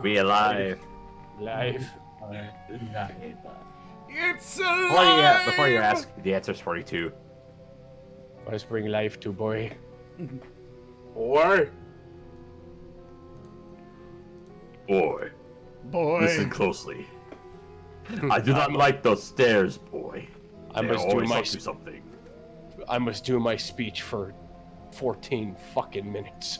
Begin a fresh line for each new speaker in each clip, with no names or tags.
We alive.
Live.
It's alive!
Before you ask, the answer's 42.
Let's bring life to boy.
Boy.
Boy,
Boy.
listen closely. I do not like those stairs, boy.
I
They
must do
always
my
up to something.
I must do my speech for 14 fucking minutes.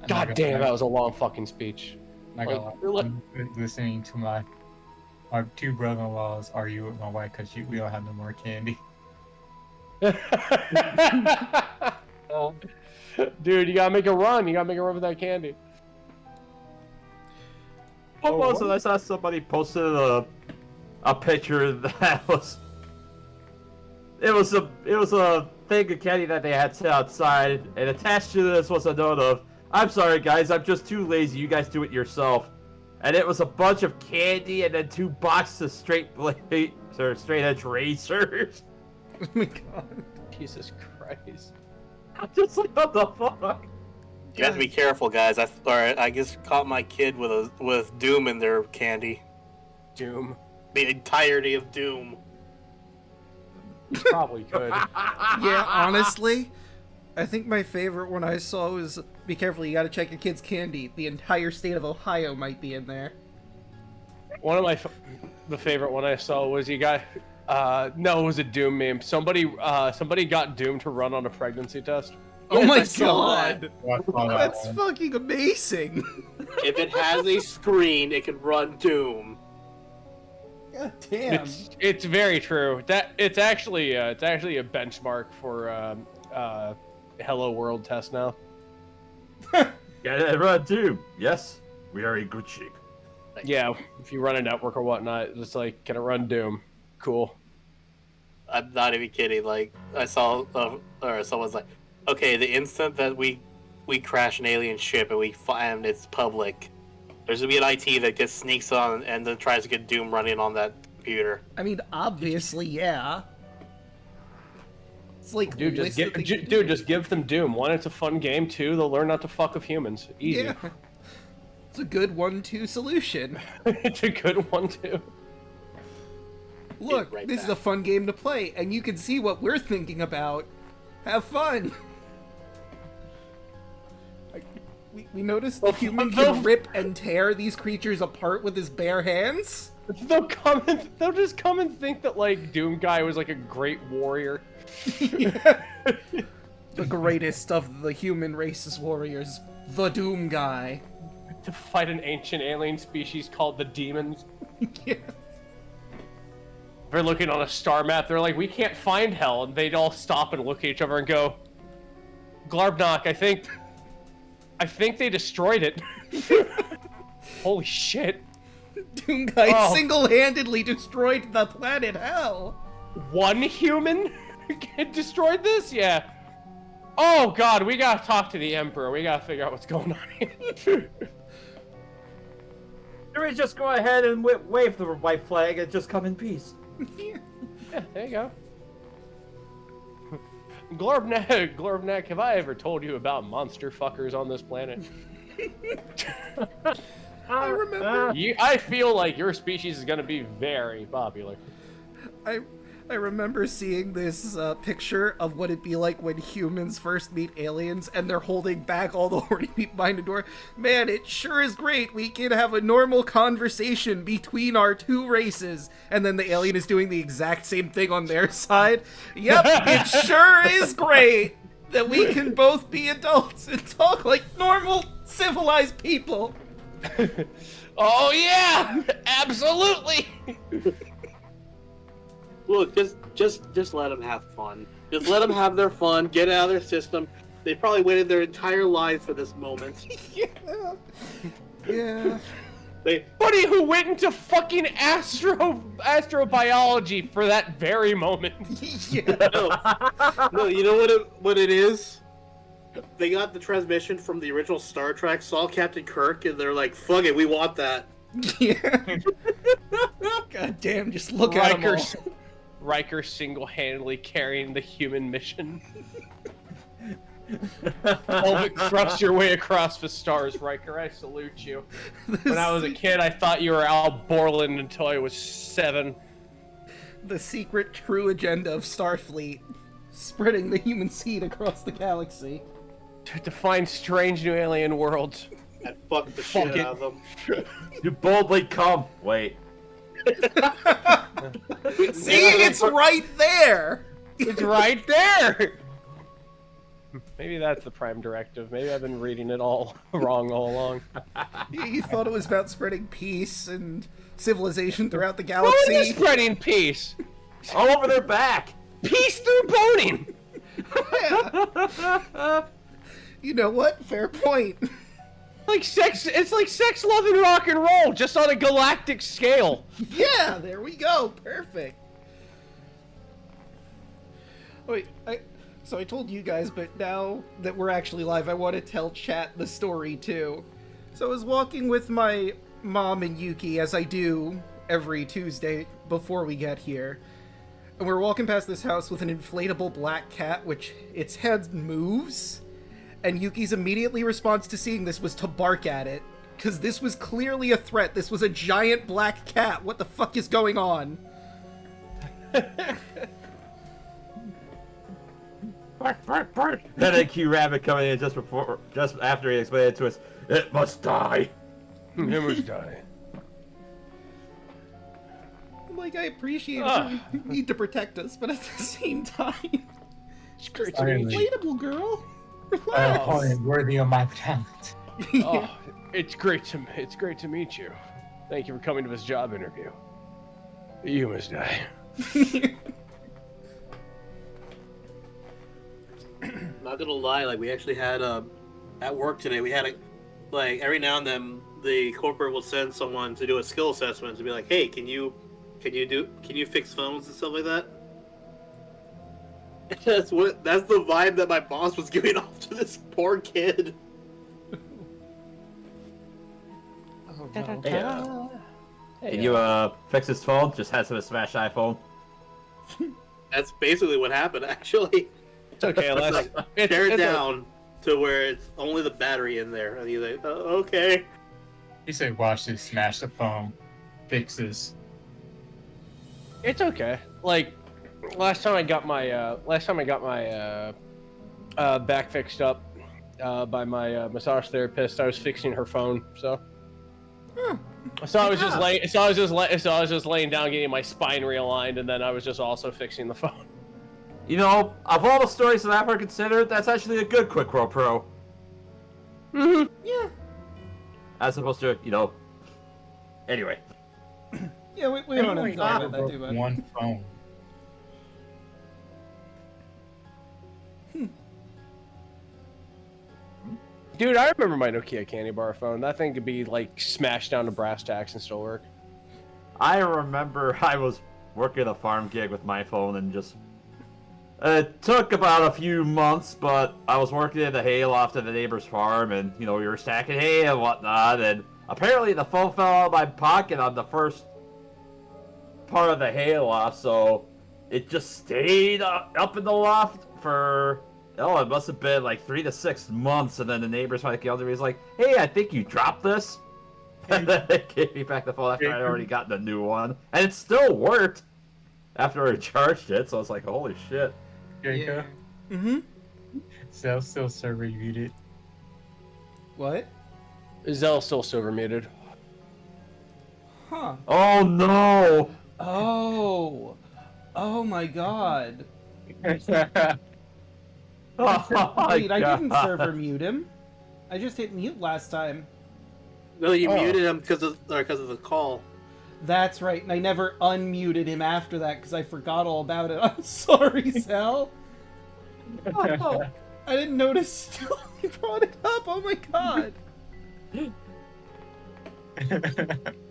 God damn, that was a long fucking speech.
I'm listening to my two brother-in-laws argue with my wife because we don't have no more candy.
Dude, you gotta make a run. You gotta make a run with that candy.
What was it? I saw somebody posted a picture that was. It was a thing of candy that they had set outside, and attached to this was a note of, "I'm sorry guys, I'm just too lazy. You guys do it yourself." And it was a bunch of candy and then 2 boxes of straight edge razors.
Oh my god.
Jesus Christ.
I'm just like, what the fuck?
You have to be careful, guys. I just caught my kid with Doom in their candy.
Doom.
The entirety of Doom.
Probably could.
Yeah, honestly, I think my favorite one I saw was, be careful, you gotta check your kid's candy. The entire state of Ohio might be in there.
One of the favorite one I saw was you got no, it was a Doom meme. Somebody got Doom to run on a pregnancy test.
Oh
Yes,
my
I saw
god! That's fucking amazing!
If it has a screen, it can run Doom.
God damn.
It's very true. That it's actually a benchmark for Hello World test now.
Get it run too. Yes, we are in good shape.
Yeah, if you run a network or whatnot, it's like, can it run Doom? Cool.
I'm not even kidding. Like, I saw, or someone's like, okay, the instant that we crash an alien ship and we find it's public, there's gonna be an IT that just sneaks on and then tries to get Doom running on that computer.
I mean, obviously, yeah. It's like,
Dude, just give them Doom. One, it's a fun game. Two, they'll learn not to fuck with humans. Easy.
Yeah. It's a good 1-2 solution.
It's a good one too.
Look,
right
this is
back.
a fun game to play, and you can see what we're thinking about. Have fun! We noticed the human can rip and tear these creatures apart with his bare hands?
They'll just come and think that, like, Doom Guy was like a great warrior.
The greatest of the human race's warriors, the Doom Guy.
To fight an ancient alien species called the Demons.
Yeah.
They're looking on a star map, they're like, we can't find hell, and they'd all stop and look at each other and go, Glarbnock, I think they destroyed it. Holy shit.
Doom Guy single-handedly destroyed the planet Hell.
One human destroyed this? Yeah. Oh god, we gotta talk to the Emperor. We gotta figure out what's going on here.
Can we just go ahead and wave the white flag and just come in peace?
Yeah, there you go. Glorbneck, have I ever told you about monster fuckers on this planet?
I remember.
I feel like your species is gonna be very popular.
I remember seeing this picture of what it'd be like when humans first meet aliens and they're holding back all the horny people behind the door. Man, it sure is great. We can have a normal conversation between our two races. And then the alien is doing the exact same thing on their side. Yep, it sure is great that we can both be adults and talk like normal, civilized people.
Oh yeah, absolutely.
Look, just let them have fun. Just let them have their fun. Get out of their system. They probably waited their entire lives for this moment.
Yeah.
Buddy who went into fucking astrobiology for that very moment.
Yeah.
No, you know what it is? They got the transmission from the original Star Trek, saw Captain Kirk, and they're like, fuck it, we want that.
Yeah. God damn, just look at them all.
Riker single-handedly carrying the human mission. Pelvic thrust your way across the stars, Riker. I salute you. When I was a kid, I thought you were Al Borland until I was 7.
The secret true agenda of Starfleet. Spreading the human seed across the galaxy.
To find strange new alien worlds.
And fuck the shit
it.
out of them.
You boldly come. Wait.
See, it's right there!
It's right there! Maybe that's the Prime Directive. Maybe I've been reading it all wrong all along.
You thought it was about spreading peace and civilization throughout the
What
galaxy?
is spreading peace?
All over their back.
Peace through boning!
Yeah. You know what? Fair point.
Like sex, it's like sex, love, and rock and roll, just on a galactic scale.
Yeah, there we go. Perfect. Wait, so I told you guys, but now that we're actually live, I want to tell chat the story too. So I was walking with my mom and Yuki, as I do every Tuesday before we get here. And we're walking past this house with an inflatable black cat, which its head moves. And Yuki's immediately response to seeing this was to bark at it. Because this was clearly a threat. This was a giant black cat. What the fuck is going on?
Bark, bark, bark. Then a Q Rabbit coming in just after he explained it to us. It must die.
It must die.
Like, I appreciate it. You need to protect us, but at the same time...
It's great
to meet you.
Inflatable girl.
I am
Relax.
calling worthy of my talent.
Oh, it's great to meet you. Thank you for coming to this job interview. You must die.
Not gonna lie, like we actually had at work today, we had like every now and then the corporate will send someone to do a skill assessment to be like, hey, can you fix phones and stuff like that? That's the vibe that my boss was giving off to this poor kid.
Yeah. Can you fix his phone? Just has him a smashed iPhone.
That's basically what happened, actually.
It's okay, let's
Tear it down to where it's only the battery in there, and he's like, oh, okay.
He said, "Watch this, smash the phone, fix this."
It's okay. Like last time I got my back fixed up by my massage therapist, I was fixing her phone. So I was just laying down, getting my spine realigned, and then I was just also fixing the phone.
You know, of all the stories that I've ever considered, that's actually a good Quick Roll Pro.
Mm-hmm.
Yeah.
As opposed to, you know... Anyway.
Yeah, we don't have to talk about that too much.
One phone.
Dude, I remember my Nokia candy bar phone. That thing could be like smashed down to brass tacks and still work.
I remember I was working a farm gig with my phone and just... It took about a few months, but I was working in the hayloft at the neighbor's farm, and, you know, we were stacking hay and whatnot, and apparently the phone fell out of my pocket on the first part of the hayloft, so it just stayed up in the loft for, oh, it must have been like 3 to 6 months, and then the neighbors finally came up to me and was like, hey, I think you dropped this. And then they gave me back the phone after I'd already gotten a new one, and it still worked after I recharged it, so I was like, holy shit.
Draco.
Yeah. Mm-hmm.
Xell still server muted.
What?
Xell still silver muted.
Huh.
Oh no!
Oh. Oh my god.
Oh my
Wait, I didn't
God.
server mute him. I just hit mute last time.
No, you muted him because of the call.
That's right, and I never unmuted him after that because I forgot all about it. I'm sorry, Xell. Oh, I didn't notice till you brought it up. Oh my god. I mean,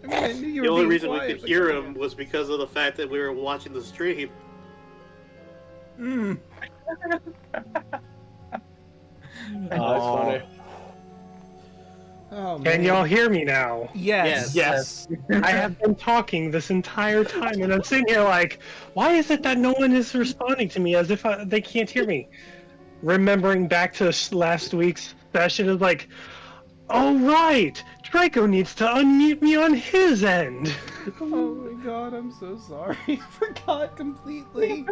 I knew you were
The only
being
reason we
quiet,
could
but
hear
yeah.
him was because of the fact that we were watching the stream.
Mm.
Oh, that's funny.
Oh,
Can
man.
y'all hear me now?
Yes.
Yes.
I have been talking this entire time, and I'm sitting here like, why is it that no one is responding to me as if they can't hear me? remembering back to last week's session is like, oh right, Draco needs to unmute me on his end.
Oh my god, I'm so sorry. I forgot completely.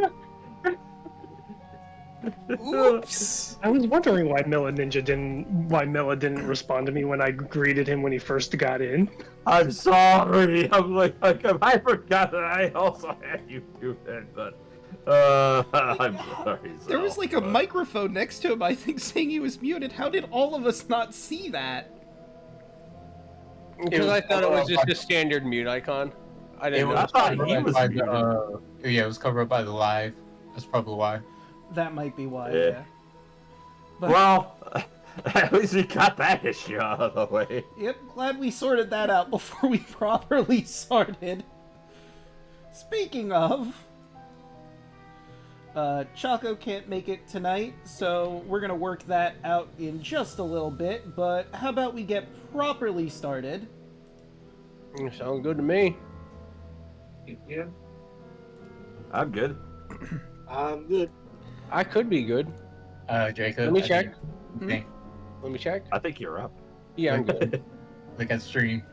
Oops.
I was wondering why Milla didn't respond to me when I greeted him when he first got in.
I'm sorry. I'm like I forgot that I also had you do that, but I'm sorry.
There was like a
Zell.
microphone next to him, I think, saying he was muted. How did all of us not see that?
Because I thought it was just a standard mute icon. I didn't know.
I thought he was
by
muted.
yeah, it was covered up by the live. That's probably why.
That might be why,
Yeah.
yeah. But,
Well, at least we got that issue out of the way.
yep, glad we sorted that out before we properly started. Speaking of, Choco can't make it tonight, so we're gonna work that out in just a little bit, but how about we get properly started?
Sounds good to me.
Yeah,
I'm good.
I'm good.
I could be good.
Draco.
Let me
I
check.
think-
Let me check.
I think you're up.
Yeah, I'm good.
Look at stream.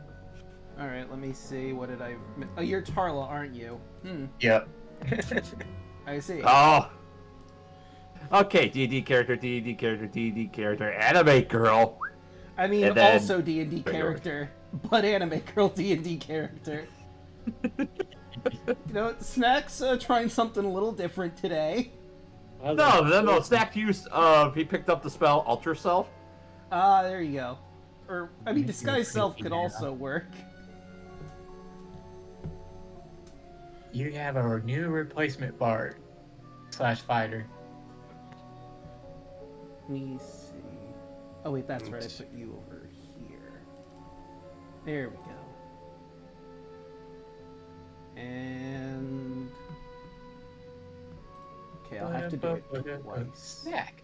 Alright, let me see, what did I... Oh, you're Tarla, aren't you?
Yep.
I see.
Oh. Okay, D&D character, D&D character, D&D character, anime girl.
I mean,
and then-
also D&D character, but anime girl D&D character. You know what, Snack's trying something a little different today.
No. Snack used, he picked up the spell Ultra Self.
Ah, there you go. Or, I mean, Disguise Self could also work.
You have a new replacement bard / fighter.
Let me see. Oh wait, that's right, I put you over here. There we go. And... Okay, I'll have to do it twice.
Snack.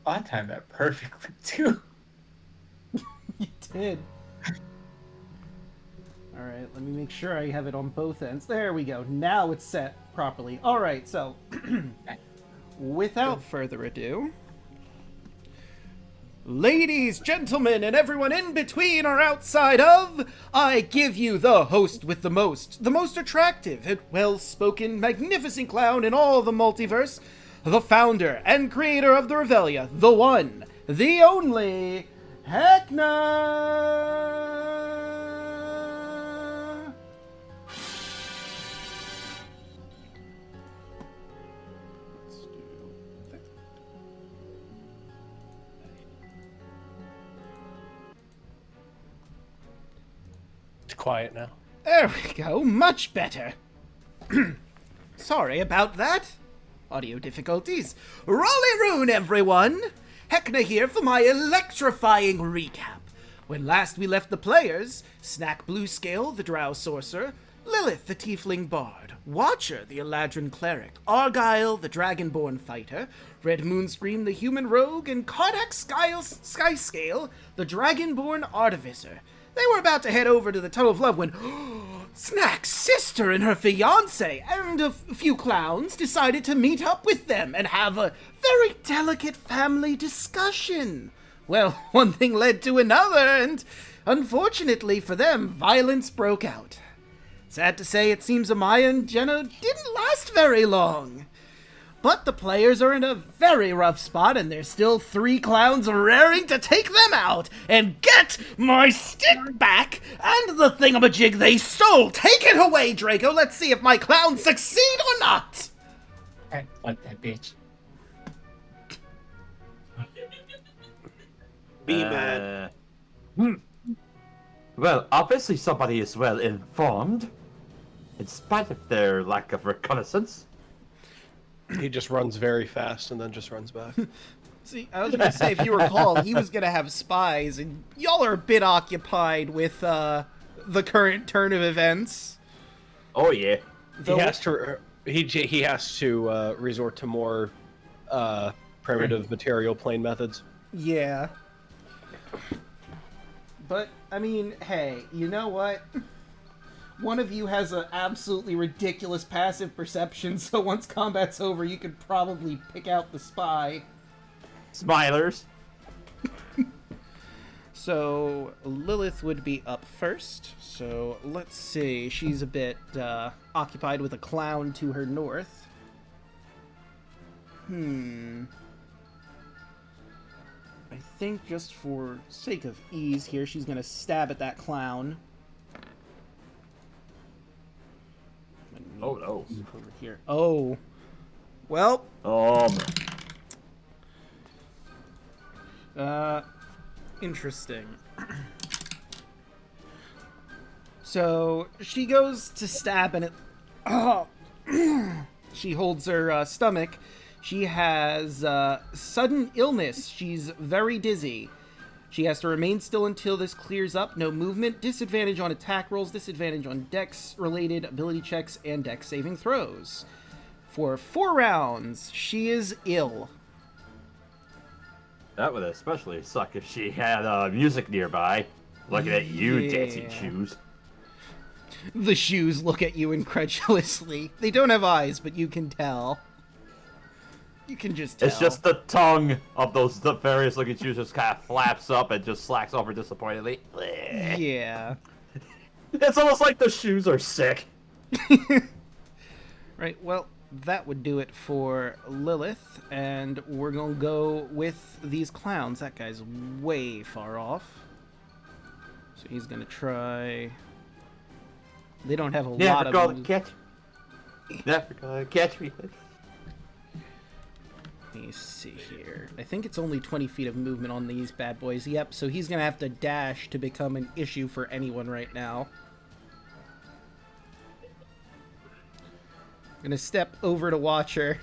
Oh, I timed that perfectly too.
You did. Alright, let me make sure I have it on both ends. There we go. Now it's set properly. Alright, so... without further ado... Ladies, gentlemen, and everyone in between or outside of, I give you the host with the most attractive and well-spoken, magnificent clown in all the multiverse, the founder and creator of the Revelia, the one, the only, Heckna! Let's do that.
It's quiet now.
There we go, much better. Sorry about that. Audio difficulties. Rolly Rune, everyone! Heckna here for my electrifying recap. When last we left the players, Snack Bluescale, the Drow Sorcerer, Lilith, the Tiefling Bard, Watcher, the Eladrin Cleric, Argyle, the Dragonborn Fighter, Red Moonscream, the Human Rogue, and Kodak Skyscale, the Dragonborn Artificer. They were about to head over to the Tunnel of Love when Snack's sister and her fiancé and a few clowns decided to meet up with them and have a very delicate family discussion. Well, one thing led to another, and unfortunately for them, violence broke out. Sad to say, it seems Amaya and Heckna didn't last very long. But the players are in a very rough spot, and there's still 3 clowns raring to take them out and get my stick back and the thingamajig they stole. Take it away, Draco. Let's see if my clowns succeed or not.
Fuck that bitch.
Be mad.
Well, obviously somebody is well informed, in spite of their lack of reconnaissance.
He just runs very fast and then just runs back.
See, I was going to say, if you recall, he was going to have spies, and y'all are a bit occupied with the current turn of events.
Oh yeah.
He has to resort to more primitive material plane methods.
Yeah. But, I mean, hey, you know what? One of you has an absolutely ridiculous passive perception, so once combat's over, you could probably pick out the spy.
Smilers.
So Lilith would be up first. So let's see. She's a bit occupied with a clown to her north. I think just for sake of ease here, she's going to stab at that clown.
Oh no.
Over here. Oh. Well. Interesting. So she goes to stab and it. She holds her stomach. She has sudden illness. She's very dizzy. She has to remain still until this clears up. No movement. Disadvantage on attack rolls. Disadvantage on dex-related ability checks and dex saving throws. For 4 rounds, she is ill.
That would especially suck if she had music nearby. Looking at you, dancing shoes.
The shoes look at you incredulously. They don't have eyes, but you can tell. You can just tell.
It's just the tongue of those various looking shoes just kind of flaps up and just slacks over disappointedly.
Yeah.
It's almost like the shoes are sick.
Right, well, that would do it for Lilith, and we're gonna go with these clowns. That guy's way far off. So he's gonna try... They don't have a lot of...
Never gonna catch me. Never gonna catch me.
Let me see here. I think it's only 20 feet of movement on these bad boys. Yep, so he's gonna have to dash to become an issue for anyone right now. I'm gonna step over to watch her.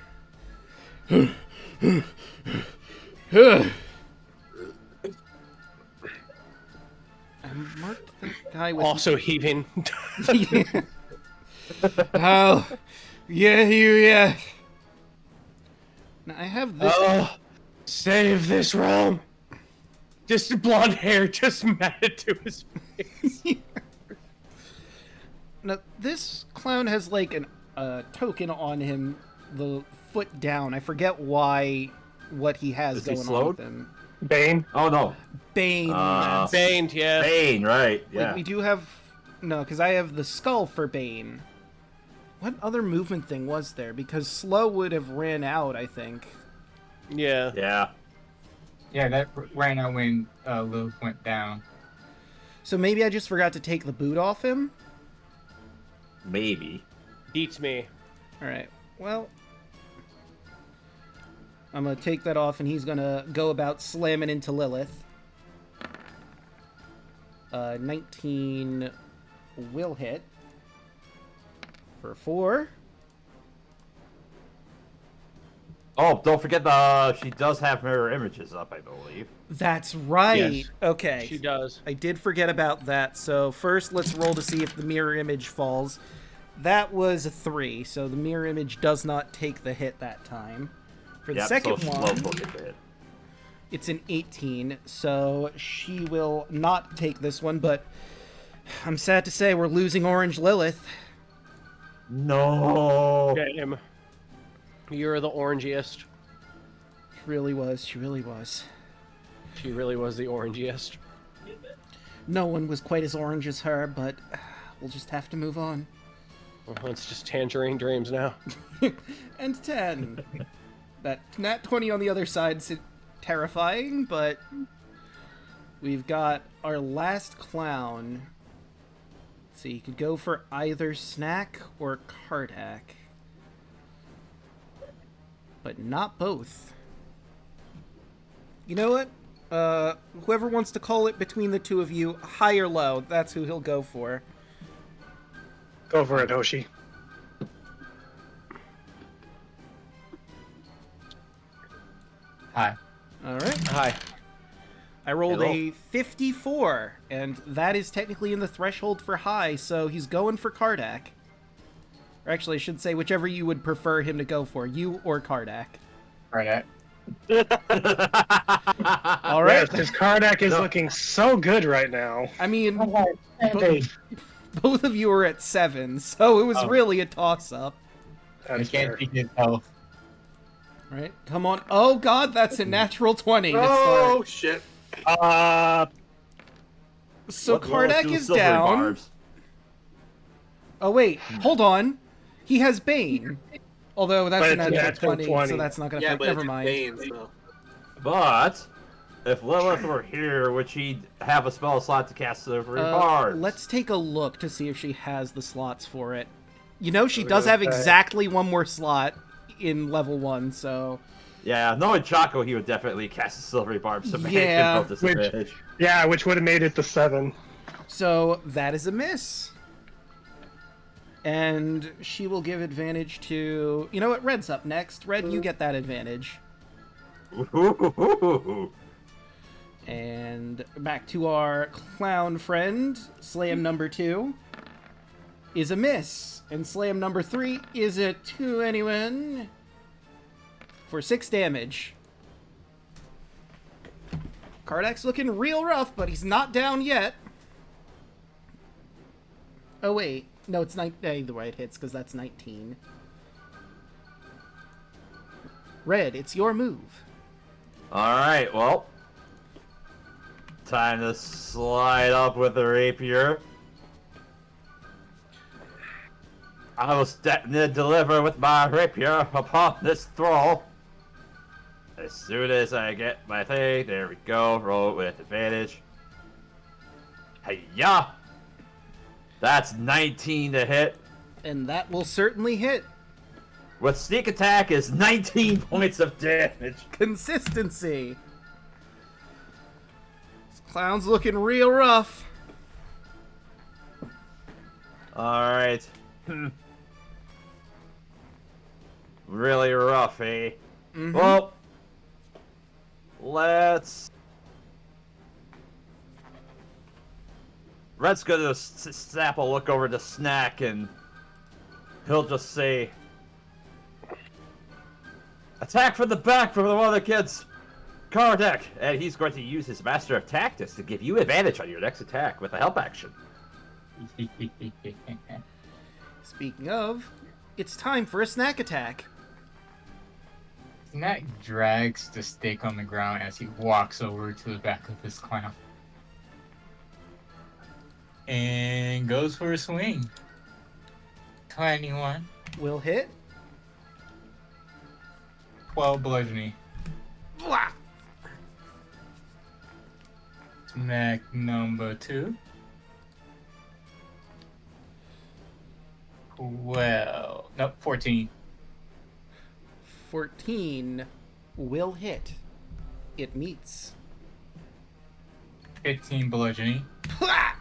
Marked the guy with...
Also heaving.
Yeah. Oh, yeah. Now I have this.
Oh, save this realm. Just blonde hair, just matted to his face.
Now this clown has like a token on him, the foot down. I forget what he has
Is he
going on
slowed?
with him.
Bane.
Oh no.
Bane.
Baned, yeah.
Bane, right. Yeah.
We do have... No, because I have the skull for Bane. What other movement thing was there? Because Slow would have ran out, I think.
Yeah.
Yeah.
Yeah, that ran out when Lilith went down.
So maybe I just forgot to take the boot off him?
Maybe.
Beats me.
Alright, well... I'm gonna take that off, and he's gonna go about slamming into Lilith. 19 will hit. For 4.
Oh, don't forget she does have mirror images up, I believe.
That's right.
Yes.
Okay.
She does.
I did forget about that. So first, let's roll to see if the mirror image falls. That was a 3, so the mirror image does not take the hit that time. For the second
so
one,
Slow will get the hit.
it's an 18, so she will not take this one, but I'm sad to say we're losing Orange Lilith.
No.
Damn. You're the orangiest.
She really was. She really was.
She really was the orangiest.
No one was quite as orange as her, but we'll just have to move on.
Well, it's just tangerine dreams now.
And 10. That nat 20 on the other side's terrifying, but we've got our last clown. So you could go for either Snack or Kardak. But not both. You know what? Whoever wants to call it between the two of you, high or low, that's who he'll go for.
Go for it, Hoshi.
Hi.
Alright.
Hi.
I rolled
Hello.
a 54, and that is technically in the threshold for high, so he's going for Kardak. Or actually, I should say whichever you would prefer him to go for, you or Kardak.
Right.
All right.
Because Kardak is looking so good right now.
I mean,
Hey,
both of you are at 7, so it was
Oh.
really a toss-up.
I
that's
can't
fair.
take his health.
Right, come on. Oh god, that's a natural 20 to
Oh
start.
shit!
So
What will
Kardak
do
is
silvery
down.
barbs?
Oh wait, hold on. He has Bane. Although that's
But
a
it's a
natural
natural
20,
20.
so that's not gonna
Yeah,
affect.
but
Never
it's
mind.
Bane, so.
But if Lilith were here, would she have a spell slot to cast silvery barbs?
Let's take a look to see if she has the slots for it. You know, she does have
Okay.
exactly one more slot in level 1, so...
Yeah, knowing Draco, he would definitely cast a silvery barbs to make
Yeah.
him disadvantage.
Which would have made it the 7.
So, that is a miss. And she will give advantage to... You know what? Red's up next. Red, you get that advantage.
Ooh.
And back to our clown friend. Slam number 2 is a miss. And slam number 3 is a 2 anyone. For 6 damage. Kardak's looking real rough, but he's not down yet. Oh, wait. No, it's 9. Either way, it hits, because that's 19. Red, it's your move.
Alright, well. Time to slide up with the rapier. I will deliver with my rapier upon this thrall. As soon as I get my thing, there we go, roll it with advantage. Hiya! That's 19 to hit.
And that will certainly hit.
With sneak attack is 19 points of damage.
Consistency. This clown's looking real rough.
Alright. Really rough, eh?
Mhm.
Well, let's... Red's gonna snap a look over to Snack and he'll just say, attack from the back from one of the kids, Kardak, and he's going to use his Master of Tactics to give you advantage on your next attack with a help action.
Speaking of, it's time for a snack attack.
Snack drags the stick on the ground as he walks over to the back of this clown. And goes for a swing. 21.
Will hit.
12 bludgeoning.
Blah!
Smack number 2. Well, nope, 14.
14 will hit. It meets.
15 bludgeoning.
Blah!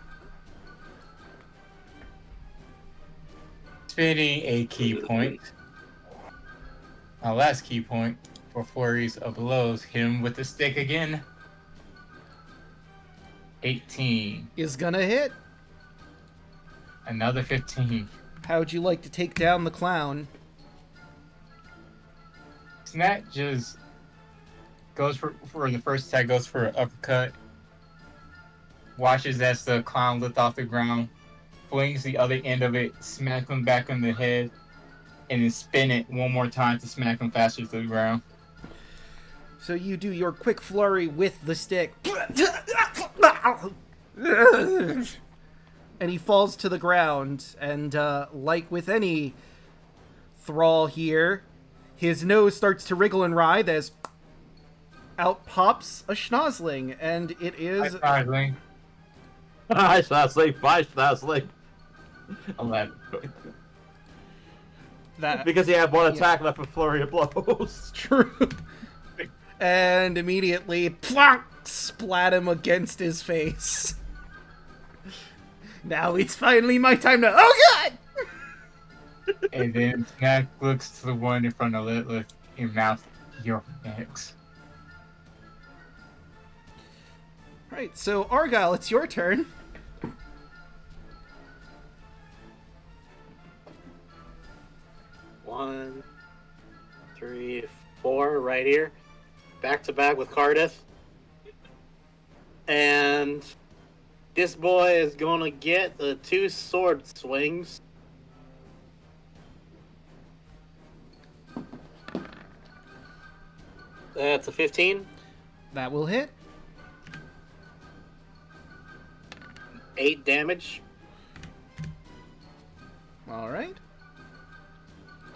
Spinning a key point. Our last key point for flurries of blows. Hit him with the stick again. 18.
Is gonna hit.
Another 15.
How'd you like to take down the clown?
Snack just goes for the first attack, goes for an uppercut. Watches as the clown lifts off the ground. Flings the other end of it, smack him back on the head, and then spin it one more time to smack him faster to the ground.
So you do your quick flurry with the stick. And he falls to the ground. And like with any thrall here, his nose starts to wriggle and writhe as out pops a schnozzling. And it is...
Starling.
Hi, Schnauzling. Bye, Schnauzling.
11.
that
Because he had one attack left with flurry of blows.
true. And immediately, plonk, splat him against his face. Now it's finally my time to... Oh, God!
And then Snack looks to the one in front of Lilith and mouths, "You're next."
Right, so Argyle, it's your turn.
One, 3, 4, right here. Back to back with Cardiff. And this boy is gonna get the 2 sword swings. That's a 15.
That will hit.
8 damage.
All right.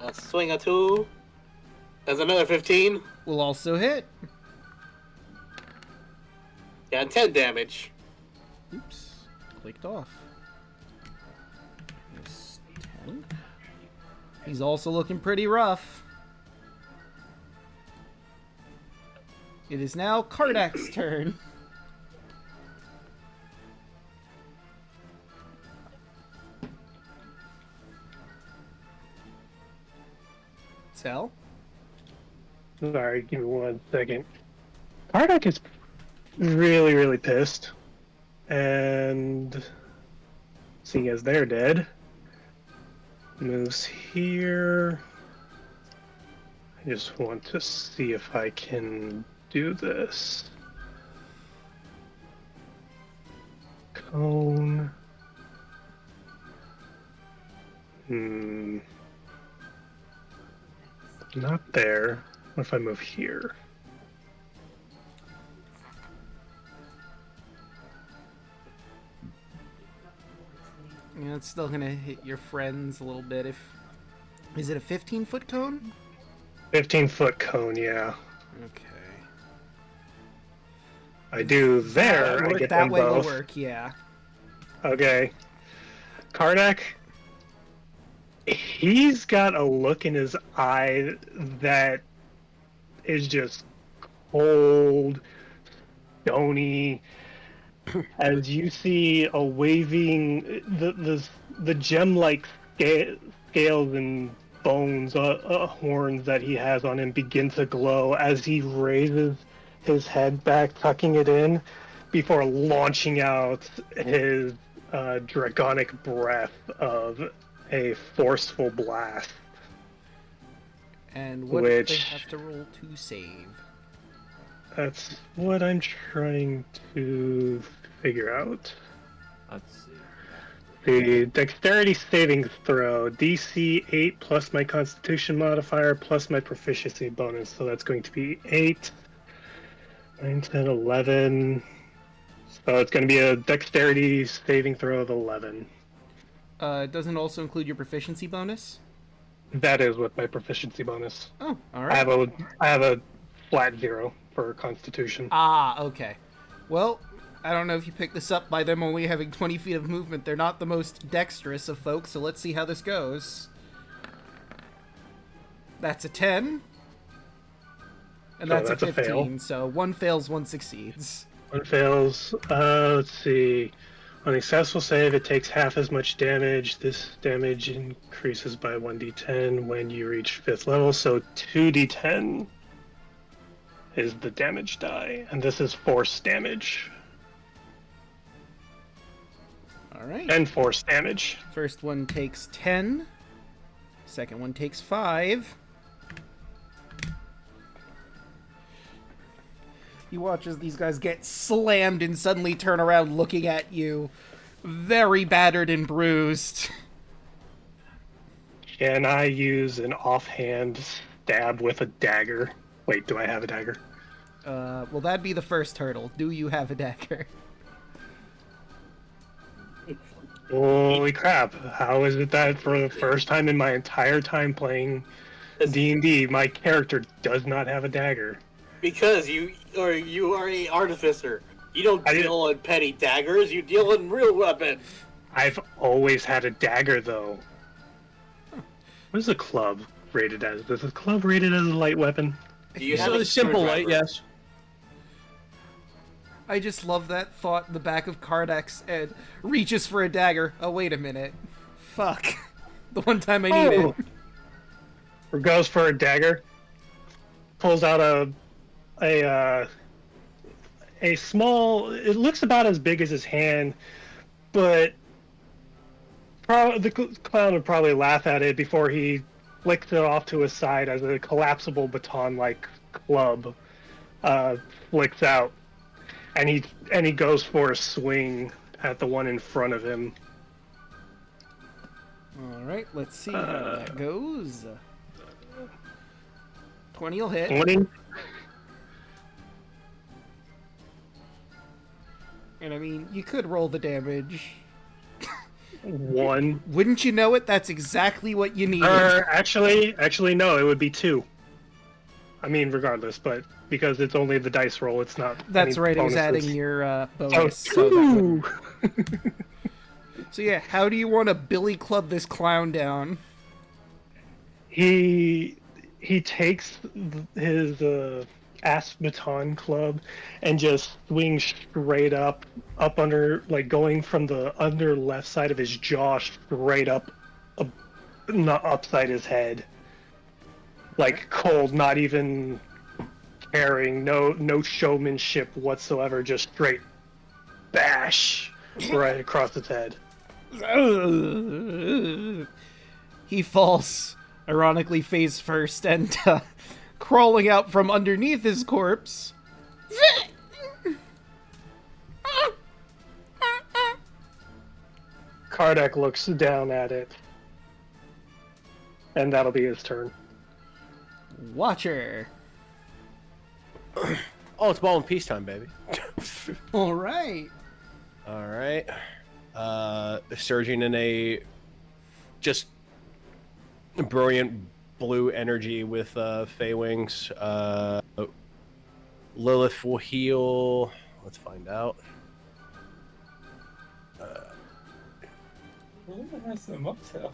A swing a 2. That's another 15.
Will also hit.
Yeah, and 10 damage.
Oops. Clicked off. There's 10. He's also looking pretty rough. It is now Kardak's turn. Xell?
Sorry, give me 1 second. Kardak is really, really pissed. And seeing as they're dead, moves here. I just want to see if I can do this. Cone. Not there. What if I move here?
Yeah, it's still gonna hit your friends a little bit. If is it a 15-foot cone?
15-foot cone, yeah.
Okay.
I do there. I get
that
them
way
both.
will work. Yeah.
Okay. Kardak, he's got a look in his eye that is just cold, stony. As you see a waving, the gem-like scales and bones, horns that he has on him begin to glow as he raises his head back, tucking it in, before launching out his draconic breath of a forceful blast.
And what do they
Which-
have to roll to save?
That's what I'm trying to figure out.
Let's see.
The dexterity saving throw, DC 8 plus my constitution modifier plus my proficiency bonus. So that's going to be 8, 9, 10, 11. So it's going to be a dexterity saving throw of 11.
It doesn't also include your proficiency bonus?
That is with my proficiency bonus.
Oh, all
I
right.
have a flat 0 for constitution.
Ah, okay. Well, I don't know if you picked this up by them only having 20 feet of movement. They're not the most dexterous of folks, so let's see how this goes. That's a 10. And that's a
that's a
15,
fail.
so one fails, one succeeds.
One fails. Let's see. On a successful save, it takes half as much damage. This damage increases by 1d10 when you reach 5th level, so 2d10 is the damage die, and this is force damage.
All right.
And force damage.
First one takes 10. Second one takes 5. You watch as these guys get slammed and suddenly turn around looking at you, very battered and bruised.
Can I use an offhand stab with a dagger? Wait, do I have a dagger?
Well, that'd be the first hurdle. Do you have a dagger?
Holy crap. How is it that for the first time in my entire time playing D&D, my character does not have a dagger?
Because you are a artificer. You don't
I didn't-
deal in petty daggers. You deal in real weapons.
I've always had a dagger, though. What is a club rated as? Is a club rated as a light weapon?
Do you have
So
a
the simple light,
screwdriver?
yes.
I just love that thought in the back of Kardak's head. Reaches for a dagger. Oh, wait a minute. Fuck. The one time I need it.
Or goes for a dagger. Pulls out a small. It looks about as big as his hand, but the clown would probably laugh at it before he flicks it off to his side as a collapsible baton-like club flicks out, and he goes for a swing at the one in front of him.
Alright, let's see how that goes. 20 will hit.
20.
And I mean, you could roll the damage.
1.
Wouldn't you know it? That's exactly what you needed.
Actually, no, it would be 2. I mean, regardless, but because it's only the dice roll, it's not.
That's
any
right, it was
bonuses.
adding your
So
bonus. So, that
2.
so yeah, how do you want to billy club this clown down?
He takes his baton club and just swings straight up under, like going from the under left side of his jaw straight up, not upside his head, like cold, not even caring, no showmanship whatsoever, just straight bash right across his head.
He falls, ironically face first, and crawling out from underneath his corpse.
Kardec looks down at it, and that'll be his turn.
Watcher.
Oh, it's ball and peacetime, baby.
All right.
All right. Surging in a just brilliant blue energy with Fey Wings. Lilith will heal. Let's find out.
Lilith has some upsell.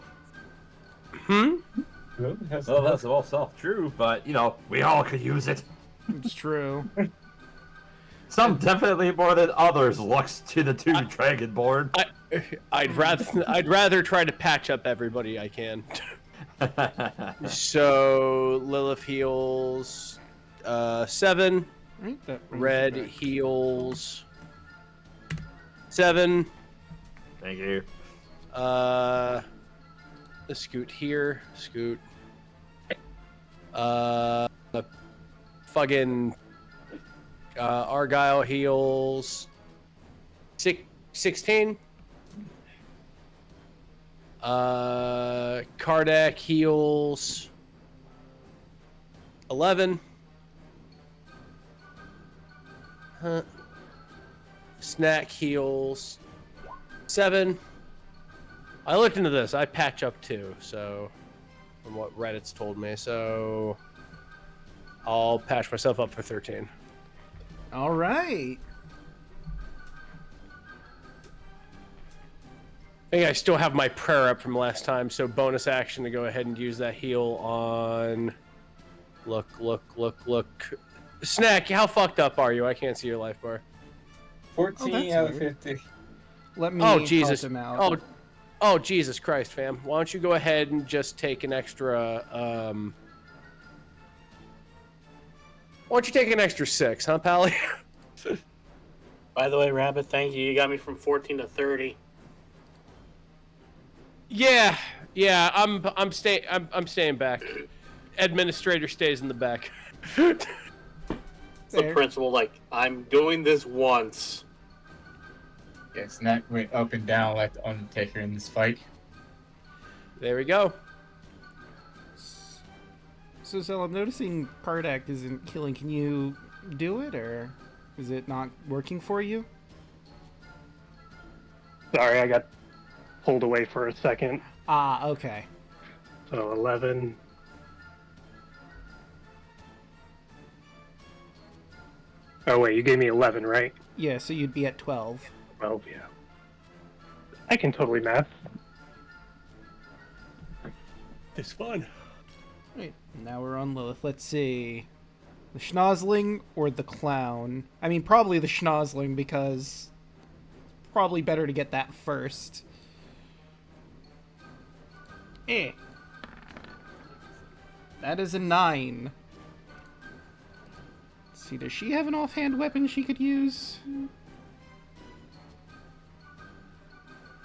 Lilith has
Well,
some
that's all self-true, but, you know, we all could use it.
It's true.
Some definitely more than others looks to the two Dragonborn.
I'd rather try to patch up everybody I can. So Lilith heals 7.
Right, that brings
Red
it back.
heals 7.
Thank you.
Scoot here. Scoot. Fucking Argyle heals 16. Kardec heals 11. Snack heals 7. I looked into this. I patch up too, so from what Reddit's told me, so I'll patch myself up for 13.
All right.
I think I still have my prayer up from last time, so bonus action to go ahead and use that heal on. Look. Snack, how fucked up are you? I can't see your life bar.
14
that's
out of
weird.
50.
Let me
Oh, Jesus.
help him out.
Oh, Jesus Christ, fam. Why don't you go ahead and just take an extra, Why don't you take an extra 6, huh, Pally?
By the way, Rabbit, thank you. You got me from 14 to 30.
Yeah, I'm staying back. Administrator stays in the back.
The
Fair.
principal, like, I'm doing this once.
Yeah, Snack went up and down like the Undertaker in this fight.
There we go.
So, Xell, I'm noticing Kardec isn't killing. Can you do it, or is it not working for you?
Sorry, I got pulled away for a second.
Ah, okay.
So 11. Oh wait, you gave me 11, right?
Yeah, so you'd be at 12.
12, yeah. I can totally math.
It's fun.
Right, now we're on Lilith. Let's see. The schnozzling or the clown? I mean, probably the schnozzling, because probably better to get that first. That is a 9. Let's see, does she have an offhand weapon she could use?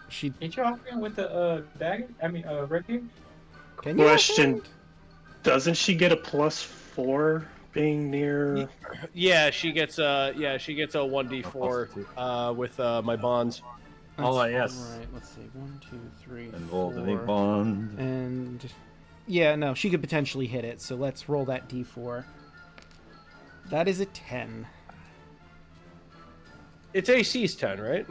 She
Ain't you offering with the dagger? I mean, rapier?
can you
Question.
offhand?
Doesn't she get a +4 being near?
Yeah, she gets a 1d4 with my bonds.
Oh, yes.
Alright, let's see. 1, 2, 3,
And roll the
4.
big bond.
And yeah, no, she could potentially hit it, so let's roll that d4. That is a 10.
Its AC's 10, right?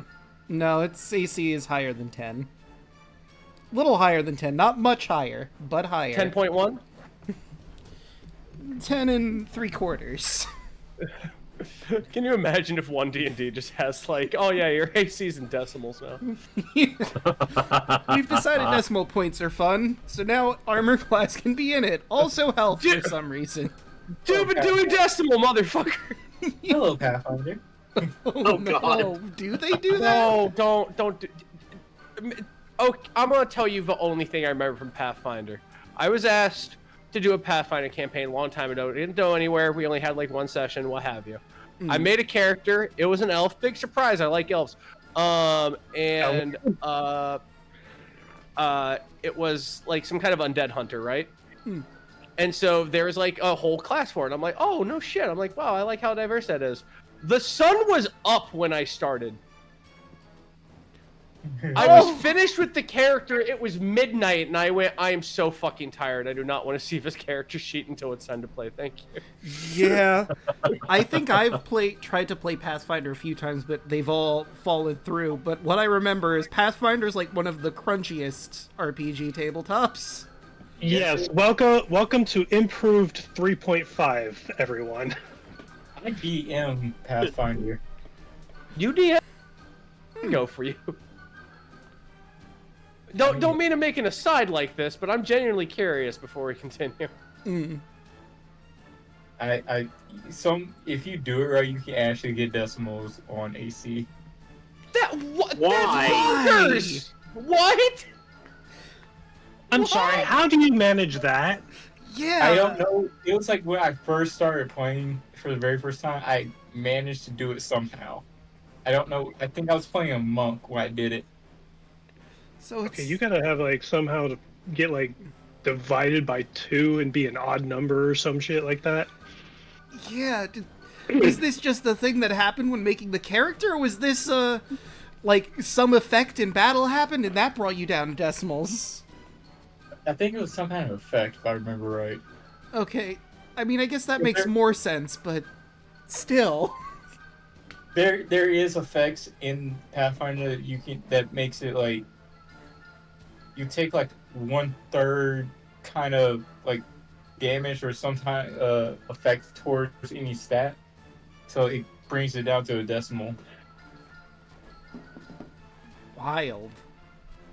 No, its AC is higher than 10. Little higher than 10. Not much higher, but higher.
10.1?
10 and 3/4.
Can you imagine if one D&D just has like, oh yeah, your AC's in decimals now.
We've decided decimal points are fun, so now armor class can be in it. Also health for some reason.
Dude, been doing decimal, motherfucker.
Hello, Pathfinder.
Oh
God.
no, do they do that?
No, don't do... Oh, I'm gonna tell you the only thing I remember from Pathfinder. I was asked to do a Pathfinder campaign a long time ago. It didn't go anywhere. We only had like one session, what have you. I made a character. It was an elf. Big surprise. I like elves. It was like some kind of undead hunter, right? And so there was like a whole class for it. I'm like, oh, no shit. I'm like, wow, I like how diverse that is. The sun was up when I started. I was finished with the character. It was midnight, and I went, I am so fucking tired. I do not want to see this character sheet until it's time to play. Thank you.
Yeah. I think I've tried to play Pathfinder a few times, but they've all fallen through. But what I remember is Pathfinder's like one of the crunchiest RPG tabletops.
Yes, welcome to improved 3.5, everyone.
I DM Pathfinder.
You DM go for you. Don't mean to make an aside like this, but I'm genuinely curious before we continue.
If you do it right, you can actually get decimals on AC.
Why?
That's bonkers! What?
I'm sorry, how do you manage that?
Yeah.
I don't know. It was like when I first started playing for the very first time, I managed to do it somehow. I don't know. I think I was playing a monk when I did it.
So it's...
Okay, you gotta have like somehow to get like divided by 2 and be an odd number or some shit like that.
Yeah. Is this just the thing that happened when making the character, or was this like some effect in battle happened and that brought you down to decimals?
I think it was some kind of effect, if I remember right.
Okay. I mean, I guess that makes more sense, but still.
There is effects in Pathfinder that makes it like you take like 1/3 kind of like damage or some kind effect towards any stat, so it brings it down to a decimal.
Wild.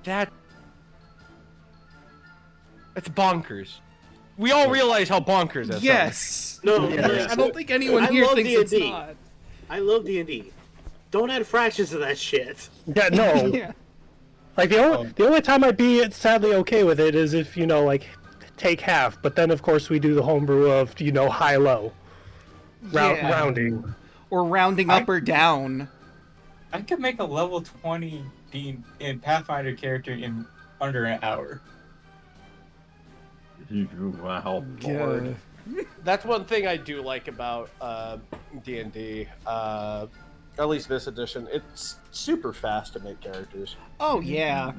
That's bonkers. We all realize how bonkers that
Yes.
No,
I don't think anyone
I
here
love
thinks it's
D&D.
not.
I love D&D. Don't add fractions to that shit.
Yeah, no.
Yeah.
Like the only time I'd be sadly okay with it is if, you know, like take half, but then of course we do the homebrew of, you know, high-low.
Yeah.
Rounding.
Or rounding up or down.
I could make a level 20 in Pathfinder character in under an hour.
Wow, Lord.
That's one thing I do like about D&D, at least this edition. It's super fast to make characters.
Oh, yeah.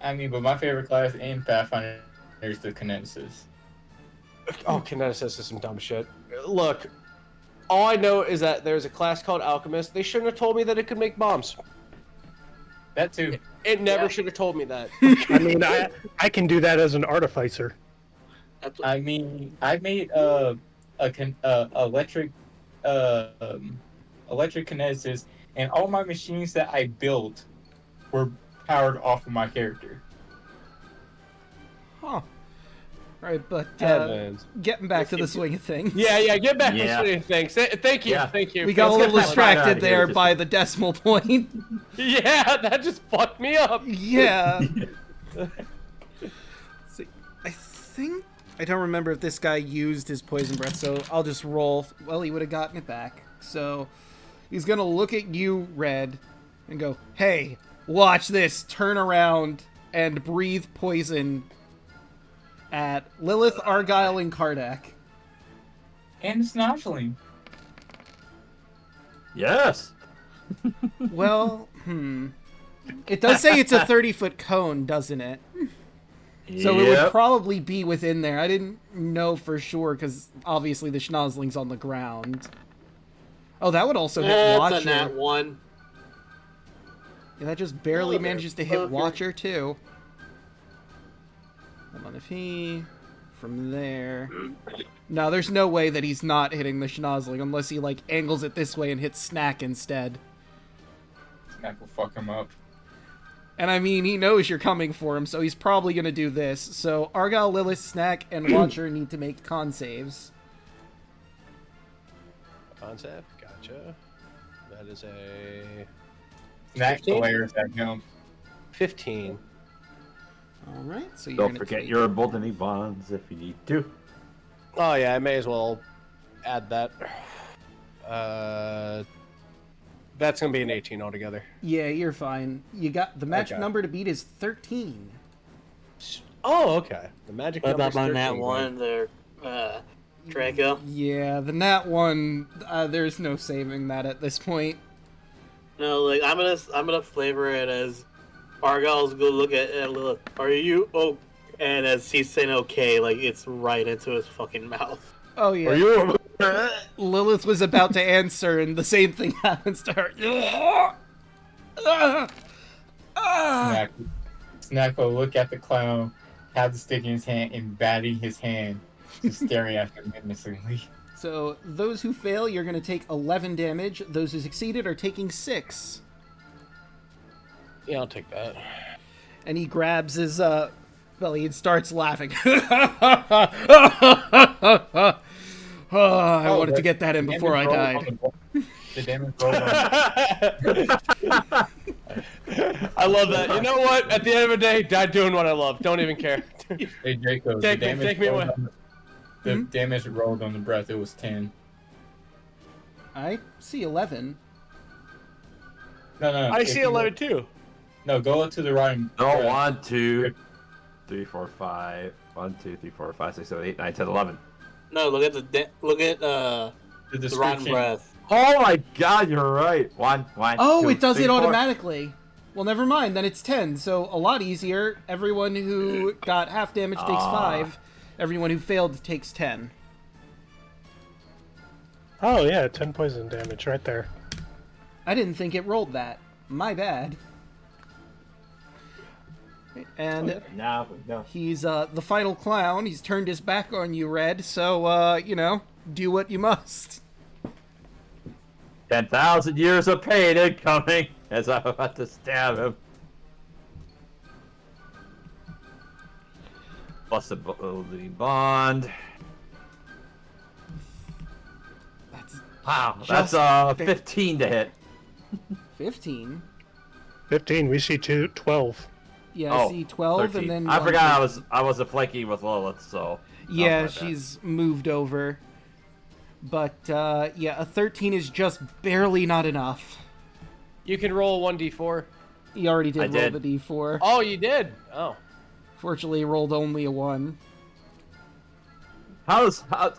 I mean, but my favorite class in Pathfinder is the Kineticists.
Oh, Kineticist is some dumb shit. Look, all I know is that there's a class called Alchemist. They shouldn't have told me that it could make bombs.
That too.
It never should have told me that.
I mean, I can do that as an artificer.
I mean, I made electric kineticist, and all my machines that I built were powered off of my character.
Huh. Alright, but
Heavens.
getting back to the swing of things.
Yeah, get back
Yeah.
to swinging things. Thank you,
Yeah.
thank you.
We got a little
Let's get that out
distracted
of here,
there
just-
by the decimal point.
Yeah, that just fucked me up.
Yeah. See, I don't remember if this guy used his poison breath, so I'll just roll. Well, he would have gotten it back. So he's gonna look at you, Red, and go, "Hey, watch this." Turn around and breathe poison at Lilith, Argyle, and Kardak.
And it's nozzling.
Yes.
Well, it does say it's a 30-foot cone, doesn't it? So it would probably be within there. I didn't know for sure because obviously the schnozzling's on the ground. Oh, that would also hit
That's
Watcher.
a nat 1.
Yeah, that just barely
Motherfucker.
manages to hit Watcher, too. Hold on, if he... From there... No, there's no way that he's not hitting the schnozzling unless he, like, angles it this way and hits Snack instead.
Snack will fuck him up.
And I mean, he knows you're coming for him, so he's probably gonna do this. So Argyle, Lilith, Snack, and Watcher need to make con saves.
Concept, gotcha. That is a
Snack
15?
players that jump.
15.
Alright, so you're
Don't
gonna
forget
take...
your emboldening bonds if you need to.
Oh yeah, I may as well add that. That's gonna be an 18 altogether.
Yeah, you're fine. You got... The magic
Okay.
number to beat is 13.
Oh, okay. The magic
What
number's
about my
13,
nat 1 there, Draco?
Yeah, the nat one, there's no saving that at this point.
No, like I'm gonna flavor it as Argyle's go look at Lilith. Are you oh? And as he's saying okay, like it's right into his fucking mouth.
Oh yeah.
Are you?
Lilith was about to answer, and the same thing happens to her.
Snack will look at the clown, have the stick in his hand, and batting his hand, just staring at him menacingly.
So, those who fail, you're going to take 11 damage. Those who succeeded are taking 6.
Yeah, I'll take that.
And he grabs his belly and starts laughing. I wanted to get that in before I died.
The damage rolled on
I love that. You know what? At the end of the day, die doing what I love. Don't even care.
Hey Draco,
Take me away.
The damage rolled on the breath, it was 10.
I see 11.
No.
I
if
see
you-
11 too.
No, go up to the right.
Oh, 1, 2, 3, 4, 5. 1, 2, 3, 4, 5, 6, 7, 8, 9, 10, 11.
No, look at the
The
the rotten
description.
breath.
Oh my god, you're right. 1, 1.
Oh,
2,
it does
3,
it
4.
automatically. Well, never mind. Then it's 10. So, a lot easier. Everyone who got half damage takes 5. Everyone who failed takes 10.
Oh yeah, 10 poison damage right there.
I didn't think it rolled that. My bad. And
No.
he's the final clown. He's turned his back on you, Red. So, you know, do what you must.
10,000 years of pain incoming as I'm about to stab him. Plus the bond.
That's
Wow,
Just
that's 15 to hit.
15.
15, we see 12.
Yeah, I
Oh,
see 12
13.
and then
I
one
forgot
person.
I was a flanking with Lilith, so.
Yeah,
my bad.
she's moved over. But, yeah, a 13 is just barely not enough.
You can roll 1d4.
He already did
I
roll
did.
the d4.
Oh, you did? Oh.
Fortunately, he rolled only a 1.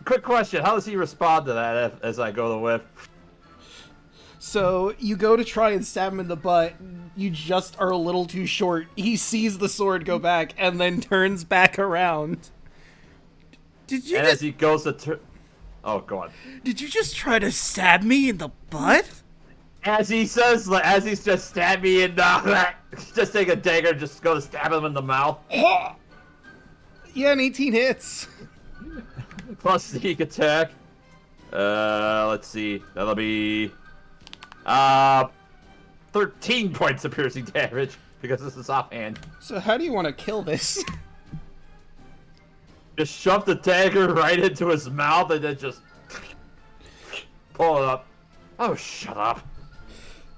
Quick question, how does he respond to that as I go to whip?
So, you go to try and stab him in the butt. You just are a little too short. He sees the sword go back and then turns back around. Did you
And
just,
as he goes to oh, go on.
did you just try to stab me in the butt?
As he says, as he's just stabbed me in the just take a dagger, just go to stab him in the mouth.
Yeah, an 18 hits.
Plus sneak attack. Let's see. That'll be 13 points of piercing damage because this is offhand.
So how do you want to kill this?
Just shove the dagger right into his mouth and then just pull it up. Oh, shut up.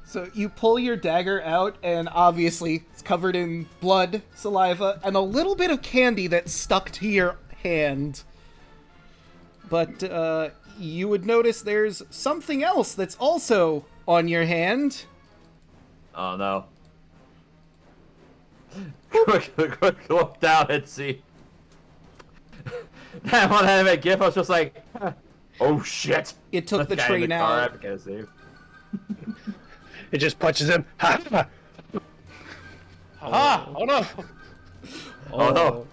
So you pull your dagger out, and obviously it's covered in blood, saliva, and a little bit of candy that's stuck to your hand. But you would notice there's something else that's also on your hand.
Oh, no. Quick, look down and see. That one had a gif, I was just like, oh shit.
It took the
That guy in
train
car,
out.
I gotta save.
It just punches him. Ha!
Ah! Oh no!
Oh no.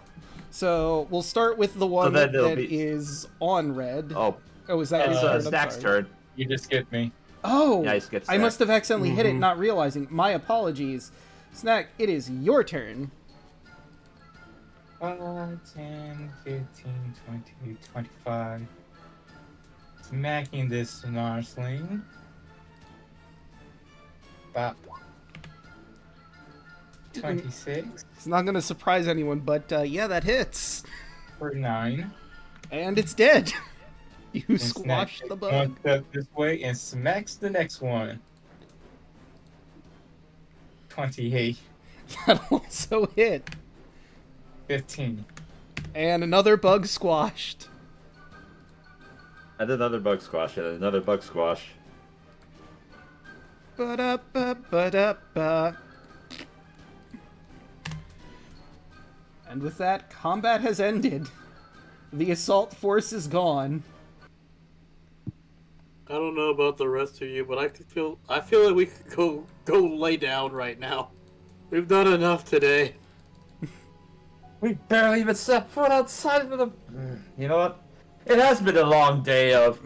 So we'll start with the one
then it'll
that
be-
is on red.
Oh,
Oh, is that
it's
your turn? I'm
Snack's
sorry.
turn.
You just skipped me.
Oh,
Yeah, he skipped
I
Snack.
must have accidentally hit it,
Mhm.
not realizing. My apologies. Snack, it is your turn.
5, 10, 15, 20, 25. Smacking this Snarsling. Bop. 26
It's not gonna surprise anyone, but yeah, that hits.
for 9.
And it's dead. You
And Snack
squashed
takes
the
one
bug.
step this way and smacks the next one. 28.
That also hit.
15.
And another bug squashed.
And another bug squash, and another bug squash.
Ba-da-ba-ba-da-ba. And with that, combat has ended. The assault force is gone.
I don't know about the rest of you, but I feel like we could go lay down right now. We've done enough today.
We barely even set foot outside of the... You know what? It has been a long day of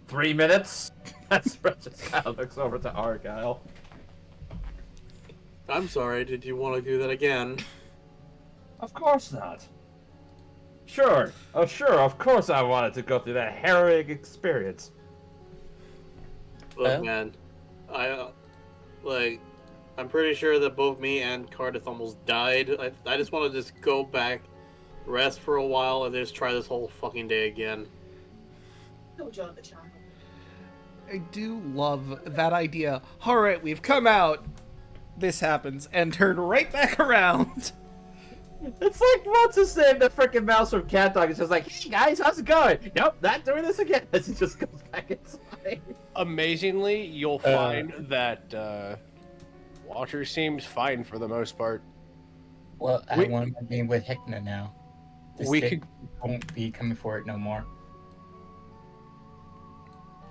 3 minutes. That's just kind of looks over to Argyle.
I'm sorry. Did you want to do that again?
Of course not. Sure. Oh, sure. Of course I wanted to go through that harrowing experience.
Look, man, I'm pretty sure that both me and Cardiff almost died. I just want to just go back, rest for a while, and just try this whole fucking day again.
I do love that idea. Alright, we've come out. This happens, and turn right back around.
It's like what's his name? The freaking mouse from Cat Dog is just like, hey guys, how's it going? Nope, not doing this again. As he just goes back inside.
Amazingly, you'll find that Walter seems fine for the most part.
Well, I
We-
want to be with Heckna now. The
We
stick
could-
won't be coming for it no more.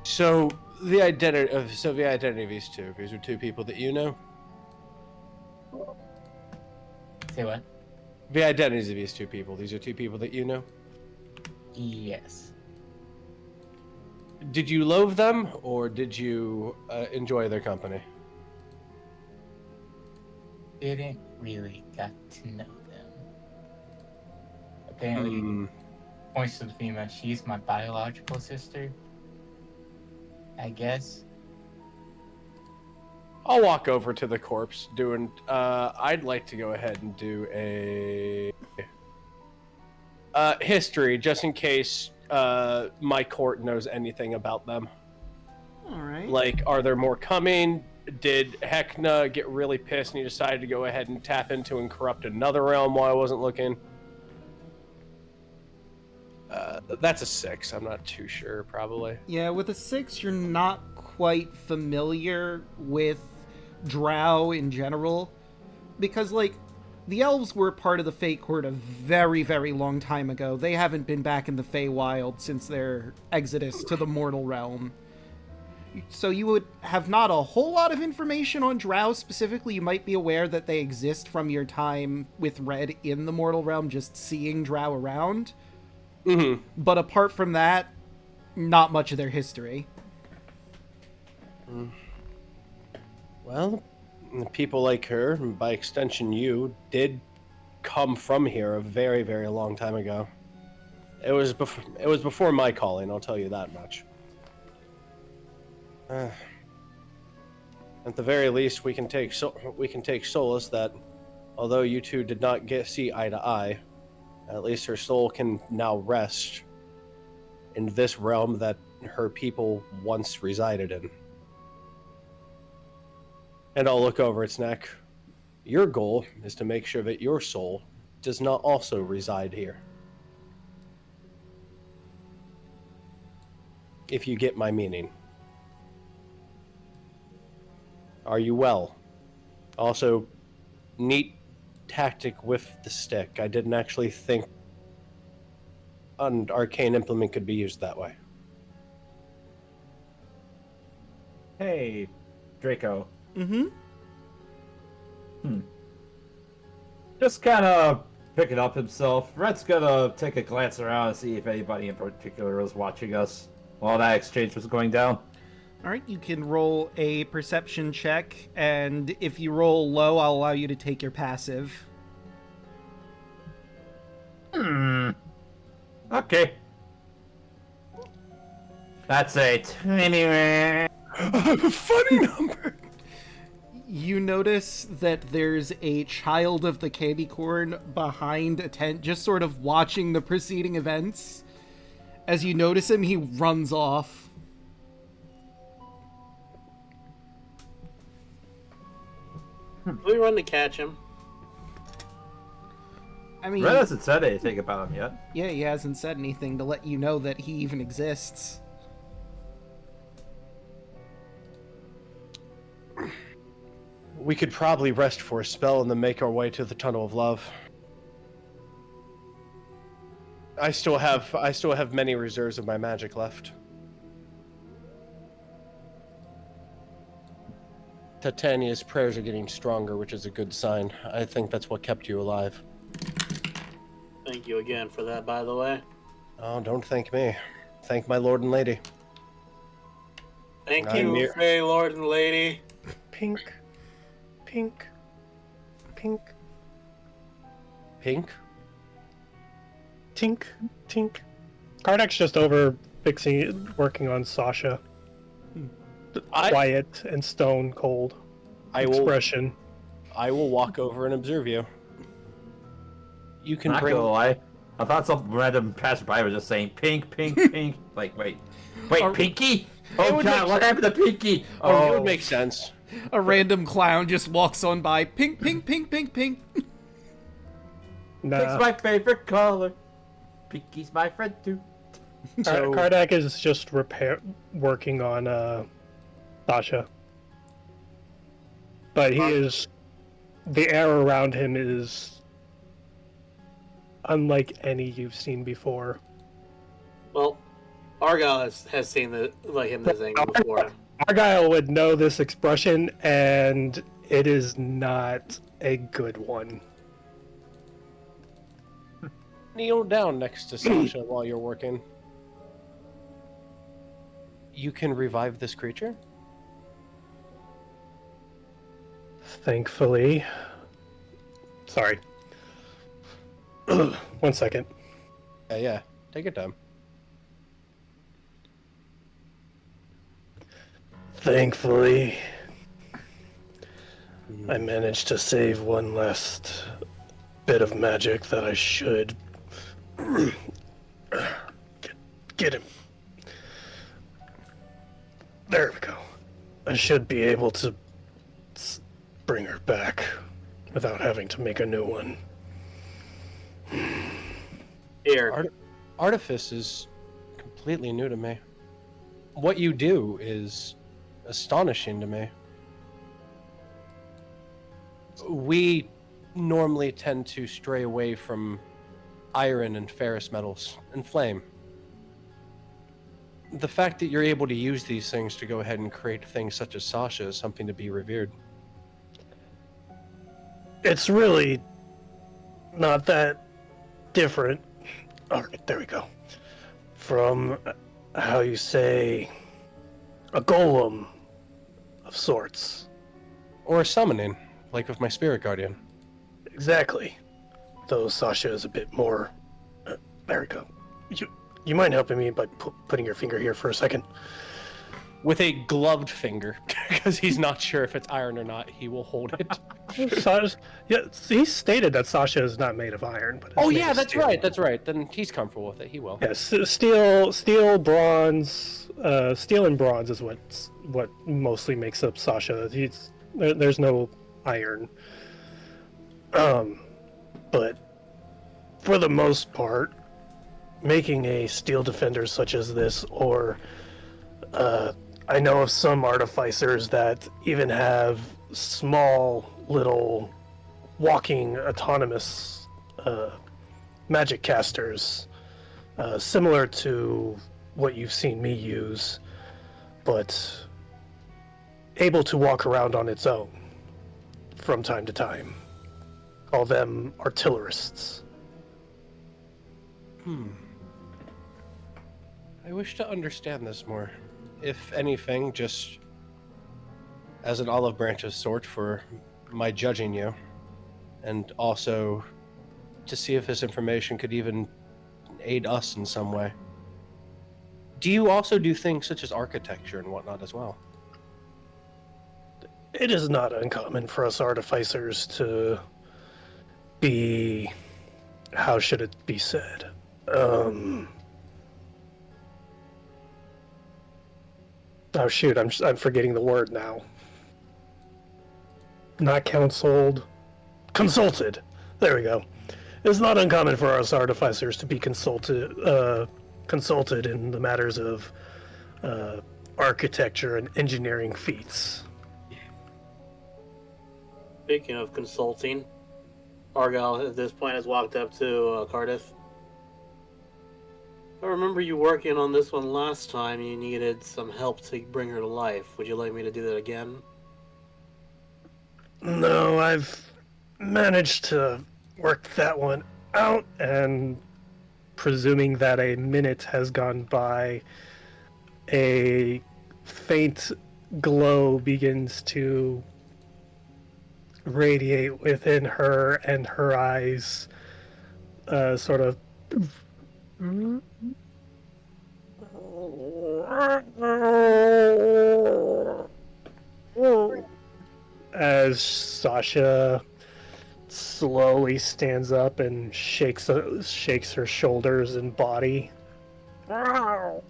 So the identity of these two. These are two people that you know.
Say what?
The identities of these two people. These are two people that you know.
Yes.
Did you loathe them, or did you enjoy their company?
Didn't really got to know them. Apparently, points to the female. She's my biological sister. I guess.
I'll walk over to the corpse. I'd like to go ahead and do a history, just in case my court knows anything about them.
Alright.
Like, are there more coming? Did Heckna get really pissed and he decided to go ahead and tap into and corrupt another realm while I wasn't looking? That's a 6. I'm not too sure, probably.
Yeah, with a 6, you're not quite familiar with Drow in general. Because, like, the elves were part of the Fey Court a very, very long time ago. They haven't been back in the Feywild since their exodus to the mortal realm. So you would have not a whole lot of information on Drow specifically. You might be aware that they exist from your time with Red in the mortal realm, just seeing Drow around.
Mm-hmm.
But apart from that, not much of their history.
Well, people like her, and by extension you, did come from here a very, very long time ago. It was before my calling, I'll tell you that much. At the very least, we can take solace that, although you two did not see eye to eye, at least her soul can now rest in this realm that her people once resided in. And I'll look over its neck. Your goal is to make sure that your soul does not also reside here. If you get my meaning. Are you well? Also, neat tactic with the stick. I didn't actually think an arcane implement could be used that way.
Hey, Draco.
Mm-hmm.
Just kind of picking up himself. Red's gonna take a glance around and see if anybody in particular is watching us. while that exchange was going down.
All right, you can roll a perception check, and if you roll low, I'll allow you to take your passive.
Okay. That's a 20.
Funny number.
You notice that there's a child of the candy corn behind a tent, just sort of watching the preceding events. As you notice him, he runs off.
We run to catch him.
I mean,
Red hasn't said anything about him yet.
yeah, he hasn't said anything to let you know that he even exists.
We could probably rest for a spell and then make our way to the Tunnel of Love. I still have many reserves of my magic left. Titania's prayers are getting stronger, which is a good sign. I think that's what kept you alive.
Thank you again for that, by the way.
Oh, don't thank me. Thank my lord and lady.
Thank
I'm
you,
here.
Faye, Lord and Lady.
Pink. Pink. Pink.
Pink?
Tink. Tink. Kardak's just over working on Sasha. Quiet and stone cold expression.
I will walk over and observe you. You can
Not
bring...
gonna lie. I thought some random passerby was just saying pink, pink, pink. Like, wait, Pinky? Oh
would
god,
make
what happened to Pinky?
Oh, it would make sense.
A random clown just walks on by. Pink, pink, pink, pink, pink.
Nah.
Pink's my favorite color. Pinky's my friend too.
So-
Kardak is just working on Sasha. But he is... The air around him is unlike any you've seen before.
Well, Argyle has seen him this angle before.
Argyle would know this expression, and it is not a good one.
Kneel down next to Sasha while you're working. You can revive this creature?
Thankfully. Sorry. 1 second.
Yeah. Take your time.
Thankfully, I managed to save one last bit of magic that I should get him. There we go. I should be able to bring her back without having to make a new one.
Here.
Artifice is completely new to me. What you do is astonishing to me. We normally tend to stray away from iron and ferrous metals and flame. The fact that you're able to use these things to go ahead and create things such as Sasha is something to be revered.
It's really not that different. Alright, there we go. From how you say a golem of sorts.
Or a summoning, like with my spirit guardian.
Exactly. Though Sasha is a bit more... there we go. You mind helping me by putting your finger here for a second?
With a gloved finger, because he's not sure if it's iron or not, he will hold it.
Yeah, he stated that Sasha is not made of iron. But
Oh
made
yeah,
of
that's
steel.
right, that's right. Then he's comfortable with it, he will.
Yes, steel, bronze, steel and bronze is what mostly makes up Sasha. There's no iron. But for the most part, making a steel defender such as this, or I know of some artificers that even have small little walking autonomous magic casters, similar to what you've seen me use, but able to walk around on its own from time to time. Call them artillerists.
I I wish to understand this more. If anything, just as an olive branch of sort for my judging you, and also to see if this information could even aid us in some way. Do you also do things such as architecture and whatnot as well?
It is not uncommon for us artificers to be... how should it be said? Oh shoot, I'm forgetting the word now. Not counseled. Consulted. There we go. It's not uncommon for us artificers to be consulted in the matters of architecture and engineering feats.
Speaking of consulting, Argyle at this point has walked up to Cardiff. I remember you working on this one last time. You needed some help to bring her to life. Would you like me to do that again?
No, I've managed to work that one out, and presuming that a minute has gone by, a faint glow begins to radiate within her, and her eyes sort of as Sasha slowly stands up and shakes her shoulders and body.
To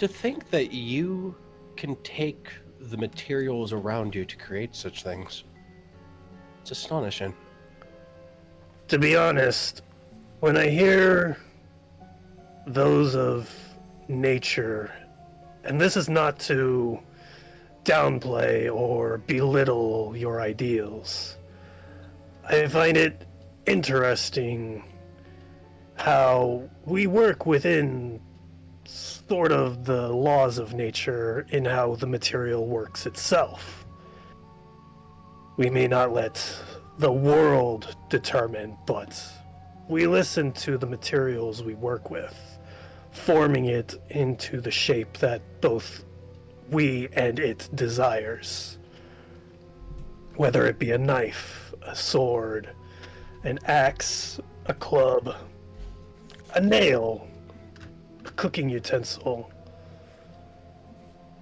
think that you can take the materials around you to create such things. It's astonishing.
To be honest, when I hear those of nature, and this is not to downplay or belittle your ideals, I find it interesting how we work within sort of the laws of nature in how the material works itself. We may not let the world determine, but we listen to the materials we work with, forming it into the shape that both we and it desires. Whether it be a knife, a sword, an axe, a club, a nail, a cooking utensil,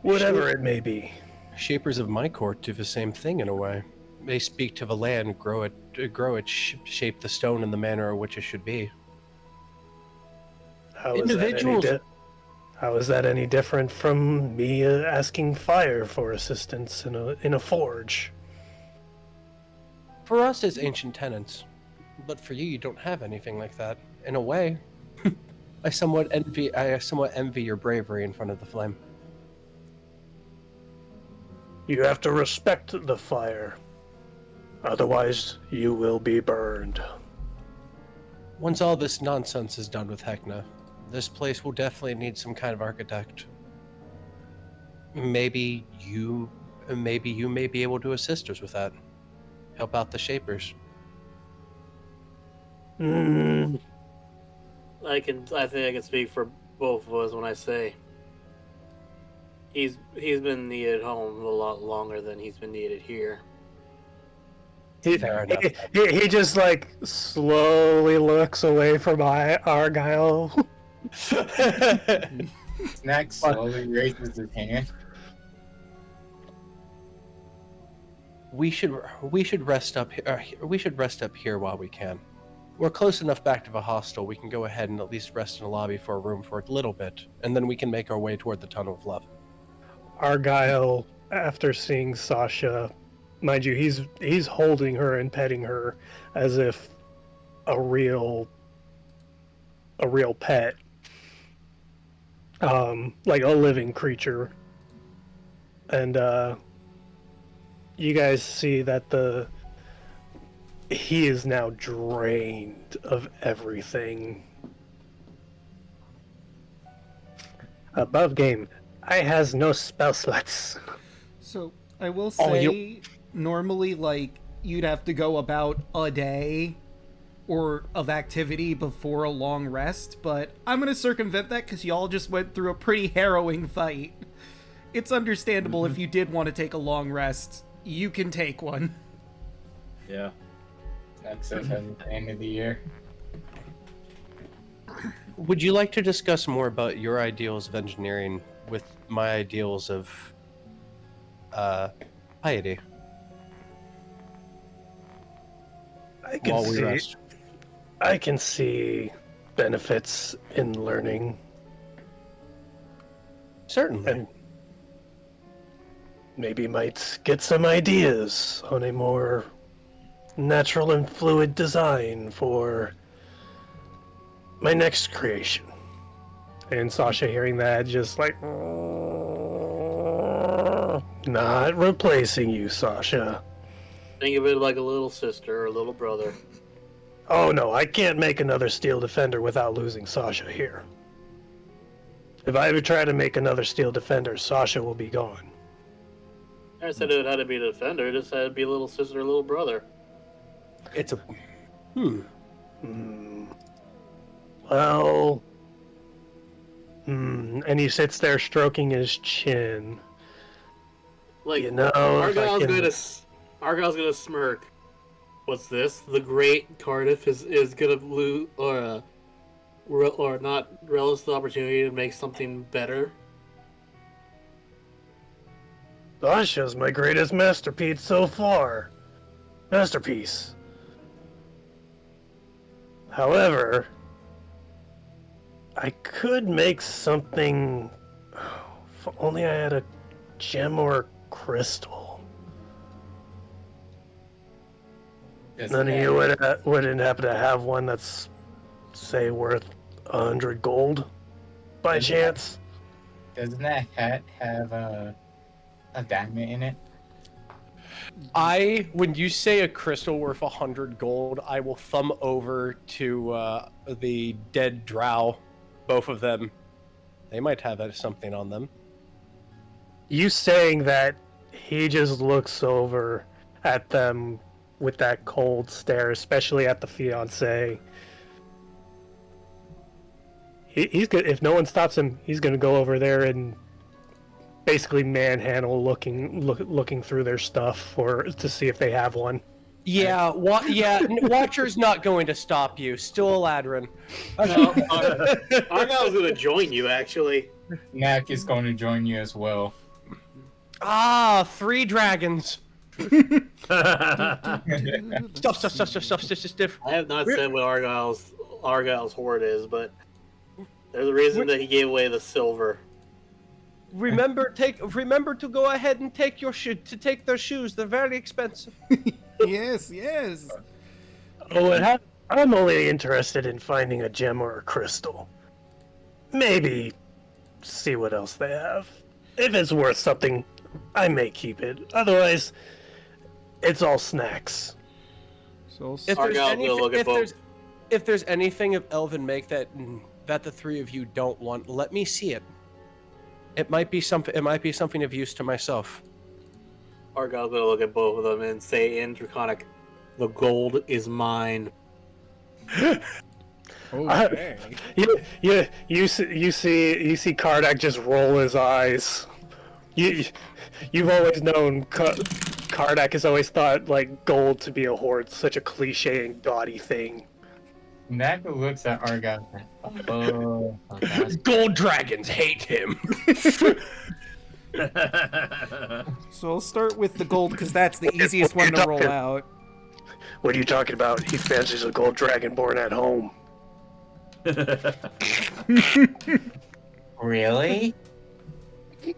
whatever it may be.
Shapers of my court do the same thing in a way. They speak to the land, grow it, shape the stone in the manner in which it should be.
How is that any different from me asking fire for assistance in a forge?
For us, it's ancient tenants, but for you, you don't have anything like that. In a way, I somewhat envy your bravery in front of the flame.
You have to respect the fire, otherwise you will be burned.
Once all this nonsense is done with Heckna, this place will definitely need some kind of architect. Maybe you may be able to assist us with that. Help out the shapers.
Mm,
I think I can speak for both of us when I say he's been needed home a lot longer than he's been needed here.
Fair enough.
He just like slowly looks away from Argyle.
Snack slowly raises his hand.
We should rest up here. We should rest up here while we can. We're close enough back to the hostel. We can go ahead and at least rest in the lobby for a room for a little bit, and then we can make our way toward the Tunnel of Love.
Argyle, after seeing Sasha, mind you, he's holding her and petting her as if a real pet, like a living creature, and you guys see that he is now drained of everything. Above game, I has no spell slots.
So I will say, normally, like, you'd have to go about a day or of activity before a long rest, but I'm gonna circumvent that because y'all just went through a pretty harrowing fight. It's understandable if you did want to take a long rest. You can take one.
Yeah.
That's at the end of the year.
Would you like to discuss more about your ideals of engineering with my ideals of piety?
I can see benefits in learning.
Certainly.
And maybe might get some ideas on a more natural and fluid design for my next creation. And Sasha hearing that, just like, not replacing you, Sasha.
Think of it like a little sister or a little brother.
Oh no, I can't make another Steel Defender without losing Sasha here. If I ever try to make another Steel Defender, Sasha will be gone.
I said it had to be a defender, it just had to be a little sister or little brother.
It's a...
Well... And he sits there stroking his chin.
Like,
You know,
Argyle's
if I can-
Argyle's gonna smirk. What's this? The Great Cardiff is gonna lose or not relish the opportunity to make something better.
Sasha's my greatest masterpiece so far. Masterpiece. However, I could make something... If only I had a gem or a crystal. None of you wouldn't happen to have one that's, say, worth 100 gold, by chance?
Doesn't that hat have a diamond in it?
When you say a crystal worth 100 gold, I will thumb over to the dead drow, both of them. They might have something on them.
You saying that, he just looks over at them with that cold stare, especially at the fiancé. He's good. If no one stops him, he's gonna go over there and basically manhandle, looking through their stuff to see if they have one.
Yeah, Watcher's not going to stop you. Still Eladrin.
Argyle's gonna join you, actually.
Knack is going to join you as well.
Ah, 3 dragons. Stuff.
I have not said what Argyle's hoard is, but there's a reason that he gave away the silver.
Remember to go ahead and take take their shoes. They're very expensive.
Yes.
Oh, and I'm only interested in finding a gem or a crystal. Maybe see what else they have. If it's worth something, I may keep it. Otherwise, it's all snacks.
So
If there's anything of elven make that the 3 of you don't want, let me see it. It might be something of use to myself.
Argyle's gonna look at both of them and say in Draconic, "The gold is mine."
okay.
You see Kardak just roll his eyes. You've always known Kardak has always thought like gold to be a hoard, such a cliche and gaudy thing.
Knack looks at Argyle. Oh, okay.
Gold dragons hate him.
So I'll start with the gold because that's the easiest one to roll out.
What are you talking about? He fancies a gold dragon born at home.
Really?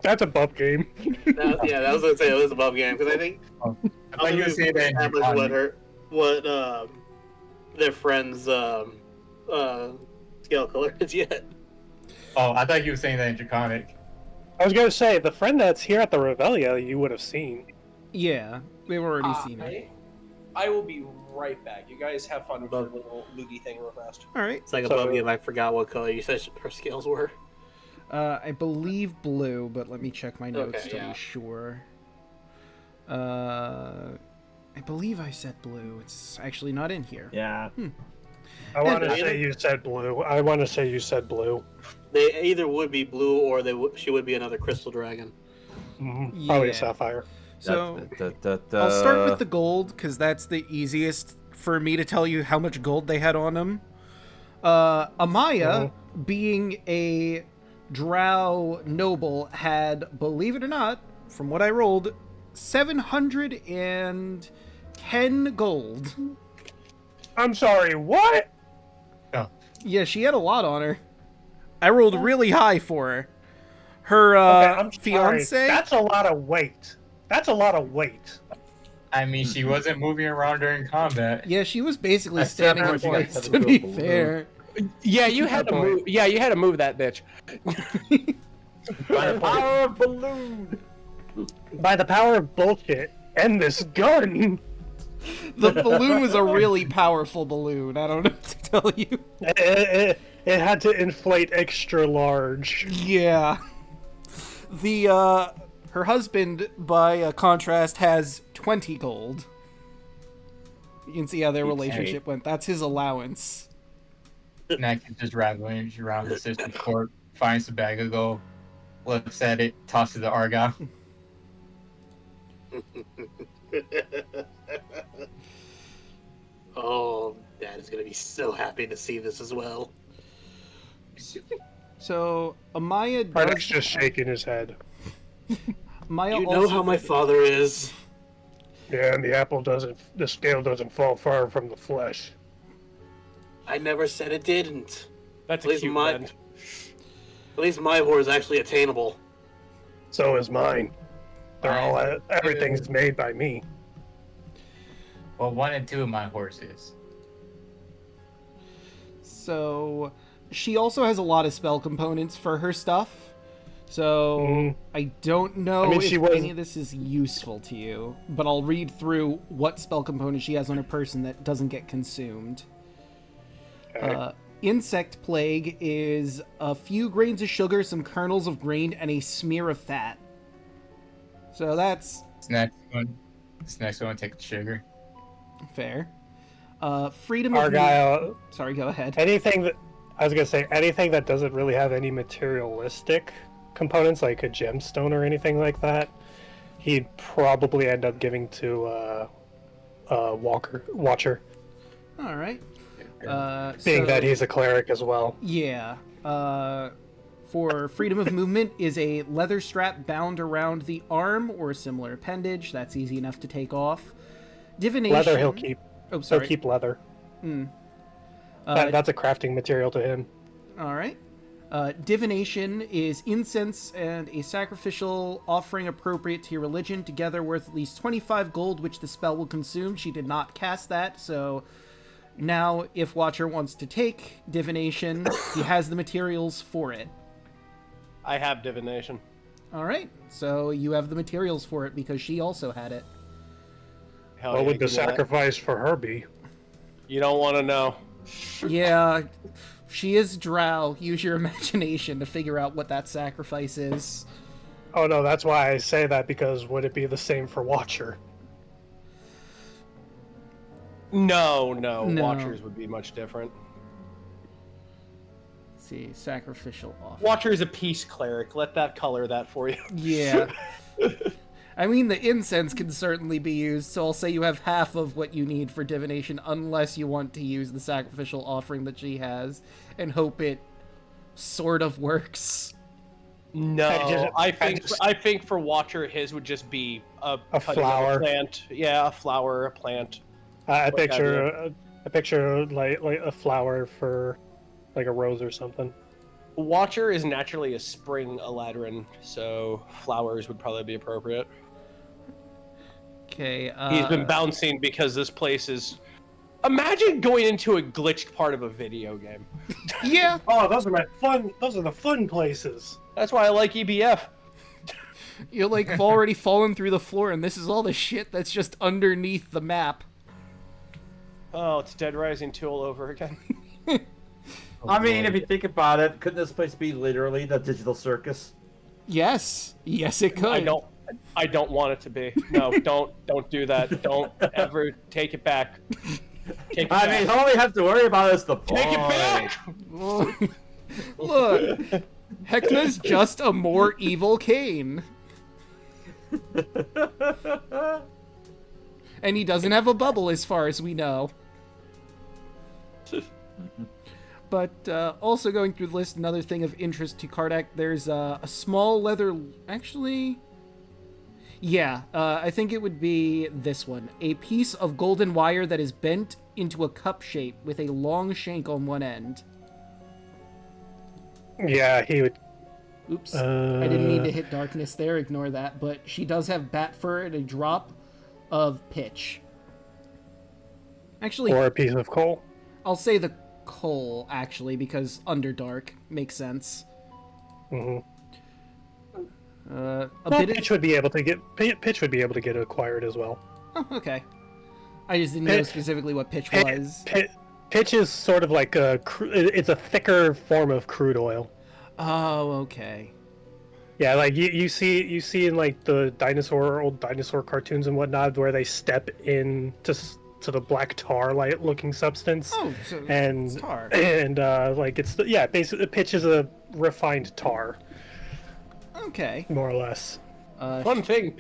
That's a buff game.
That was gonna say it was above game because I think
I thought you were saying that in Draconic.
what their friends scale color is yet.
Oh, I thought you were saying that in Draconic.
I was gonna say the friend that's here at the Revelia you would have seen.
Yeah, we've already seen it.
I will be right back. You guys have fun with your little loogie thing real fast.
All right.
It's like above game. I forgot what color you said her scales were.
I believe blue, but let me check my notes
Okay,
to
yeah.
be sure. I believe I said blue. It's actually not in here.
Yeah.
I want to say you said blue. I want to say you said blue.
They either would be blue or she would be another crystal dragon.
Mm-hmm. Probably
Yeah.
a sapphire.
So I'll start with the gold because that's the easiest for me to tell you how much gold they had on them. Amaya, being a drow noble, had, believe it or not, from what I rolled, 710 gold.
I'm sorry, what?
Yeah, she had a lot on her. I rolled really high for her. Her
I'm
fiance.
sorry. That's a lot of weight. That's a lot of weight.
I mean, she wasn't moving around during combat.
Yeah, she was basically
That's
standing in
separate.
place.
You
To
guys
be
have to go
fair.
Yeah, you had to move. Yeah, you had to move that bitch.
By the power of balloon.
By the power of bullshit and this gun.
The balloon was a really powerful balloon. I don't know what to tell you.
It had to inflate extra large.
Yeah. Her husband, by contrast, has 20 gold. You can see how their relationship went. That's his allowance.
And I can just rattling around the system court, finds the bag of gold, looks at it, tosses the Argyle.
Oh, Dad is gonna be so happy to see this as well.
So, Amaya
Bardock's
does...
just shaking his head.
Amaya
You
also...
know how my father is.
Yeah, and the scale doesn't fall far from the flesh.
I never said it didn't.
That's
At
a
least
cute
my,
man.
at least my whore is actually attainable.
So is mine. Everything's made by me.
Well, 1 and 2 of my horses.
So, she also has a lot of spell components for her stuff. So, I don't know if any of this is useful to you, but I'll read through what spell components she has on her person that doesn't get consumed.
Okay.
Insect Plague is a few grains of sugar, some kernels of grain, and a smear of fat. So that's...
This next one, take the sugar.
fair. Freedom of...
Argyle,
Sorry, go ahead.
anything that doesn't really have any materialistic components, like a gemstone or anything like that, he'd probably end up giving to Watcher.
All right.
Being that he's a cleric as well.
Yeah. For freedom of movement is a leather strap bound around the arm or a similar appendage. That's easy enough to take off. Divination.
Leather he'll keep.
Oh,
He'll
sorry.
keep leather.
Mm.
That's a crafting material to him.
All right. Divination is incense and a sacrificial offering appropriate to your religion, together worth at least 25 gold, which the spell will consume. She did not cast that, so now if Watcher wants to take divination, he has the materials for it.
I have divination.
All right, so you have the materials for it because she also had it.
Hell
What
yeah,
would the
give me that.
sacrifice for her be?
You don't want to know.
Yeah, she is drow. Use your imagination to figure out what that sacrifice is.
Oh no, that's why I say that, because would it be the same for Watcher?
No. Watchers would be much different.
Let's see, sacrificial offering.
Watcher is a peace cleric. Let that color that for you.
Yeah. I mean, the incense can certainly be used, so I'll say you have half of what you need for divination, unless you want to use the sacrificial offering that she has, and hope it sort of works.
No, I think for Watcher, his would just be a cutting of
flower.
a plant. Yeah, a flower, a plant.
I
What have
picture like a flower for like a rose or something.
Watcher is naturally a spring Eladrin, so flowers would probably be appropriate.
Okay,
He's been bouncing because this place is... Imagine going into a glitched part of a video game.
Yeah!
Oh, those are the fun places.
That's why I like EBF.
You're like already fallen through the floor, and this is all the shit that's just underneath the map.
Oh, it's Dead Rising 2 all over again.
I mean, if you think about it, couldn't this place be literally the digital circus?
Yes. Yes, it could.
I don't want it to be. No, don't do that. Don't ever take it back. Take it
I
back.
mean, all we have to worry about is the
Take it back!
Look, Heckna's just a more evil Kane. And he doesn't have a bubble as far as we know. But also going through the list, another thing of interest to Kardak, there's a small leather... Actually... Yeah, I think it would be this one. A piece of golden wire that is bent into a cup shape with a long shank on one end.
Yeah, he would.
Oops, I didn't mean to hit darkness there, ignore that. But she does have bat fur and a drop of pitch. Actually,
Or a piece of coal.
I'll say the coal, actually, because Underdark makes sense.
Mm-hmm.
A
Well,
bit
Pitch would be able to get acquired as well.
Oh, okay. I just didn't know specifically what pitch was.
Pitch is sort of like it's a thicker form of crude oil.
Oh, okay.
Yeah, like you see in like the old dinosaur cartoons and whatnot, where they step in to the black tar like looking substance.
Oh, so
and
it's tar.
And like basically pitch is a refined tar,
Okay.
more or less.
Fun thing,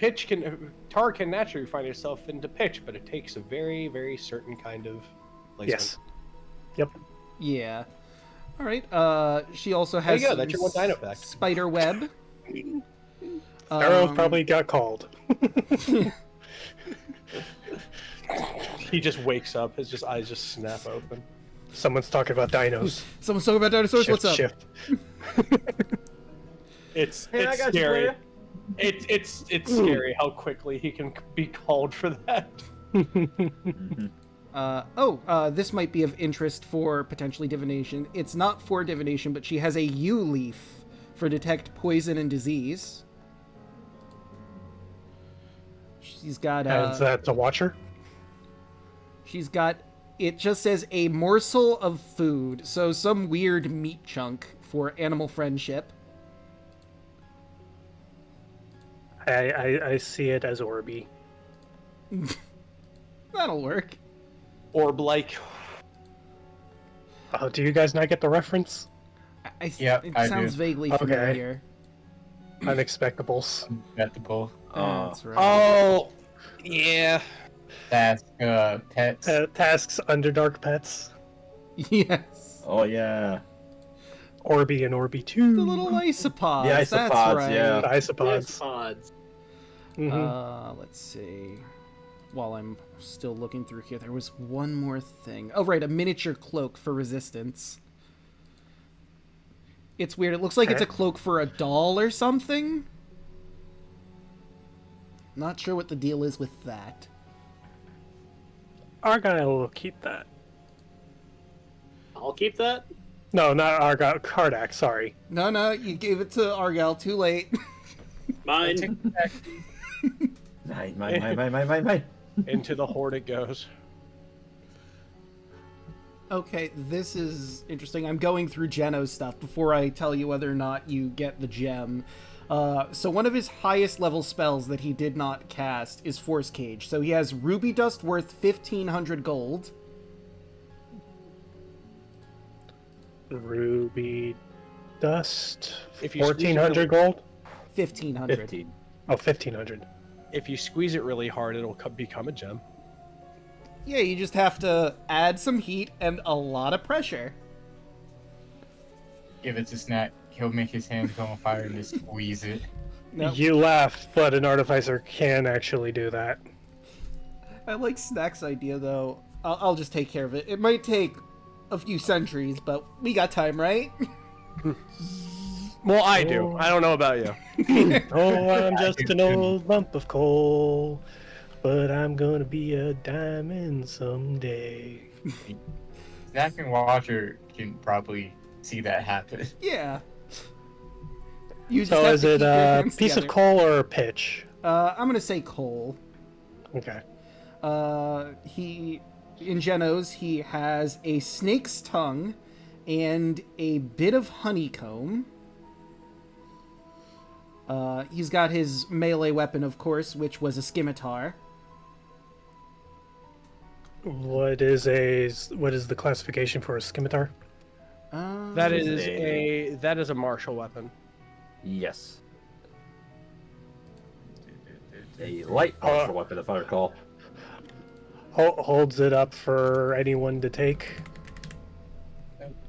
tar can naturally find itself into pitch, but it takes a very, very certain kind of placement.
Yes. Yep.
Yeah. All right. She also
There
has
you go, that's your one dino fact.
spider web.
Arrow probably got called.
He just wakes up, his eyes just snap open.
Someone's talking about dinos.
Someone's talking about dinosaurs. What's up?
Shift.
It's
Hey, I got you,
scary.
player.
It's scary how quickly he can be called for that.
This might be of interest for potentially divination. It's not for divination, but she has a yew leaf for detect poison and disease. She's got
Is that the Watcher?
she's got, it just says a morsel of food, so some weird meat chunk for animal friendship.
I see it as Orby.
That'll work.
Orb-like.
Oh, do you guys not get the reference?
Yeah,
it
I
sounds
do.
vaguely
Okay.
familiar.
Unexpectables.
At the bowl.
That's right.
Oh, yeah.
That's pets.
Tasks Underdark Pets.
Yes.
Oh yeah.
Orby and Orby 2.
The little isopods.
The
That's
isopods,
right.
yeah.
The isopods.
Pods.
Let's see. While I'm still looking through here, there was one more thing. Oh, right, a miniature cloak for resistance. It's weird. It looks like it's a cloak for a doll or something. Not sure what the deal is with that.
Argyle will keep that.
I'll keep that.
No, not Argyle. Kardak, sorry.
No, you gave it to Argyle too late.
Mine.
Mine.
Into the horde it goes.
Okay, this is interesting. I'm going through Geno's stuff before I tell you whether or not you get the gem. So one of his highest level spells that he did not cast is Force Cage. So he has Ruby Dust worth 1,500 gold.
Ruby Dust.
If you
1,400 gold?
1,500.
15.
Oh, 1,500.
If you squeeze it really hard, it'll become a gem.
Yeah, you just have to add some heat and a lot of pressure.
Give it to Snack. He'll make his hands go on fire and just squeeze it.
No.
You laugh, but an artificer can actually do that.
I like Snack's idea, though. I'll just take care of it. It might take a few centuries, but we got time, right?
Well, I do. I don't know about you.
Oh, I'm just an old lump of coal, but I'm gonna be a diamond someday.
Snack and Watcher can probably see that happen.
Yeah. You just
So
have
is
to
it
keep your
a
hands
piece of
together.
coal or a pitch?
I'm gonna say coal.
Okay.
In Geno's, he has a snake's tongue and a bit of honeycomb. He's got his melee weapon, of course, which was a scimitar.
What is the classification for a scimitar?
That
Is
is that is a martial weapon.
Yes. A light martial weapon, if I recall.
Holds it up for anyone to take.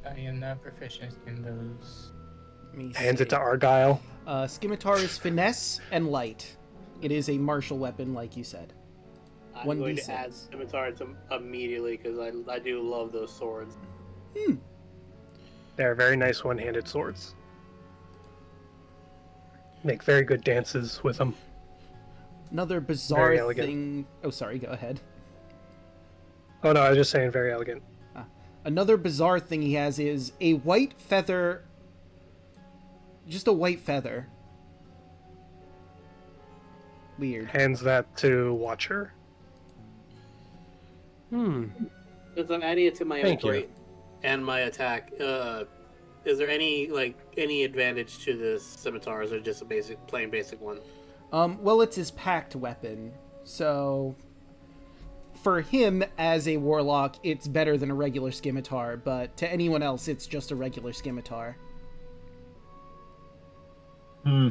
I am not proficient in those.
Let me
Hands it
see.
to Argyle.
Scimitar is finesse and light. It is a martial weapon, like you said.
I'm going to
1d6.
add scimitar immediately because I do love those swords.
They're very nice one-handed swords. Make very good dances with them.
Another bizarre
Very elegant.
thing... Oh, sorry, go ahead.
Oh no, I was just saying very elegant.
Another bizarre thing he has is a white feather... Just a white feather. Weird.
Hands that to Watcher.
Since I'm adding it to my
Thank you.
inventory and my attack, is there any advantage to this scimitar? Or is it just a plain basic one?
Well, it's his packed weapon, so... For him, as a warlock, it's better than a regular scimitar, but to anyone else, it's just a regular scimitar.
Oh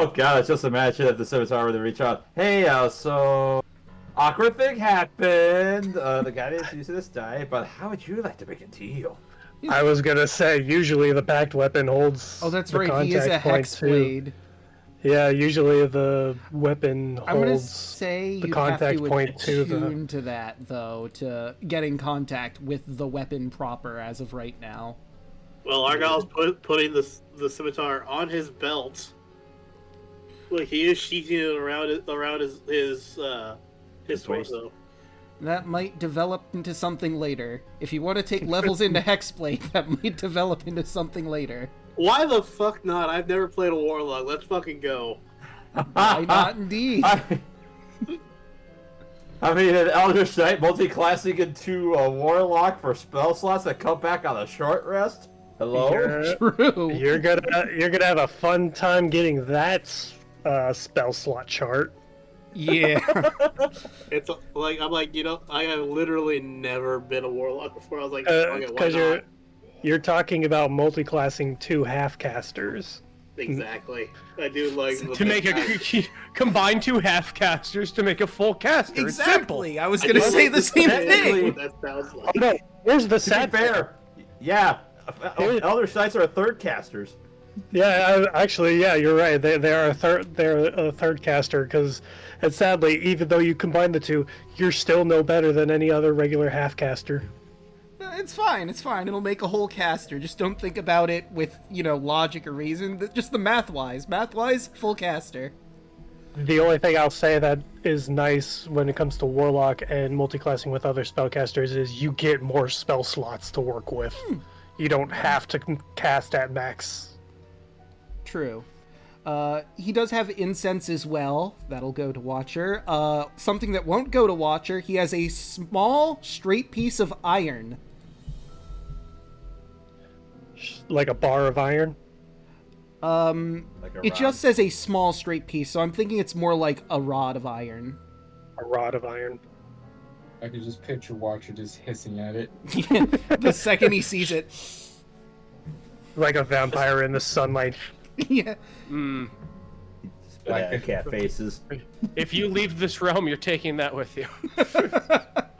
god, I just imagine if the scimitar were to reach out. Hey, so awkward thing happened. The guy didn't use this die, but how would you like to make a deal?
I was gonna say, usually the packed weapon holds.
Oh, that's
the
right, he is a
contact point
hex
too.
blade.
Yeah, usually the weapon
I'm gonna
holds
say
the
you have
contact
to
point to the.
attune to that, though, to get in contact with the weapon proper as of right now.
Well, Argyle's putting the scimitar on his belt. Like he is sheathing it around his
waist.
torso.
That might develop into something later. If you want to take levels into Hexblade, that might develop into something later.
Why the fuck not? I've never played a warlock. Let's fucking go.
Why not, indeed?
I mean, an Elder Knight multi-classing into a Warlock for spell slots that come back on a short rest? Hello?
True.
You're gonna have a fun time getting that spell slot chart.
Yeah.
It's like I'm like I have literally never been a warlock before. I was like, okay, why
Because
not?
you're talking about multi-classing two half casters.
Exactly. I do like
To make combine two half casters to make a full caster. It's simple.
Exactly. I was gonna say the same thing.
That sounds
Oh
like.
no, here's the
To
sad
be fair, yeah, Elder Knights are third casters.
Yeah, actually, yeah, you're right. They're a third caster because, and sadly, even though you combine the two, you're still no better than any other regular half caster.
It's fine. It's fine. It'll make a whole caster. Just don't think about it with, logic or reason. Just the math-wise. Math-wise, full caster.
The only thing I'll say that is nice when it comes to Warlock and multiclassing with other spellcasters is you get more spell slots to work with. You don't have to cast at max.
True. He does have incense as well. That'll go to Watcher. Something that won't go to Watcher, he has a small, straight piece of iron.
Like a bar of iron.
Like a
It
rod.
just says a small, straight piece, so I'm thinking it's more like a rod of iron.
A rod of iron.
I could just picture Watcher just hissing at it.
The second he sees it.
Like a vampire in the sunlight.
Yeah.
Black cat faces.
If you leave this realm, you're taking that with you.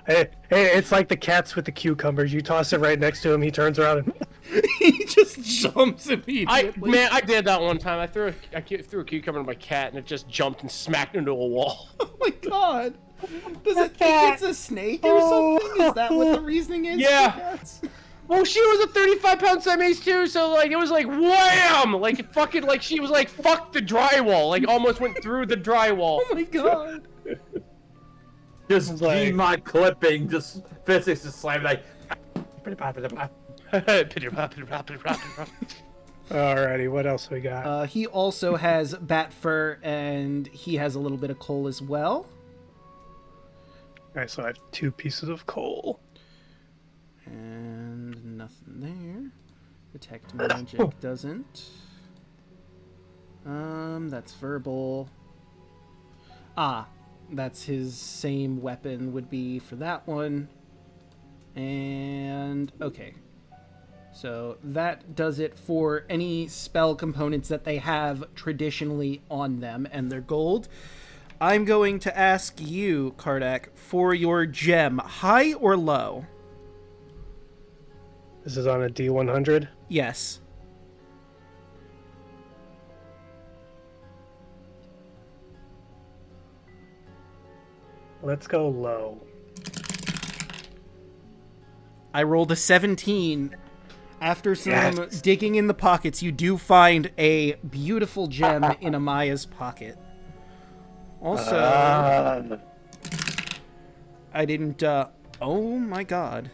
Hey, it's like the cats with the cucumbers. You toss it right next to him, he turns around and...
He just jumps immediately.
I did that one time. I threw a cucumber at my cat, and it just jumped and smacked into a wall.
Oh my god. Does it think it's a snake or something? Is that what the reasoning is?
Yeah.
for cats?
Well, she was a 35-pound Siamese too, so it was like wham! Like it fucking she was like fuck the drywall, like almost went through the drywall.
Oh my god.
Just
like-
Gmod clipping, just physics just slamming like.
Alrighty, what else we got?
He also has bat fur, and he has a little bit of coal as well.
Alright, so I have 2 pieces of coal.
And nothing there. Detect magic doesn't. That's verbal. Ah, that's his same weapon would be for that one. And okay. So that does it for any spell components that they have traditionally on them and their gold. I'm going to ask you, Kardak, for your gem, high or low?
This is on a D100.
Yes.
Let's go low.
I rolled a 17. After some
Yes.
digging in the pockets, you do find a beautiful gem in Amaya's pocket. Also, I didn't, oh my god.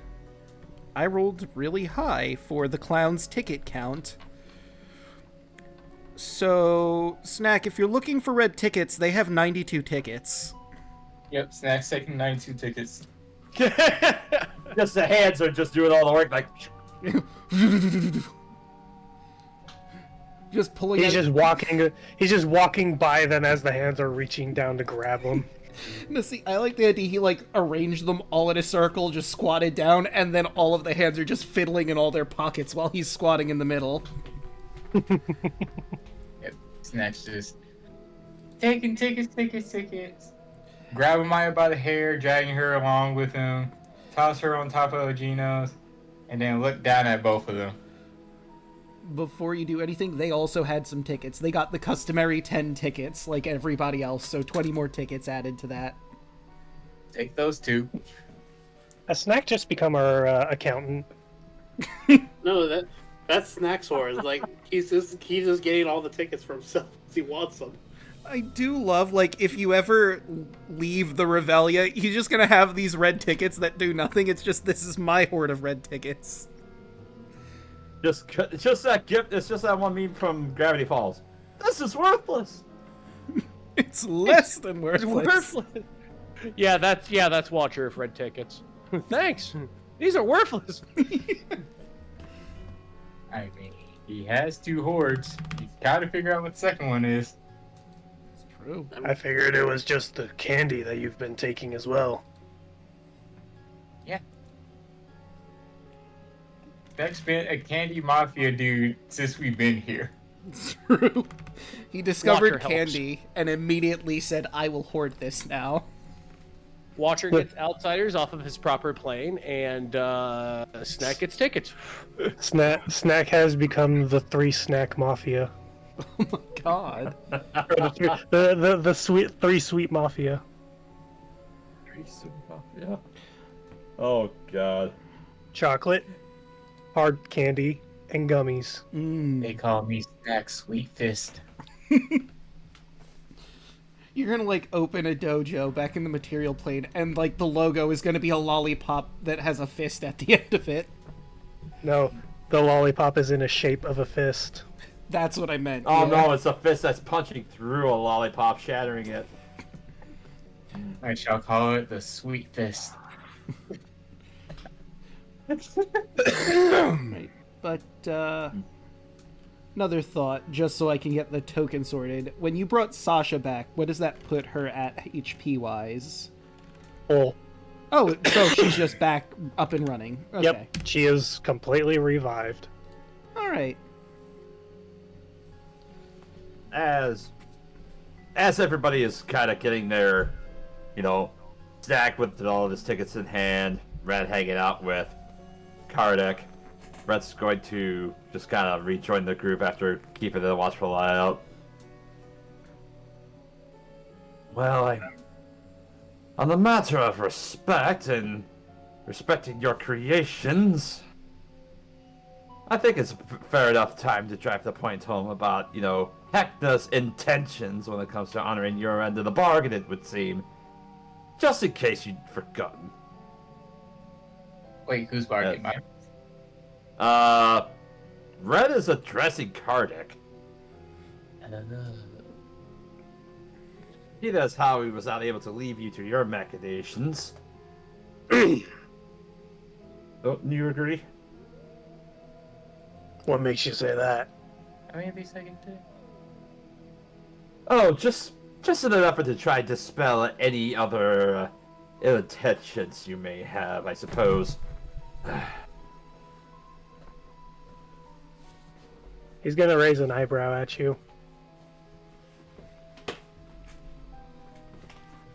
I rolled really high for the clown's ticket count. So, Snack, if you're looking for red tickets, they have 92 tickets.
Yep, Snack's taking 92 tickets.
Just the hands are just doing all the work, like.
Just pulling
He's
out...
just walking by them as the hands are reaching down to grab them.
No, see, I like the idea he, like, arranged them all in a circle, just squatted down, and then all of the hands are just fiddling in all their pockets while he's squatting in the middle.
Yep, Snack's just taking tickets. Grabbing Maya by the hair, dragging her along with him, toss her on top of Ogino's, and then look down at both of them.
Before you do anything, they also had some tickets. They got the customary 10 tickets, like everybody else, so 20 more tickets added to that.
Take those two.
Has Snack just become our accountant?
No, that's Snack's horse. Like he's just getting all the tickets for himself because he wants them.
I do love, like, if you ever leave the Revelia, he's just gonna have these red tickets that do nothing. It's just, this is my horde of red tickets.
It's just that gift. It's just that one meme from Gravity Falls. This is worthless.
It's less than worthless.
Yeah, that's Watcher of red tickets. Thanks. These are worthless.
I mean, he has two hordes. He's got to figure out what the second one is.
It's true.
I figured it was just the candy that you've been taking as well.
Yeah. Beck's been a candy mafia dude since we've been here.
It's true. He discovered
Watcher helps.
candy and immediately said, I will hoard this now.
Watcher gets outsiders off of his proper plane, and Snack gets tickets.
Snack has become the 3 snack mafia.
Oh my god.
The sweet 3 sweet mafia.
Yeah. Oh god.
Chocolate, hard candy, and gummies.
They call me Snack Sweet Fist.
You're gonna, like, open a dojo back in the material plane, and, like, the logo is gonna be a lollipop that has a fist at the end of it.
No, the lollipop is in a shape of a fist.
That's what I meant.
Oh
yeah.
no, it's a fist that's punching through a lollipop, shattering it.
I shall call it the Sweet Fist.
Right. But, another thought, just so I can get the token sorted. When you brought Sasha back, what does that put her at HP-wise?
Full.
Oh, so she's just back up and running. Okay.
Yep, she is completely revived.
Alright.
As everybody is kind of getting their, stack with all of his tickets in hand, Red hanging out with Kardec, Red's going to just kind of rejoin the group after keeping the watchful eye out. Well, on the matter of respect and respecting your creations, I think it's fair enough time to drive the point home about, Heckna's intentions when it comes to honoring your end of the bargain, it would seem. Just in case you'd forgotten.
Wait, who's barking? Mine?
Red is addressing Kardec. He knows how he was not able to leave you to your machinations. Don't you agree?
What makes you say that?
I mean, at least I can do.
Oh, just in an effort to try and dispel any other ill intentions you may have, I suppose.
He's gonna raise an eyebrow at you.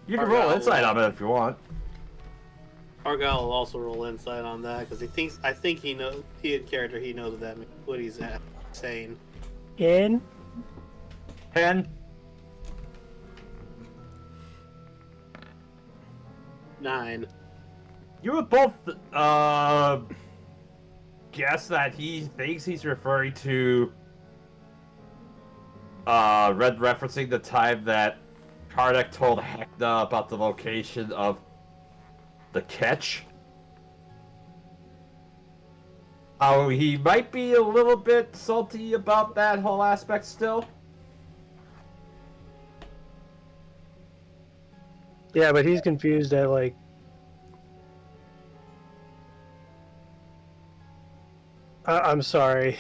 You can roll
Argyle
insight
will-
on it if you want.
Argyle will also roll insight on that because I think he knows. He in character. He knows what he's saying.
In
10.
9.
You would both guess that he thinks he's referring to Red referencing the time that Kardec told Heckna about the location of the catch. Oh, he might be a little bit salty about that whole aspect still.
Yeah, but he's confused at like. I'm sorry,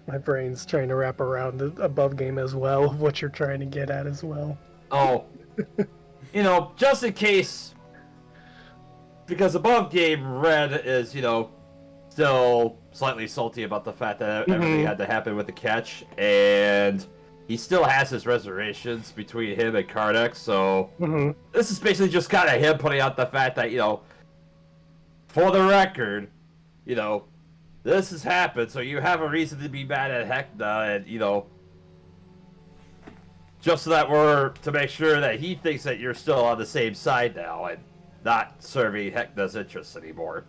my brain's trying to wrap around the above game as well. What you're trying to get at as well.
Oh, you know, just in case, because above game Red is, you know, still slightly salty about the fact that everything had to happen with the catch, and he still has his reservations between him and Kardec, so this is basically just kind of him putting out the fact that, you know, for the record, you know, this has happened, so you have a reason to be mad at Heckna, and, you know, just so that to make sure that he thinks that you're still on the same side now, and not serving Heckna's interests anymore.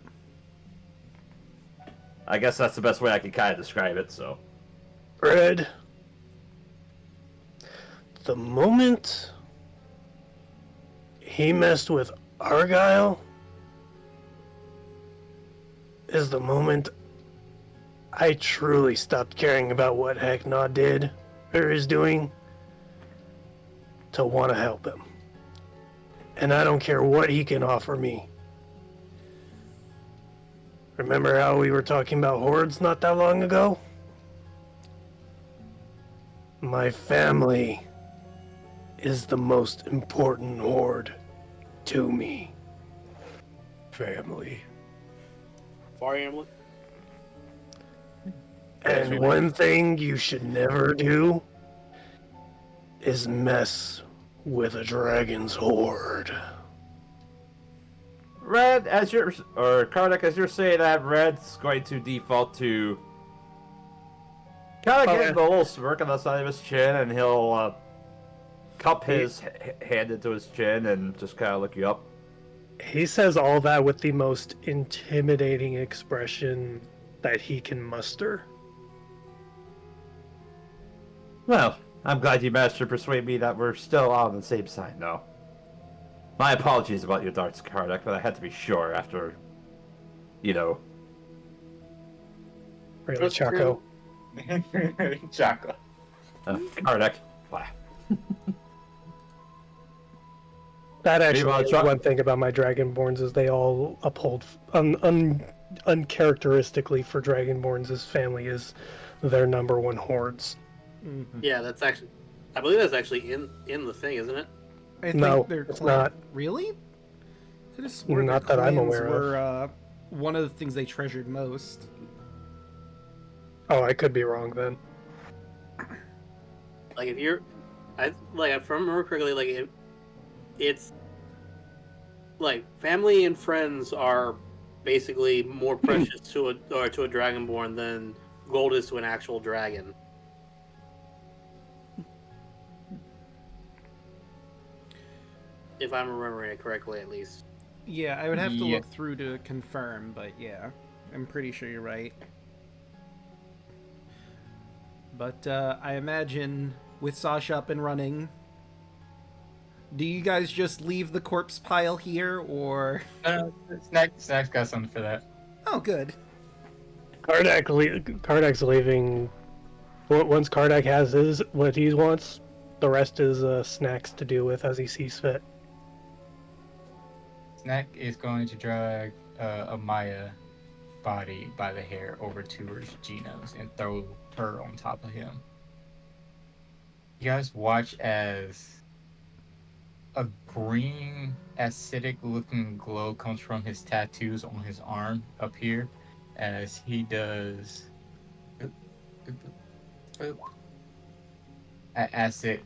I guess that's the best way I can kind of describe it, so.
Red, the moment he messed with Argyle is the moment I truly stopped caring about what Heckna did or is doing to want to help him. And I don't care what he can offer me. Remember how we were talking about hordes not that long ago? My family is the most important horde to me. Family.
Far Hamlet.
And one thing you should never do is mess with a dragon's horde.
Red, Kardec, as you're saying that, Red's going to default to kind of getting the little smirk on the side of his chin, and he'll cup his hand into his chin and just kind of look you up.
He says all that with the most intimidating expression that he can muster.
Well, I'm glad you managed to persuade me that we're still on the same side now. My apologies about your darts, Kardec, but I had to be sure after, you know.
Really, Chaco.
Chaco.
Kardec. Bye.
That actually is
Chuck?
one thing about my Dragonborns is they all uphold uncharacteristically for Dragonborns. His family is their number one hordes.
Yeah, that's actually. I believe that's actually in the thing, isn't it?
I think
No,
their
it's
clan...
not.
Really? I could have sworn
Not
their
that I'm
clans
aware of.
were one of the things they treasured most.
Oh, I could be wrong then.
Like if you're, if I remember correctly, like it's like family and friends are basically more precious to a Dragonborn than gold is to an actual dragon. If I'm remembering it correctly, at least.
Yeah, I would have to look through to confirm, but yeah, I'm pretty sure you're right. But I imagine with Sasha up and running, do you guys just leave the corpse pile here, or?
Snack's got something for that.
Oh, good.
Kardec's leaving. Once Kardec has what he wants, the rest is Snacks to deal with as he sees fit.
Snack is going to drag Amaya body by the hair over to Geno's and throw her on top of him. You guys watch as a green, acidic-looking glow comes from his tattoos on his arm up here, as he does an acid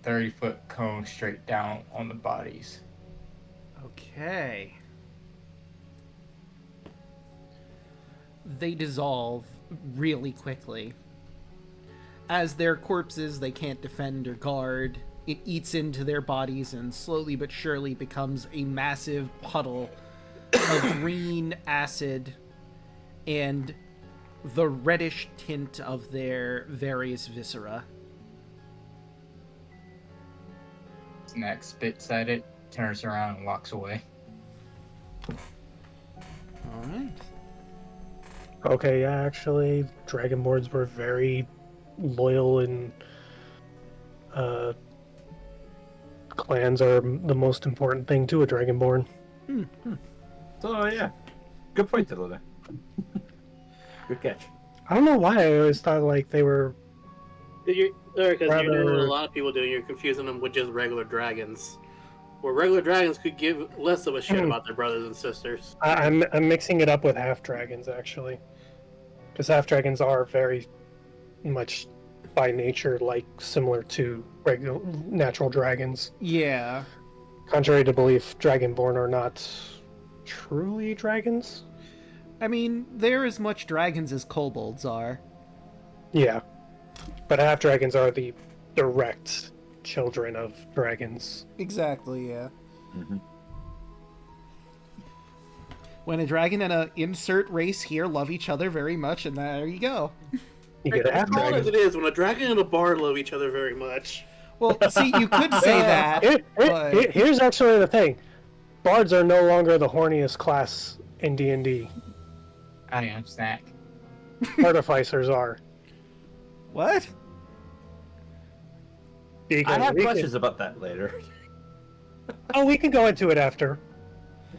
30-foot cone straight down on the bodies.
Okay. They dissolve really quickly. As their corpses they can't defend or guard, it eats into their bodies and slowly but surely becomes a massive puddle of green acid and the reddish tint of their various viscera.
Snack spits at it, turns around, and walks away.
Alright.
Okay, yeah, actually, Dragonborns were very loyal and clans are the most important thing to a Dragonborn.
So yeah, good point, Daluna. Good catch.
I don't know why I always thought like they were.
Because you're doing what
Rather-
a lot of people do. You're confusing them with just regular dragons. Where regular dragons could give less of a shit about their brothers and sisters.
I'm mixing it up with half dragons actually, because half dragons are very much by nature like similar to regular natural dragons.
Yeah.
Contrary to belief, Dragonborn are not truly dragons.
I mean, they're as much dragons as kobolds are.
Yeah, but half dragons are the direct children of dragons.
Exactly, yeah. When a dragon and a insert race here love each other very much, and there you go.
You get a half
As hard as
dragon.
it is, when a dragon and a bard love each other very much.
Well, see, you could say that, but...
Here's actually the thing: bards are no longer the horniest class in D&D.
I am Snack.
Artificers are.
What?
Because
I have
we
questions about that later.
Oh, we can go into it after.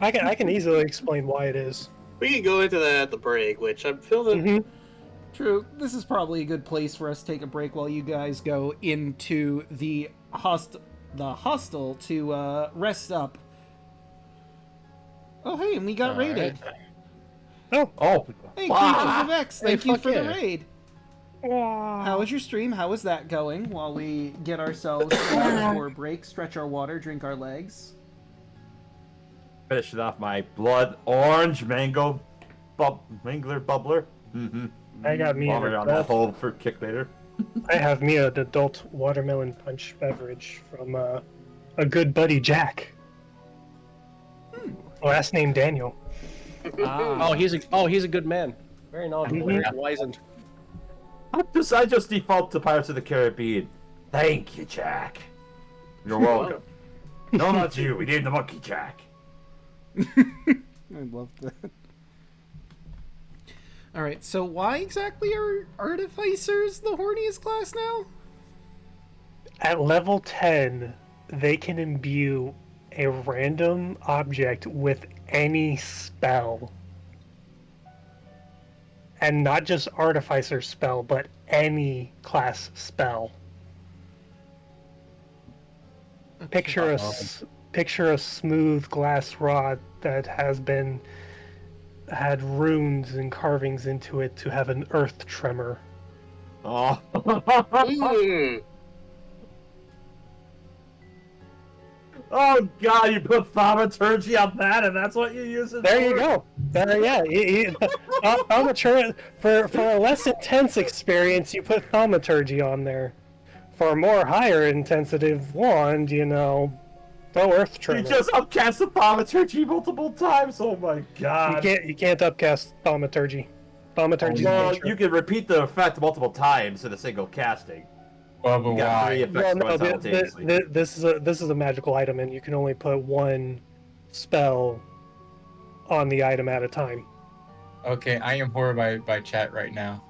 I can easily explain why it is.
We can go into that at the break, which I'm feeling.
True. This is probably a good place for us to take a break while you guys go into the hostel to rest up. Oh, hey, and we got raided.
Oh,
Hey,
wow.
Creatures of X, thank
Hey,
you
fuck
for the
yeah.
raid. How was your stream? How was that going? While we get ourselves ready for a break, stretch our water, drink our legs.
Finishing off my blood orange mango mangler bubbler.
I got me an
Water on that
adult.
hole for kick later.
I have me an adult watermelon punch beverage from a good buddy Jack. Last name Daniel.
Oh, he's a good man. Very knowledgeable, very wizened.
I just default to Pirates of the Caribbean. Thank you, Jack. You're welcome. No, not you. We named the monkey Jack.
I love that. Alright, so why exactly are Artificers the horniest class now?
At level 10, they can imbue a random object with any spell. And not just Artificer spell, but any class spell. Picture a smooth glass rod that had runes and carvings into it to have an earth tremor.
Oh. Oh God! You put thaumaturgy on that, and that's what you use it
There
for?
you go. For a less intense experience, you put thaumaturgy on there. For a more higher intensive wand, throw earth
You
tremor.
just upcast the thaumaturgy multiple times. Oh my God!
You can't upcast thaumaturgy. Thaumaturgy is
Well,
nature.
you can repeat the effect multiple times in a single casting.
Well, but
You got three
why?
effects
Well, no,
going simultaneously.
this is a magical item, and you can only put one spell on the item at a time.
Okay, I am horrified by chat right now.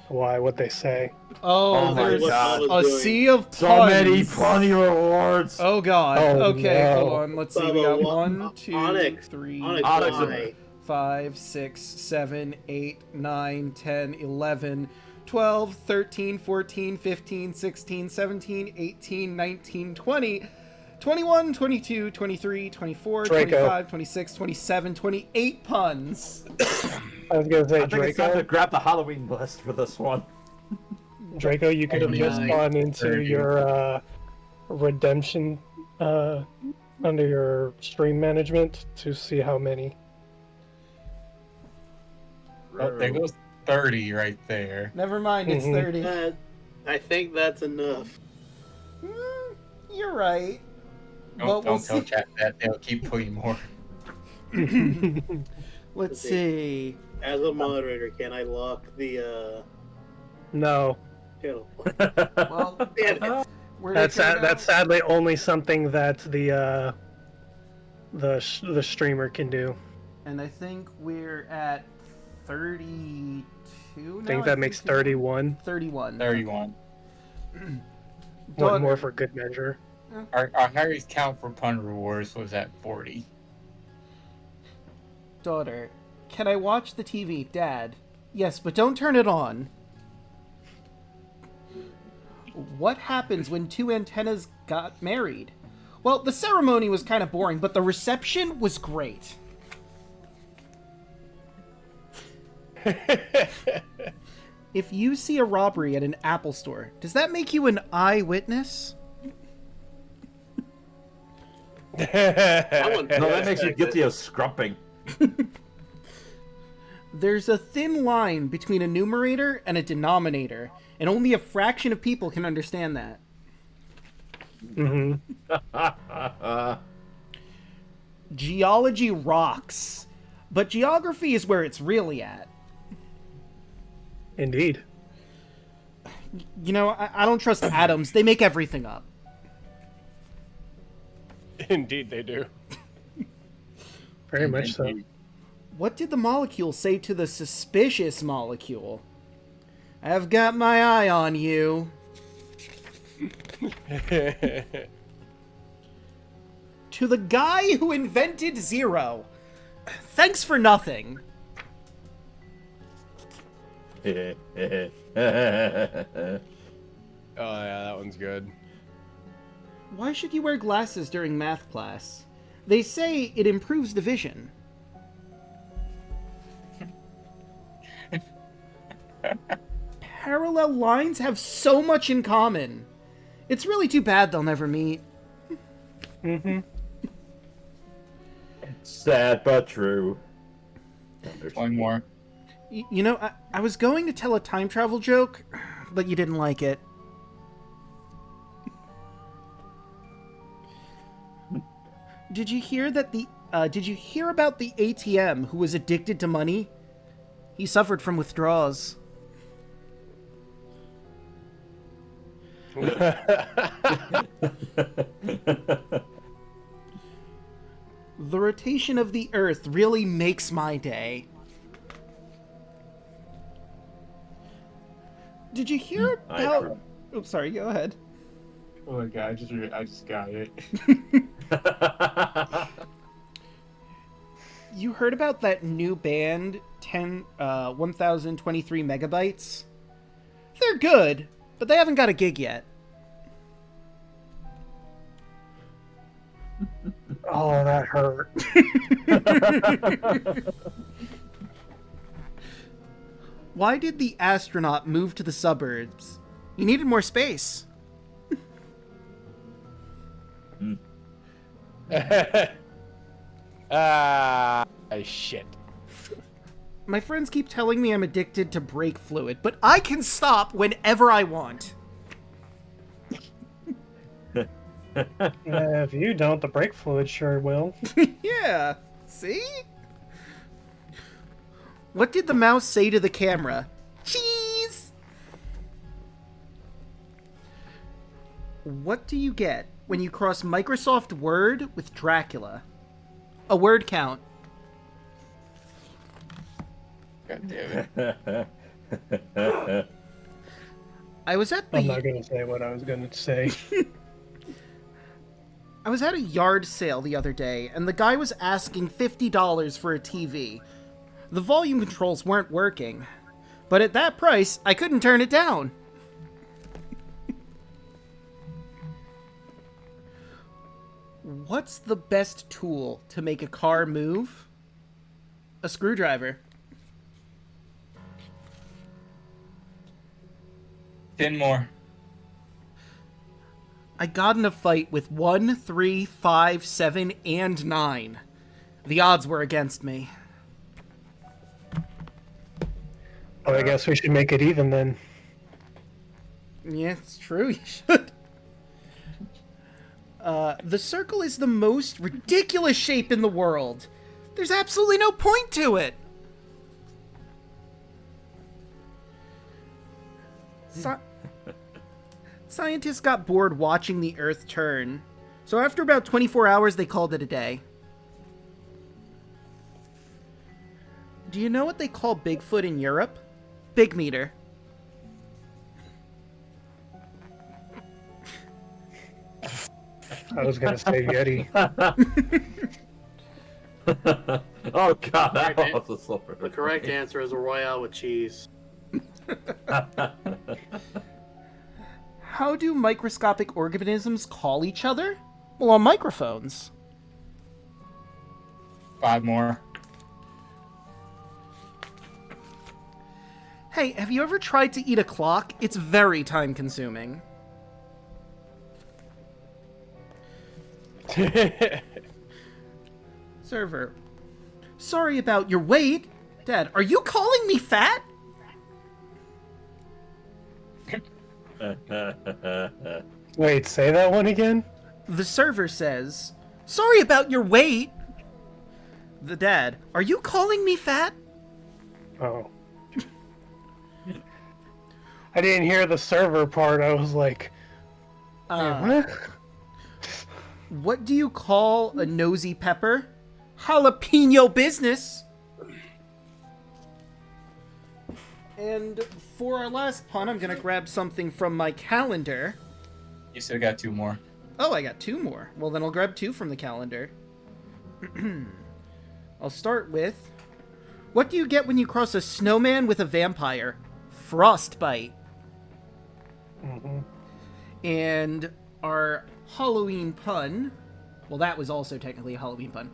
Why? What they say?
Oh,
my
there's
God.
a sea of puns.
So many funny rewards.
Oh God.
Oh,
Okay,
no.
hold on. Let's see. We got
Bubba,
1, 2,
Onyx.
3,
Onyx,
Onyx.
4, 5, 6, 7, 8, 9, 10, 11, 12, 13, 14, 15, 16, 17, 18, 19, 20, 21, 22, 23, 24,
Draco.
25, 26, 27, 28 puns.
I was gonna say
I think it's time to
Draco.
grab the Halloween list for this one.
Draco, you could have just
29,
gone into
30.
your redemption under your stream management to see how many.
Oh, there goes 30 right there.
Never mind, it's
Mhm.
30.
I think that's enough.
You're right.
Don't,
But we'll
don't tell
see.
chat that. They'll keep putting more.
Let's see.
As a moderator, can I lock the
No,
channel?
Well,
Damn it.
where did it
that's
go now?
that's sadly only something that the streamer can do.
And I think we're at 32 now.
I think that makes 31.
31.
31.
One
Daughter-
more for good measure.
Our highest count for pun rewards was at 40.
Daughter, can I watch the TV? Dad, yes, but don't turn it on. What happens when two antennas got married? Well, the ceremony was kind of boring, but the reception was great. If you see a robbery at an Apple store, does that make you an eyewitness?
Someone
No, that makes you guilty of scrumping.
There's a thin line between a numerator and a denominator, and only a fraction of people can understand that.
Hmm.
Geology rocks, but geography is where it's really at.
Indeed.
You know, I don't trust atoms. They make everything up.
Indeed, they do.
Very much so.
What did the molecule say to the suspicious molecule? I've got my eye on you. To the guy who invented zero. Thanks for nothing.
Oh yeah, that one's good.
Why should you wear glasses during math class? They say it improves the vision. Parallel lines have so much in common. It's really too bad they'll never meet.
Hmm.
Sad but true.
One more.
You know, I was going to tell a time travel joke, but you didn't like it. Did you hear that did you hear about the ATM who was addicted to money? He suffered from withdrawals. The rotation of the Earth really makes my day. Did you hear about... Oops, sorry, go ahead.
Oh my god, I just got it.
You heard about that new band, 1023 megabytes? They're good, but they haven't got a gig yet.
Oh, that hurt.
Why did the astronaut move to the suburbs? He needed more space.
Shit.
My friends keep telling me I'm addicted to brake fluid, but I can stop whenever I want.
If you don't, the brake fluid sure will.
Yeah, see? What did the mouse say to the camera? Cheese! What do you get when you cross Microsoft Word with Dracula? A word count.
God damn it.
I was at
I'm not
the
gonna say what I was gonna say.
I was at a yard sale the other day, and the guy was asking $50 for a TV. The volume controls weren't working. But at that price, I couldn't turn it down. What's the best tool to make a car move? A screwdriver.
10 more.
I got in a fight with 1, 3, 5, 7, and 9. The odds were against me.
Oh, I guess we should make it even then.
Yeah, it's true, you should. The circle is the most ridiculous shape in the world. There's absolutely no point to it. Scientists got bored watching the Earth turn, so after about 24 hours, they called it a day. Do you know what they call Bigfoot in Europe? Big meter.
I was gonna say Yeti.
Oh god, that
Alright,
was a slipper.
The correct answer is a Royale with cheese.
How do microscopic organisms call each other? Well, on microphones.
5 more.
Hey, have you ever tried to eat a clock? It's very time-consuming. Server. Sorry about your weight. Dad, are you calling me fat?
Wait, say that one again?
The server says, sorry about your weight. The dad, are you calling me fat?
Oh. I didn't hear the server part. I was like, what?
What do you call a nosy pepper? Jalapeno business. And for our last pun, I'm gonna grab something from my calendar.
You still got 2 more.
Oh, I got 2 more. Well, then I'll grab 2 from the calendar. I'll start with... What do you get when you cross a snowman with a vampire? Frostbite.
Mm-hmm.
And our Halloween pun... Well, that was also technically a Halloween pun.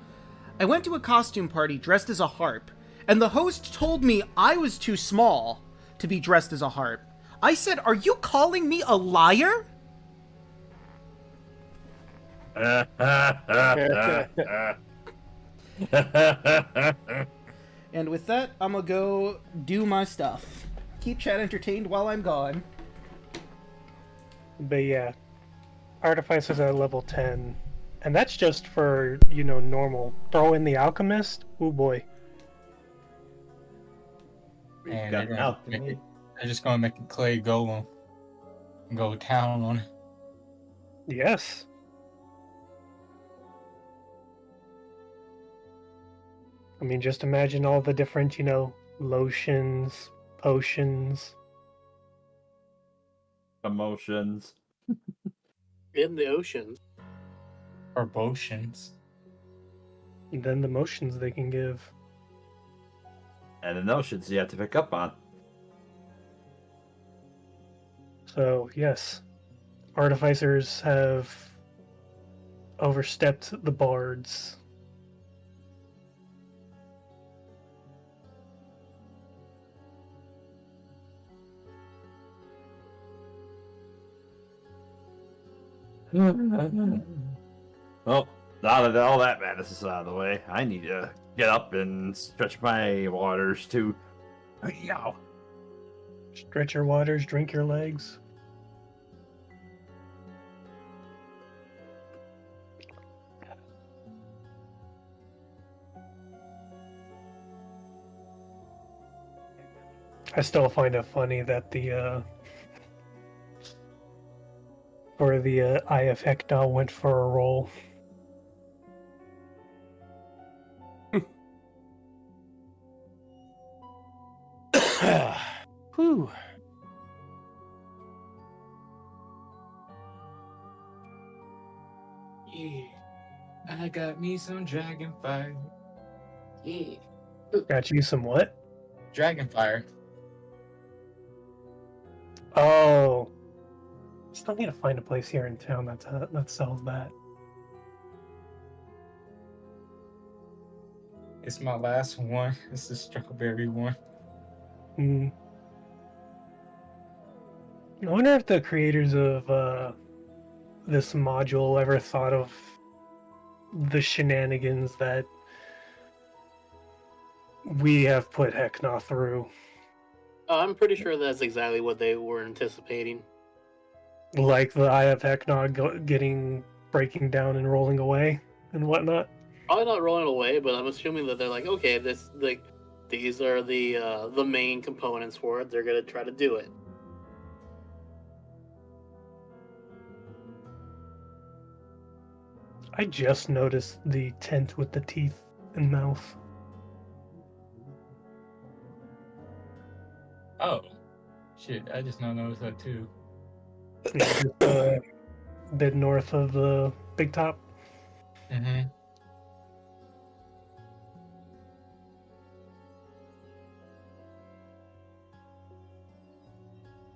I went to a costume party dressed as a harp, and the host told me I was too small to be dressed as a harp. I said, are you calling me a liar? And with that, I'm gonna go do my stuff. Keep chat entertained while I'm gone.
But yeah, Artificer's at level 10. And that's just for, you know, normal. Throw in the Alchemist, ooh boy.
And
got
they're
alchemy.
just gonna make a clay golem and go down on it.
Yes. I mean, just imagine all the different, you know, lotions, potions.
Emotions.
In the ocean.
Or potions.
And then the motions they can give.
And the notions you have to pick up on.
So, yes. Artificers have overstepped the bards.
Well, now that all that madness is out of the way, I need to get up and stretch my waters too. Yow.
Stretch your waters, drink your legs. I still find it funny that the for the Eye of Heckna went for a roll.
Whew.
Yeah. I got me some dragonfire. Yeah.
Got you some what?
Dragonfire.
Oh. Still need to find a place here in town that sells that.
It's my last one. It's the strawberry one.
Hmm. I wonder if the creators of this module ever thought of the shenanigans that we have put Heckna through.
I'm pretty sure that's exactly what they were anticipating.
Like the Eye of Heckna breaking down and rolling away and whatnot.
Probably not rolling away, but I'm assuming that they're like, okay, these are the main components for it. They're gonna try to do it.
I just noticed the tent with the teeth and mouth.
Oh. Shit, I just now noticed that too.
Just a bit north of the big top.
Mm-hmm.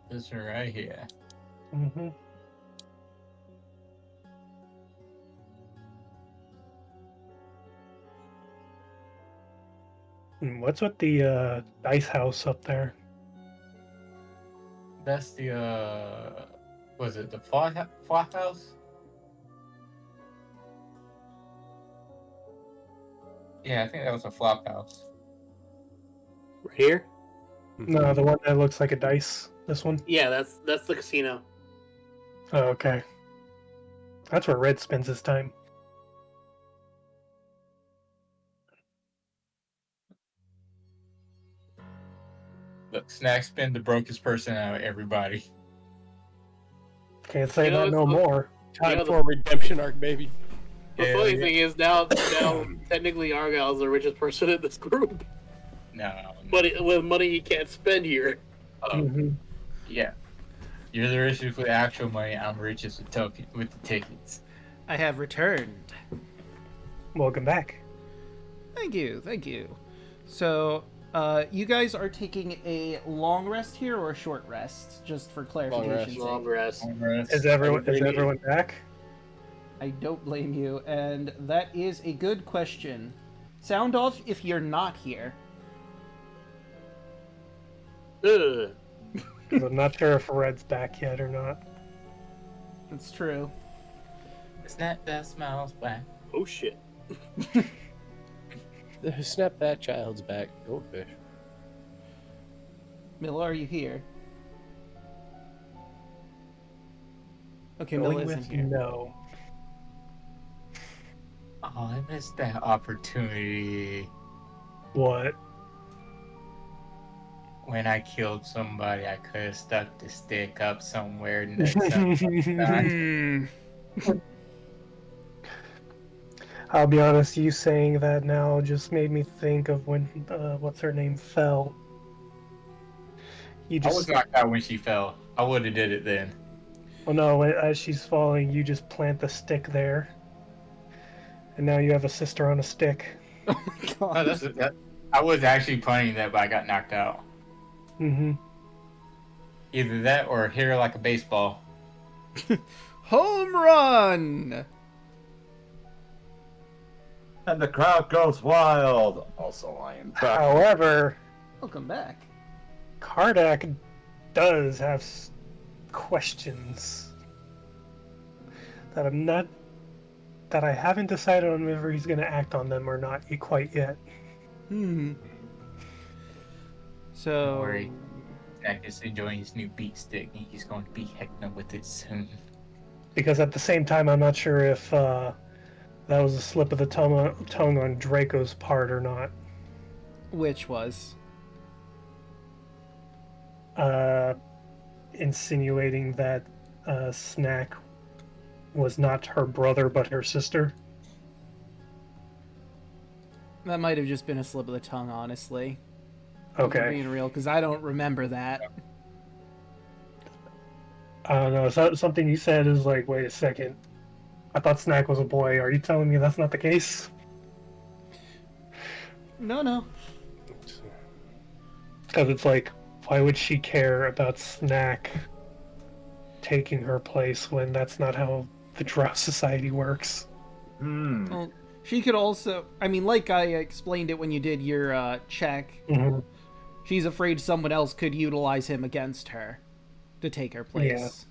This one right here.
Mm-hmm. What's with the dice house up there?
That's the was it the flop house? Yeah, I think that was a flop house.
Right here?
No, the one that looks like a dice. This one?
Yeah, that's the casino.
Oh, okay. That's where Red spends his time.
Look, Snack's been the brokest person out of everybody.
Can't say
You know,
that no
it's-
more.
Time
know,
for a redemption arc, baby.
The
Hell
funny
yeah.
thing is now technically Argyle's the richest person in this group,
No.
but with money he can't spend here.
Mhm.
Yeah. You're the richest with actual money. I'm richest with the tickets.
I have returned.
Welcome back.
Thank you, thank you. So, you guys are taking a long rest here or a short rest, just for clarification's sake.
Long rest.
Is everyone back?
I don't blame you, and that is a good question. Sound off if you're not here.
Ugh.
'Cause I'm not sure if Red's back yet or not.
That's true.
Snap that smiles back.
Oh shit.
Snap that child's back. Goldfish.
Milla, are you here? Okay,
Going
Milla isn't
with
here.
no.
Oh, I missed that opportunity
What?
when I killed somebody. I could have stuck the stick up somewhere next time.
I'll be honest, you saying that now just made me think of when, what's her name, fell. You
I was
just,
knocked out when she fell. I would have did it then.
well, no, as she's falling, you just plant the stick there. And now you have a sister on a stick.
Oh my
Oh,
god.
I was actually planning that, but I got knocked out.
Mm-hmm.
Either that or hit her like a baseball.
Home run!
And the crowd goes wild. Also, I am back.
However,
Welcome back.
Kardak does have questions that I haven't decided on whether he's going to act on them or not quite yet.
So,
Don't worry. Zach is enjoying his new beat stick, and he's going to be Heckna with it soon.
Because at the same time, I'm not sure if that was a slip of the tongue on Draco's part or not.
which was?
Insinuating that Snack was not her brother but her sister.
That might have just been a slip of the tongue, honestly.
Okay.
Being real, because I don't remember that.
I don't know. So, something you said is like, wait a second. I thought Snack was a boy. Are you telling me that's not the case?
No.
Because it's like
Why would she care about Snack taking her place when that's not how the Drow Society works?
Hmm.
Well, she could also, I mean, like I explained it when you did your check,
Mm-hmm.
she's afraid someone else could utilize him against her to take her place.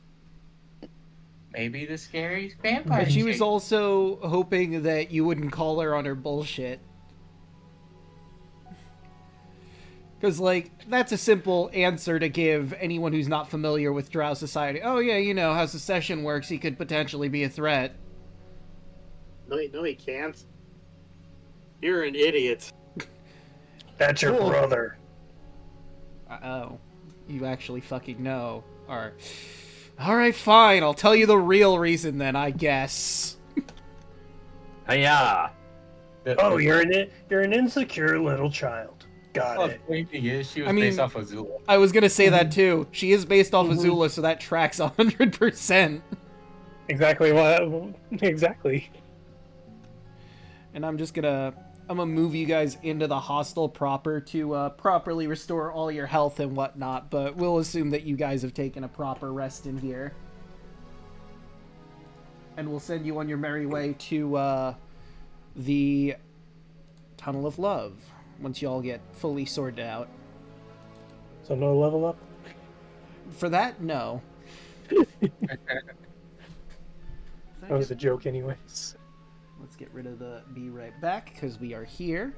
Maybe the scary vampire.
But she was
chick.
also hoping that you wouldn't call her on her bullshit. Because, like, that's a simple answer to give anyone who's not familiar with Drow Society. Oh, yeah, you know, how secession works, he could potentially be a threat.
No, he can't. You're an idiot.
That's your brother.
Oh, you actually fucking know. Alright, fine, I'll tell you the real reason then, I guess.
Hiya.
Oh, you're an insecure little child. Got it.
The funny thing is, she was
I mean-
based off of Zula.
I was gonna say that too. She is based off of Zula, so that tracks 100%.
Exactly what? Exactly.
And I'm gonna move you guys into the hostel proper to properly restore all your health and whatnot, but we'll assume that you guys have taken a proper rest in here. And we'll send you on your merry way to the Tunnel of Love once you all get fully sorted out.
So no level up?
For that, no.
That was a joke anyways.
Let's get rid of the be right back, because we are here.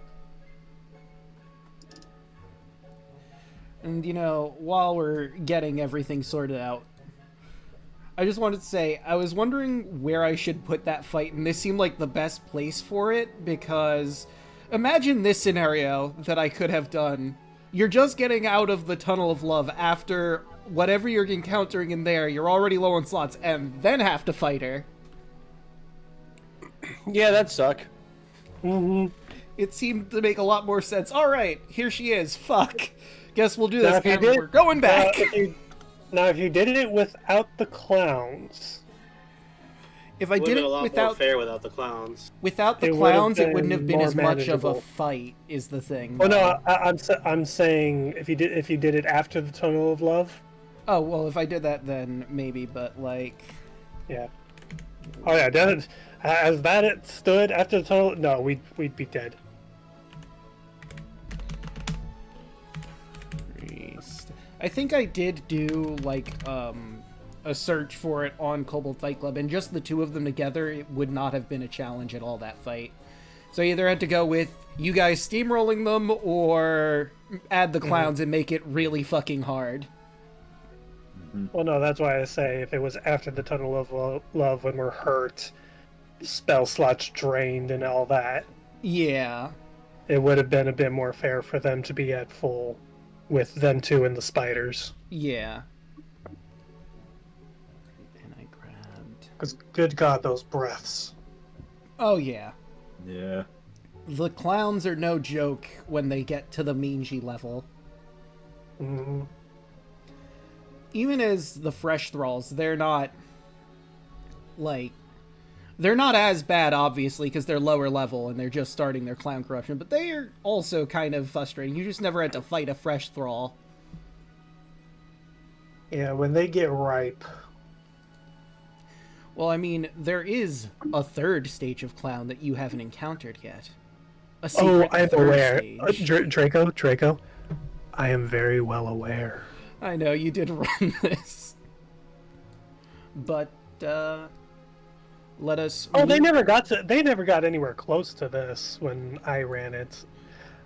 And, you know, while we're getting everything sorted out, I just wanted to say, I was wondering where I should put that fight, and this seemed like the best place for it, because imagine this scenario that I could have done. You're just getting out of the Tunnel of Love after whatever you're encountering in there, you're already low on slots, and then have to fight her.
Yeah, that'd suck.
Mm-hmm.
It seemed to make a lot more sense. Alright, here she is. Fuck. Guess we'll do this,
Now, if you
and
did-
we're going back.
If you did it without the clowns,
If I
Would have
did
been a
it
lot more
without
fair without the clowns.
the
It would've
clowns, it wouldn't have been
been
as
more
much of a
manageable.
fight, is the thing.
oh no, I'm saying if you did it after the Tunnel of Love,
Oh, well, if I did that, then maybe, but, like...
yeah. Oh yeah, as that it stood after the Tunnel, no, we'd be dead.
I think I did do, like, a search for it on Kobold Fight Club, and just the two of them together, it would not have been a challenge at all, that fight. So I either had to go with you guys steamrolling them, or add the clowns and make it really fucking hard.
Well, no, that's why I say if it was after the Tunnel of Love when we're hurt, spell slots drained and all that,
Yeah.
it would have been a bit more fair for them to be at full with them two and the spiders.
Yeah. And I grabbed...
Because, good God, those breaths.
Oh, yeah.
Yeah.
The clowns are no joke when they get to the mangy level.
Mm-hmm.
Even as the fresh thralls, they're not, like... They're not as bad, obviously, because they're lower level and they're just starting their clown corruption, but they are also kind of frustrating. You just never had to fight a fresh thrall.
Yeah, when they get ripe.
Well, I mean, there is a third stage of clown that you haven't encountered yet. A
Oh,
secret
I'm
third
aware.
stage.
Draco. I am very well aware.
I know, you did run this. But, let us...
Oh, they never got anywhere close to this when I ran it.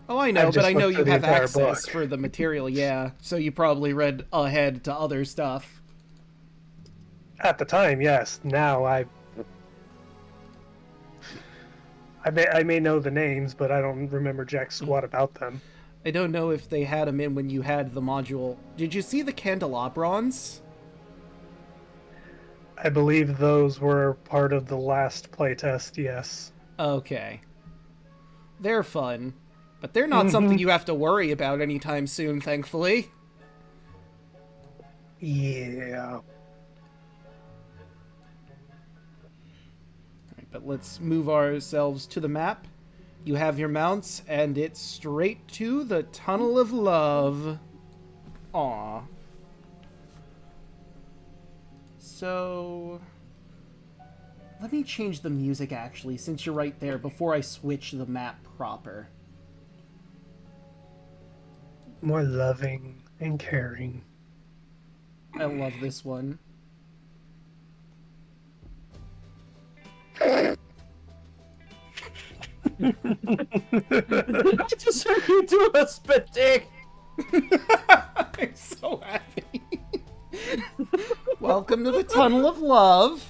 Oh, I know,
I
but
just
I know
looked
you
through the
have
entire
access
book.
for the material, yeah. So you probably read ahead to other stuff.
At the time, yes. Now I may know the names, but I don't remember jack squat about them.
I don't know if they had them in when you had the module. Did you see the candelabrons?
I believe those were part of the last playtest, yes.
Okay. They're fun, but they're not something you have to worry about anytime soon, thankfully.
Yeah.
Alright, but let's move ourselves to the map. You have your mounts, and it's straight to the Tunnel of Love. Aw. So... let me change the music, actually, since you're right there, before I switch the map proper.
More loving and caring.
I love this one.
I just heard you do a spit take.
I'm so happy. Welcome to the Tunnel of Love.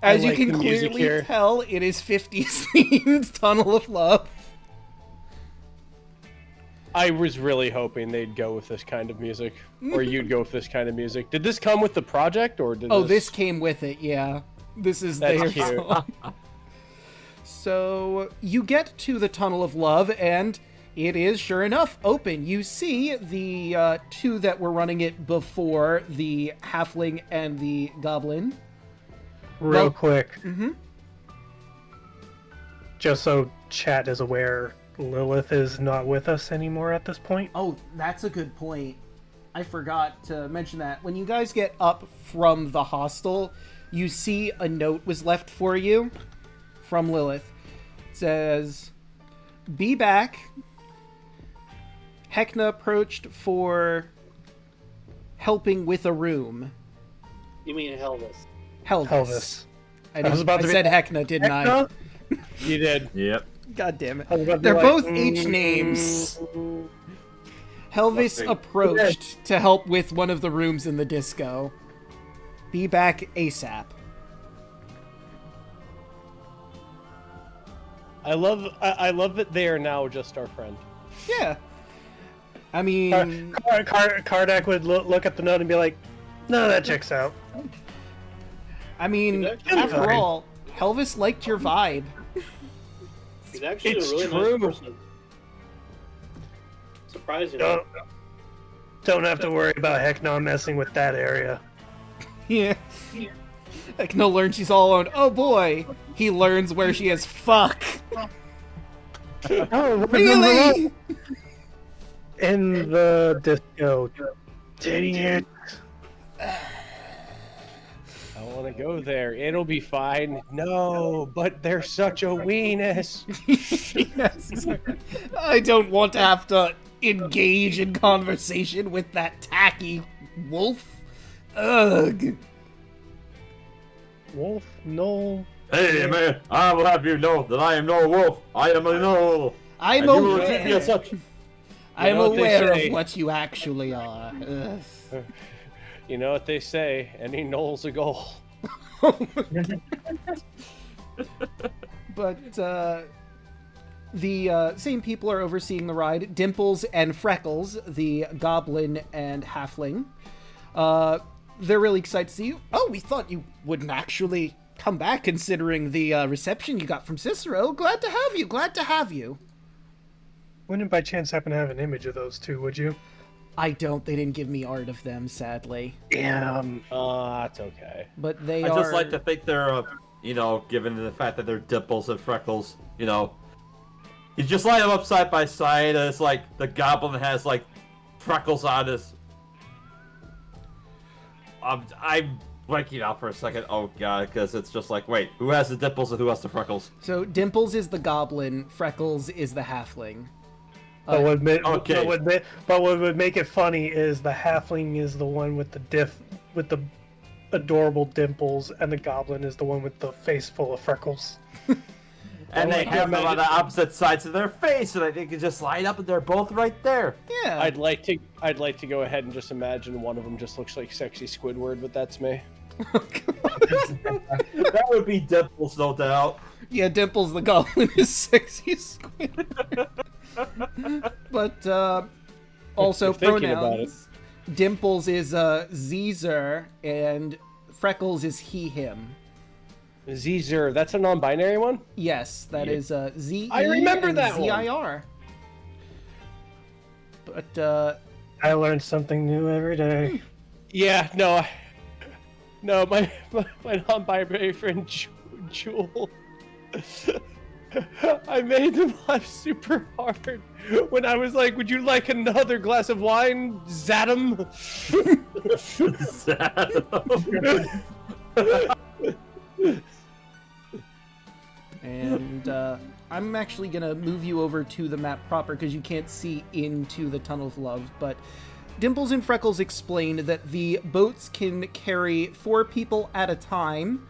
As you
like
can
the music
clearly
here.
tell, it is 50s themed Tunnel of Love.
I was really hoping they'd go with this kind of music, or you'd go with this kind of music. Did this come with the project, or did
Oh, this came with it, yeah. This is
That's
their
cute.
song. So, you get to the Tunnel of Love, and it is, sure enough, open. You see the two that were running it before, the halfling and the goblin.
Real
Well-
quick,
Mm-hmm.
just so chat is aware, Lilith is not with us anymore at this point.
Oh, that's a good point. I forgot to mention that. When you guys get up from the hostel, you see a note was left for you from Lilith. It says, "Be back. Heckna approached for helping with a room."
You mean Elvis?
Elvis.
I
was about to be-
said Heckna, didn't I?
Heckna?
You did.
Yep.
God damn
I was about to
it.
be
They're
like,
both H names. Helvis
Nothing.
approached to help with one of the rooms in the disco. Be back ASAP.
I love that they are now just our friend.
Yeah. I mean,
Kardak would look at the note and be like, "No, that checks out."
after
fine.
all, Helvis liked your vibe.
He's actually
It's
a really
true.
nice person. Surprisingly.
Don't have to worry about Heckna messing with that area.
Yeah. Like, no, learn she's all alone. Oh boy, he learns where she is. Fuck.
Oh,
Really?
In the disco. Dang it.
I want to go there. It'll be fine. No, but they're such a weenus.
Yes. I don't want to have to engage in conversation with that tacky wolf. Ugh.
Wolf, no.
Hey, man, I will have you know that I am no wolf. I am a gnoll.
I'm
and you will treat me as
aware.
such.
I'm
know what they
aware
say.
of what you actually are. Ugh.
You know what they say? Any knoll's a goal.
But the same people are overseeing the ride. Dimples and Freckles, the goblin and halfling. They're really excited to see you. Oh, we thought you wouldn't actually come back considering the reception you got from Cicero. Glad to have you. Glad to have you.
Wouldn't by chance happen to have an image of those two, would you?
I don't. They didn't give me art of them, sadly.
Damn.
That's okay.
But they
I
are...
just like to think they're, given the fact that they're dimples and freckles, you just line them up side by side, and it's like the goblin has, like, freckles on his... I'm blanking out for a second. Oh, God, because it's just like, wait, who has the dimples and who has the freckles?
So Dimples is the goblin, Freckles is the halfling.
But
okay.
But what would make it funny is the halfling is the one with the adorable dimples, and the goblin is the one with the face full of freckles.
And they have them on the opposite sides of their face, so that they can just line up, and they're both right there.
Yeah.
I'd like to go ahead and just imagine one of them just looks like sexy Squidward, but that's me.
That would be dimples, no doubt.
Yeah, Dimples the goblin is sexy squid. But also
If thinking about
pronouns. Dimples is Zeezer and Freckles is he him.
Zeezer, that's a non-binary one?
Yes, that is Z.
I remember that one.
ZIR. But
I learn something new every day.
Yeah, no, my non-binary friend Jewel. I made them laugh super hard when I was like, "Would you like another glass of wine, Zadam?"
And I'm actually gonna move you over to the map proper because you can't see into the Tunnel of Love, but Dimples and Freckles explained that the boats can carry 4 people at a time.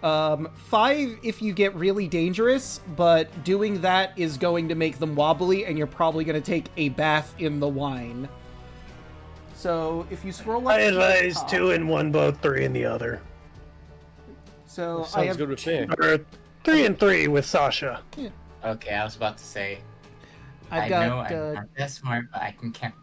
5 if you get really dangerous, but doing that is going to make them wobbly, and you're probably going to take a bath in the wine. So if you scroll up
I
to the
advise
top-
2 in one boat, 3 in the other.
So I
Sounds
have
good with me.
Or 3 and 3 with Sasha.
Okay, I was about to say.
I've
I know
got
I'm not that smart, but I can count.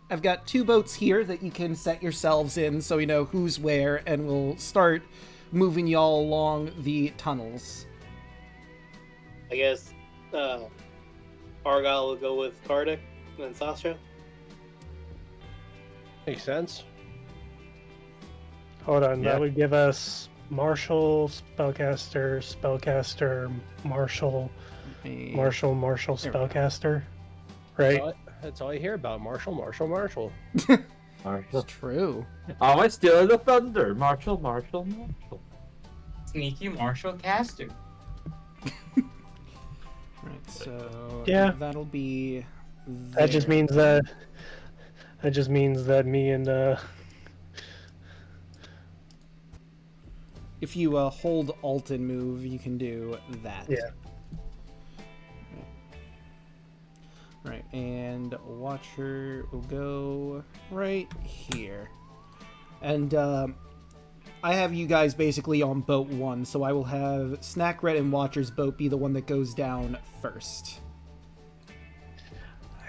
I've got 2 boats here that you can set yourselves in, so you know who's where, and we'll start moving y'all along the tunnels.
I guess Argyle will go with Kardik and then Sasha.
Makes sense.
Hold on,
Yeah.
that would give us Marshall, Spellcaster, Marshall, Marshall,
There we go.
Spellcaster. Right?
That's all I hear about. Marshall.
It's true.
Oh, I steal the thunder. Marshall.
Sneaky Marshall Caster.
Right, so
Yeah.
that'll be
That just means that. That just means that me and
if you hold Alt and move, you can do that.
Yeah.
Right, and Watcher will go right here. And I have you guys basically on boat 1, so I will have Snack Red and Watcher's boat be the one that goes down first.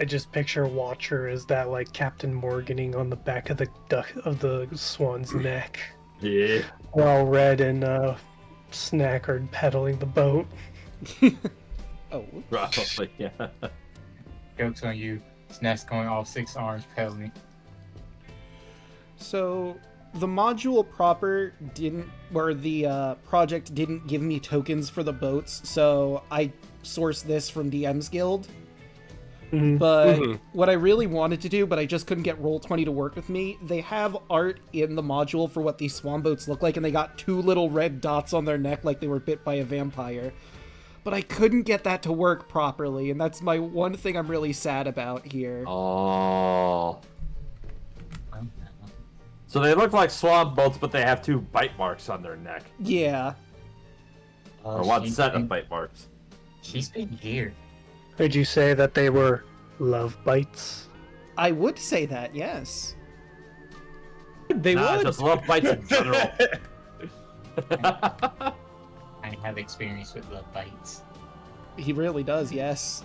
I just picture Watcher as that like Captain Morganing on the back of the swan's neck,
Yeah.
while Red and Snack are pedaling the boat.
Oh,
Probably, yeah.
Joke's on you. Snack's going all 6 arms pedaling.
so the module proper didn't, or the project didn't give me tokens for the boats, so I sourced this from DM's Guild.
Mhm.
But what I really wanted to do, but I just couldn't get Roll20 to work with me, they have art in the module for what these swan boats look like, and they got 2 little red dots on their neck like they were bit by a vampire. But I couldn't get that to work properly, and that's my one thing I'm really sad about here.
Oh. So they look like swan boats, but they have 2 bite marks on their neck.
Yeah.
Or 1 set of bite marks.
She's been here.
Did you say that they were love bites?
I would say that, yes.
They
Nah,
would.
just love bites in general.
I have experience with love bites.
He really does, yes.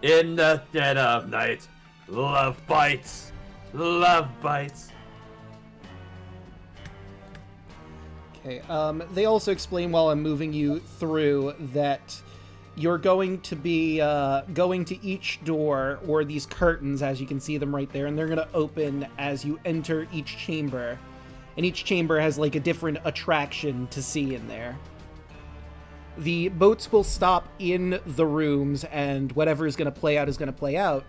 In the dead of night, love bites. Love bites.
Okay, they also explain while I'm moving you through that you're going to be going to each door, or these curtains, as you can see them right there, and they're going to open as you enter each chamber. And each chamber has like a different attraction to see in there. The boats will stop in the rooms, and whatever is going to play out is going to play out.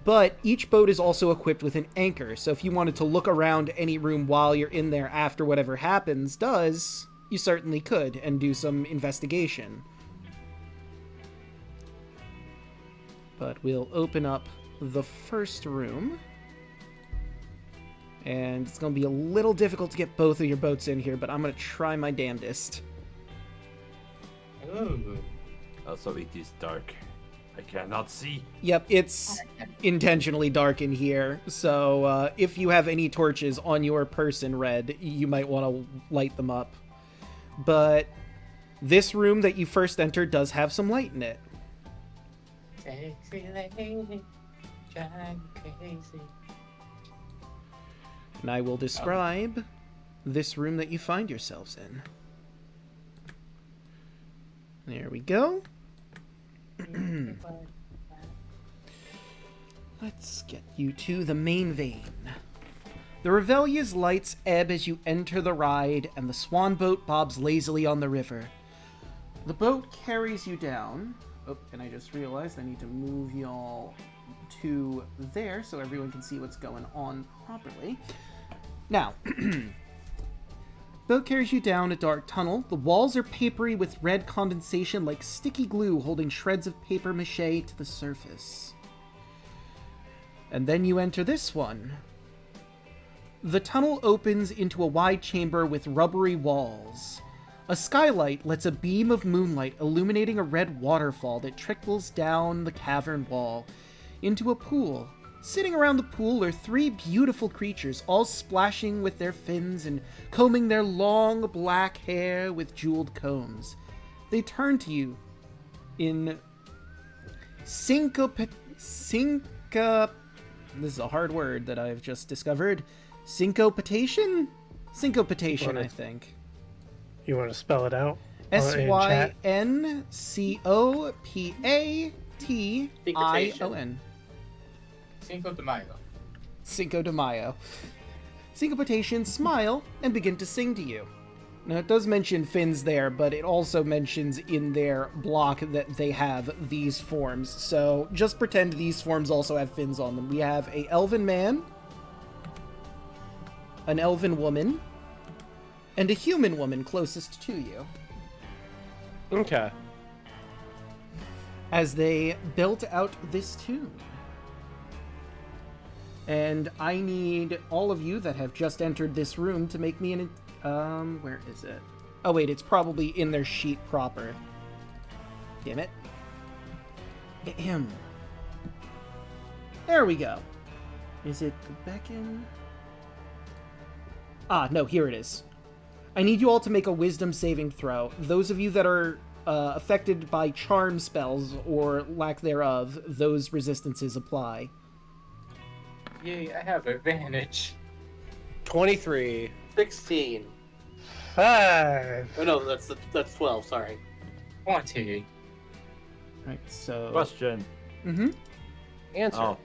But each boat is also equipped with an anchor, so if you wanted to look around any room while you're in there after whatever happens does, you certainly could, and do some investigation. But we'll open up the first room. And it's going to be a little difficult to get both of your boats in here, but I'm going to try my damnedest.
Ooh.
Also, it is dark. I cannot see.
Yep, it's intentionally dark in here, so if you have any torches on your person, Red, you might want to light them up. But this room that you first entered does have some light in it.
Sexy lady, drive me crazy.
And I will describe this room that you find yourselves in. There we go. Let's get you to the main vein. The Revelia's lights ebb as you enter the ride, and the swan boat bobs lazily on the river. The boat carries you down. Oh, and I just realized I need to move y'all to there so everyone can see what's going on properly. Now, boat carries you down a dark tunnel. The walls are papery with red condensation like sticky glue holding shreds of paper mache to the surface. And then you enter this one. The tunnel opens into a wide chamber with rubbery walls. A skylight lets a beam of moonlight illuminating a red waterfall that trickles down the cavern wall into a pool. Sitting around the pool are 3 beautiful creatures, all splashing with their fins and combing their long black hair with jeweled combs. They turn to you in this is a hard word that I've just discovered. Syncopation? Syncopation, I think.
You want to spell it out?
Syncopatation.
Cinco de Mayo.
Cinco de Mayo. Syncopation, smile, and begin to sing to you. Now, it does mention fins there, but it also mentions in their block that they have these forms. So just pretend these forms also have fins on them. We have a elven man, an elven woman, and a human woman closest to you.
Okay.
As they built out this tune. And I need all of you that have just entered this room to make me an... where is it? Oh, wait, it's probably in their sheet proper. Damn it. Ahem. There we go. Is it the beacon? Ah, no, here it is. I need you all to make a wisdom saving throw. Those of you that are affected by charm spells or lack thereof, those resistances apply.
Yay, I have advantage.
23.
16.
5.
Oh no, that's 12. Sorry.
20.
Right, so...
Question.
Mm-hmm.
Answer.
Oh,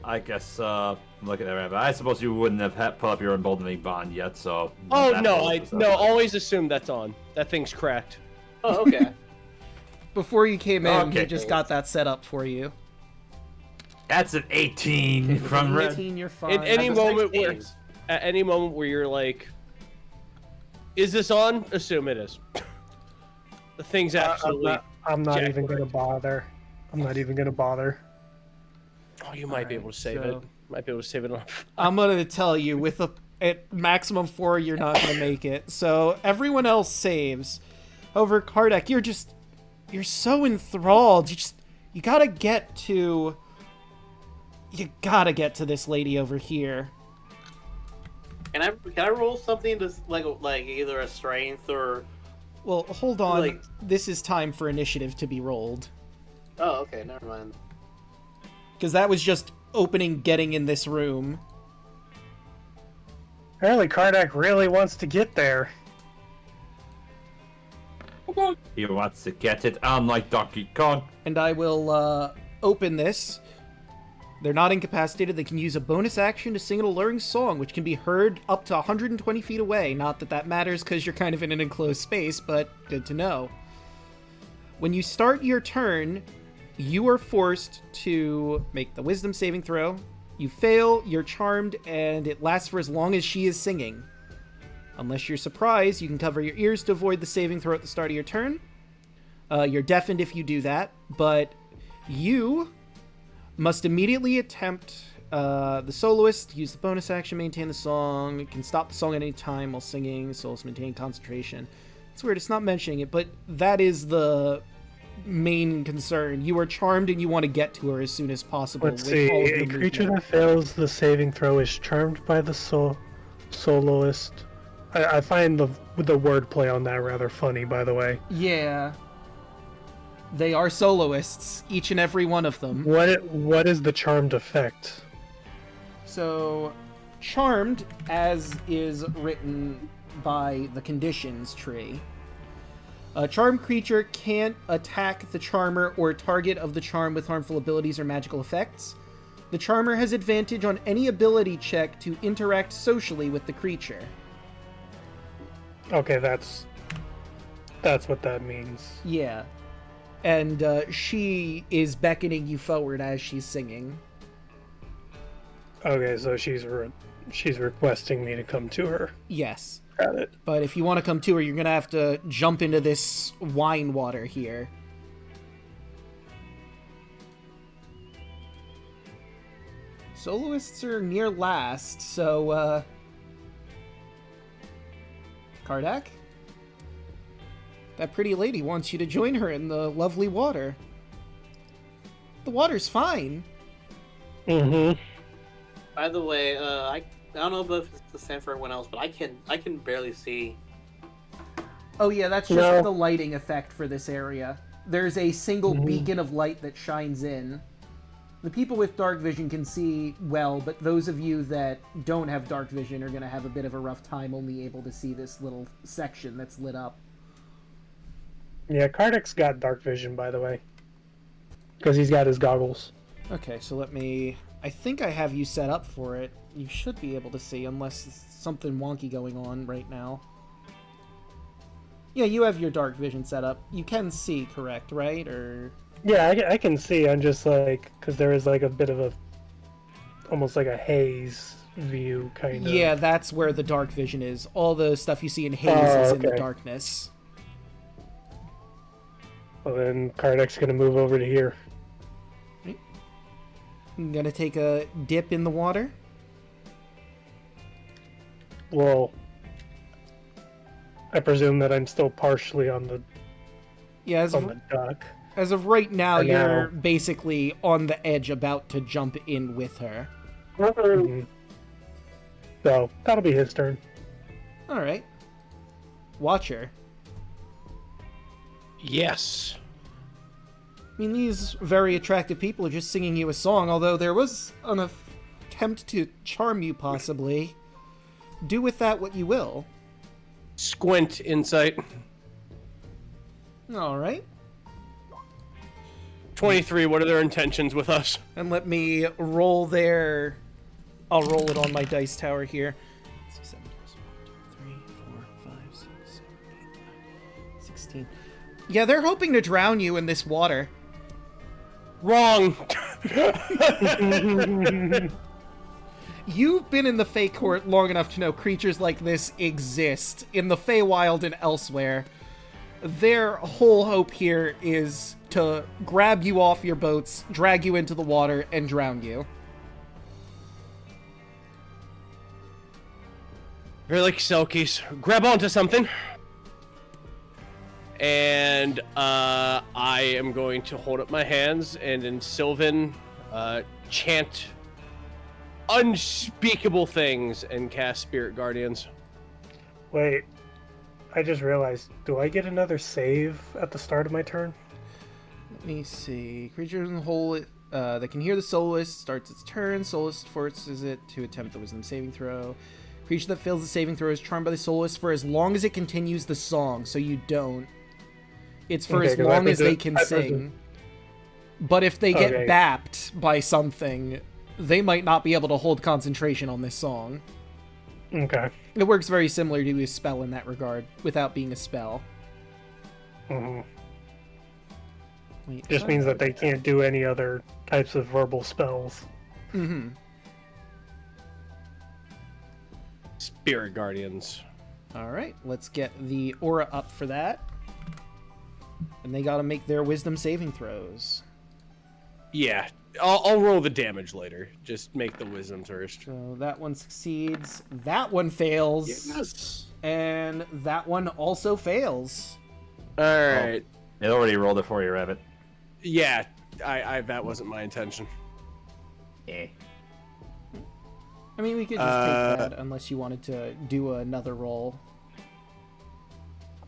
I guess, look at that. I suppose you wouldn't have put up your emboldening bond yet, so...
Oh,
that
no,
was-
always assume that's on. That thing's cracked.
Oh, okay.
Before you came in,
Okay.
he just got that set up for you.
That's an 18 from Red.
18, you're fine.
At any
That's a
moment
16.
at any moment where you're like, is this on? Assume it is. The thing's absolutely...
I'm not
jack
even going to bother. I'm not even going to bother.
Oh, you might be able to save it. Might be able to save it enough.
I'm gonna tell you, at maximum 4, you're not gonna make it. So everyone else saves. However, Kardec, you're so enthralled. You gotta get to this lady over here.
Can I roll something to like either a strength or?
Well, hold on.
Like-
This is time for initiative to be rolled.
Oh, okay, never mind.
Because that was just getting in this room.
Apparently Kardak really wants to get there.
He wants to get it, unlike Donkey Kong.
And I will open this. They're not incapacitated. They can use a bonus action to sing an alluring song, which can be heard up to 120 feet away. Not that that matters because you're kind of in an enclosed space, but good to know. When you start your turn, you are forced to make the wisdom saving throw. You fail, you're charmed, and it lasts for as long as she is singing. Unless you're surprised, you can cover your ears to avoid the saving throw at the start of your turn. You're deafened if you do that, but you must immediately attempt the soloist, use the bonus action, maintain the song. You can stop the song at any time while singing, soloist maintain concentration. It's weird, it's not mentioning it, but that is the main concern. You are charmed and you want to get to her as soon as possible.
Let's see. A creature that fails the saving throw is charmed by the soloist. I find the wordplay on that rather funny, by the way.
Yeah. They are soloists, each and every one of them.
What is the charmed effect?
So, charmed, as is written by the conditions tree, a charmed creature can't attack the charmer or target of the charm with harmful abilities or magical effects. The charmer has advantage on any ability check to interact socially with the creature.
Okay, that's That's what that means.
Yeah. And she is beckoning you forward as she's singing.
Okay, so she's requesting me to come to her.
Yes.
Got it.
But if you want to come to her, you're going to have to jump into this wine water here. Soloists are near last, so, Kardak? That pretty lady wants you to join her in the lovely water. The water's fine.
Mm-hmm.
By the way, I don't know if it's the same for everyone else, but I can barely see.
Oh yeah, that's just the lighting effect for this area. There's a single beacon of light that shines in. The people with dark vision can see well, but those of you that don't have dark vision are going to have a bit of a rough time only able to see this little section that's lit up.
Yeah, Kardak's got dark vision, by the way. Because he's got his goggles.
Okay, so let me... I think I have you set up for it. You should be able to see, unless there's something wonky going on right now. Yeah, you have your dark vision set up. You can see, correct, right? Or...
Yeah, I can see. I'm just like... Because there is like a bit of a... Almost like a haze view, kind of.
Yeah, that's where the dark vision is. All the stuff you see in haze is in the
okay.
darkness.
Well, then Kardak's gonna move over to here.
I'm gonna take a dip in the water.
Well, I presume that I'm still partially on the on the dock.
As of right now,
For
you're
now.
basically on the edge about to jump in with her.
Mhm. So that'll be his turn.
Alright. Watcher.
Yes.
I mean, these very attractive people are just singing you a song, although there was an attempt to charm you, possibly. Do with that what you will.
Squint insight.
Alright.
23, what are their intentions with us?
And let me roll their... I'll roll it on my dice tower here. 6, 7, 1, 2, 3, 4, 5, 6, 7, 8, 9, 16. Yeah, they're hoping to drown you in this water.
Wrong.
You've been in the Fey Court long enough to know creatures like this exist in the Feywild and elsewhere. Their whole hope here is to grab you off your boats, drag you into the water, and drown you.
Very like Selkies. Grab onto something. And I am going to hold up my hands and in Sylvan chant unspeakable things and cast Spirit Guardians.
Wait, I just realized, do I get another save at the start of my turn?
Let me see. Creatures in the hole that can hear the soloist starts its turn. Soloist forces it to attempt the wisdom saving throw. Creature that fails the saving throw is charmed by the soloist for as long as it continues the song, so you don't. It's for
Okay,
as
'cause
long as they can sing.
presume-
But if they get
Okay.
bapped by something, they might not be able to hold concentration on this song.
Okay.
It works very similar to a spell in that regard, without being a spell.
hmm
Wait,
Just means that they can't do any other types of verbal spells.
Mm-hmm.
Spirit Guardians.
Alright, let's get the aura up for that. And they gotta make their wisdom saving throws.
Yeah, I'll roll the damage later. Just make the wisdom first.
So that one succeeds, that one fails,
Yes.
and that one also fails.
All right.
It already rolled it for you, Rabbit.
Yeah, I that wasn't my intention.
Eh.
I mean, we could just take that unless you wanted to do another roll.